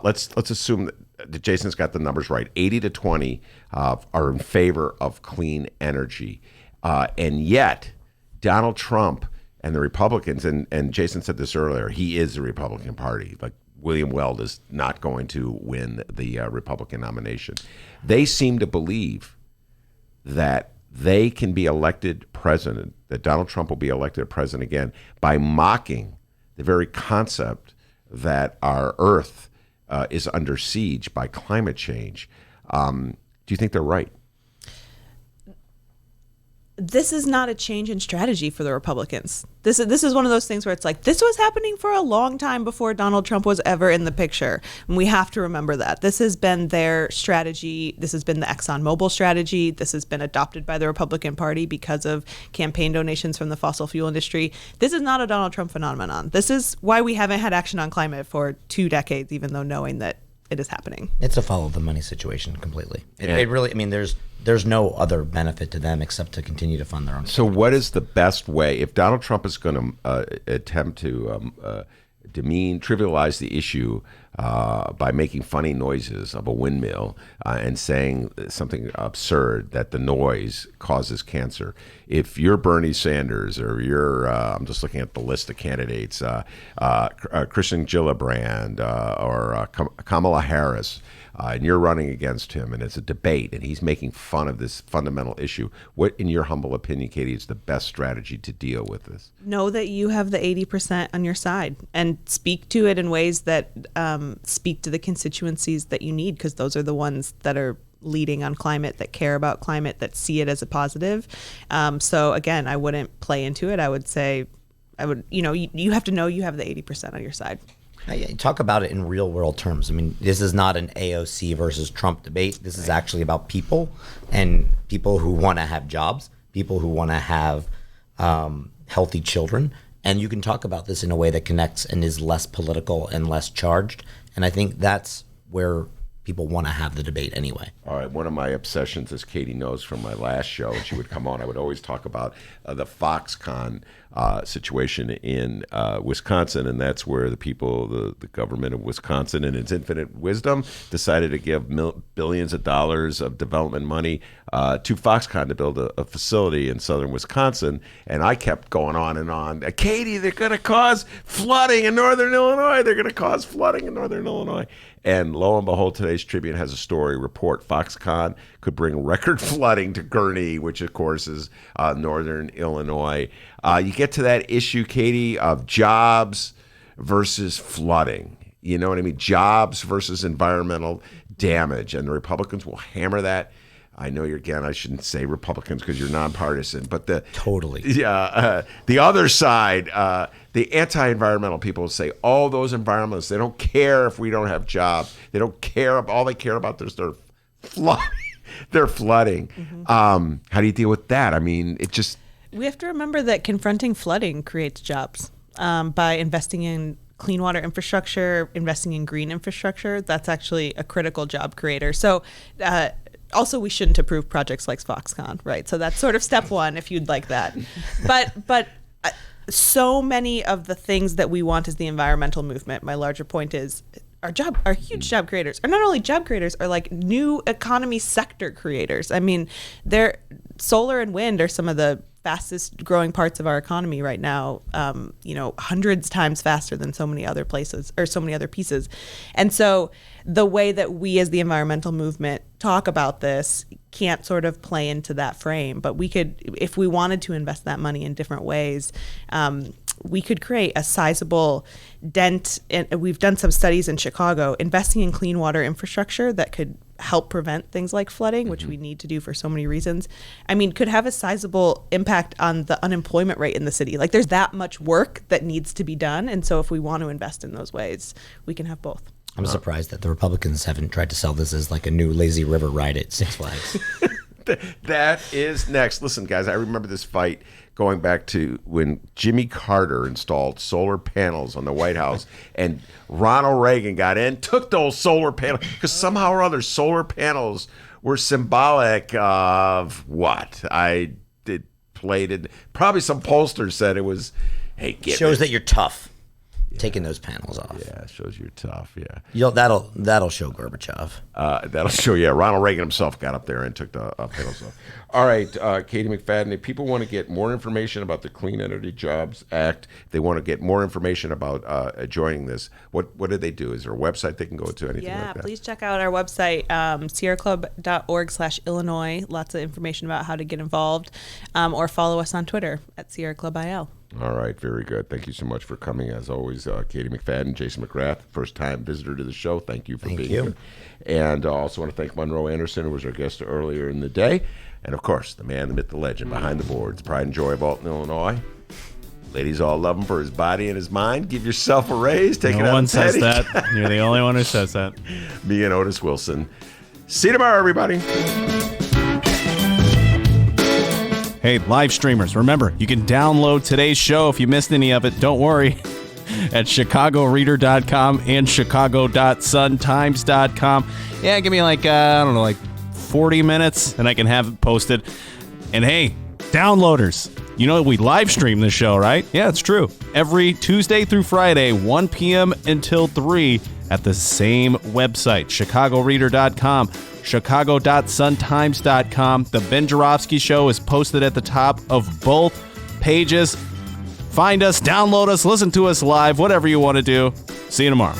Let's assume that Jason's got the numbers right. 80 to 20 are in favor of clean energy, and yet Donald Trump and the Republicans, and Jason said this earlier, he is the Republican Party. Like William Weld is not going to win the Republican nomination. They seem to believe that they can be elected president, that Donald Trump will be elected president again by mocking the very concept that our Earth is under siege by climate change. Do you think they're right? This is not a change in strategy for the Republicans. This is one of those things where it's like, this was happening for a long time before Donald Trump was ever in the picture. And we have to remember that. This has been their strategy. This has been the ExxonMobil strategy. This has been adopted by the Republican Party because of campaign donations from the fossil fuel industry. This is not a Donald Trump phenomenon. This is why we haven't had action on climate for 2 decades, even though knowing that it is happening. It's a follow the money situation completely. It really, there's no other benefit to them except to continue to fund their own. So what is the best way, if Donald Trump is going to attempt to trivialize the issue by making funny noises of a windmill and saying something absurd that the noise causes cancer. If you're Bernie Sanders or you're, I'm just looking at the list of candidates, Kristen Gillibrand or Kamala Harris, and you're running against him and it's a debate and he's making fun of this fundamental issue, what, in your humble opinion, Katie, is the best strategy to deal with this? Know that you have the 80% on your side and speak to it in ways that speak to the constituencies that you need, because those are the ones that are leading on climate, that care about climate, that see it as a positive. So again, I wouldn't play into it. I would say, you have to know you have the 80% on your side. Talk about it in real world terms. This is not an AOC versus Trump debate. This is actually about people, and people who want to have jobs, people who want to have healthy children. And you can talk about this in a way that connects and is less political and less charged. And I think that's where people want to have the debate anyway. All right. One of my obsessions, as Katie knows from my last show, and she would come on, I would always talk about the Foxconn situation in Wisconsin, and that's where the people, the government of Wisconsin, in its infinite wisdom, decided to give billions of dollars of development money to Foxconn to build a facility in southern Wisconsin. And I kept going on and on. Katie, they're going to cause flooding in northern Illinois. They're going to cause flooding in northern Illinois. And lo and behold, today's Tribune has a story report. Foxconn could bring record flooding to Gurnee, which of course is northern Illinois. You get to that issue, Katie, of jobs versus flooding. You know what I mean? Jobs versus environmental damage. And the Republicans will hammer that. I know I shouldn't say Republicans because you're nonpartisan, but the other side, the anti-environmental people say, oh, those environmentalists, they don't care if we don't have jobs. They don't care. All they care about is their flooding. They're flooding. Mm-hmm. How do you deal with that? We have to remember that confronting flooding creates jobs by investing in clean water infrastructure, investing in green infrastructure. That's actually a critical job creator. So also, we shouldn't approve projects like Foxconn, right? So that's sort of step one, if you'd like that. But so many of the things that we want as the environmental movement, my larger point is, are huge job creators. Are not only job creators, are like new economy sector creators. Solar and wind are some of the fastest growing parts of our economy right now, hundreds times faster than so many other places or so many other pieces. And so the way that we as the environmental movement talk about this can't sort of play into that frame. But we could, if we wanted to invest that money in different ways, we could create a sizable dent. And we've done some studies in Chicago, investing in clean water infrastructure that could help prevent things like flooding, which we need to do for so many reasons. I mean, could have a sizable impact on the unemployment rate in the city. Like, there's that much work that needs to be done. And so if we want to invest in those ways, we can have both. I'm surprised that the Republicans haven't tried to sell this as like a new lazy river ride at Six Flags. That is next. Listen, guys, I remember this fight going back to when Jimmy Carter installed solar panels on the White House, and Ronald Reagan got in, took those solar panels, because somehow or other solar panels were symbolic of what? Probably some pollsters said it was, hey, shows that you're tough. Taking those panels off. Yeah, shows you're tough. Yeah, that'll show Gorbachev. That'll show. Yeah, Ronald Reagan himself got up there and took the panels off. All right, Kady McFadden. If people want to get more information about the Clean Energy Jobs Act, they want to get more information about joining this. What do they do? Is there a website they can go to? Anything like that? Yeah, please check out our website, sierraclub.org/Illinois. Lots of information about how to get involved, or follow us on Twitter at Sierra Club IL. All right, very good. Thank you so much for coming. As always, Kady McFadden, Jason McGrath, first-time visitor to the show. Thank you for being here. And I also want to thank Monroe Anderson, who was our guest earlier in the day. And, of course, the man, the myth, the legend behind the boards, pride and joy of Alton, Illinois. Ladies all love him for his body and his mind. Give yourself a raise. Take it out. No one says that. You're the only one who says that. Me and Otis Wilson. See you tomorrow, everybody. Hey, live streamers, remember, you can download today's show if you missed any of it. Don't worry. At chicagoreader.com and chicago.suntimes.com. Yeah, give me like 40 minutes and I can have it posted. And hey, downloaders, you know we live stream the show, right? Yeah, it's true. Every Tuesday through Friday, 1 p.m. until 3 at the same website, chicagoreader.com. chicago.suntimes.com. The Ben Joravsky Show is posted at the top of both pages. Find us, download us, listen to us live, whatever you want to do. See you tomorrow.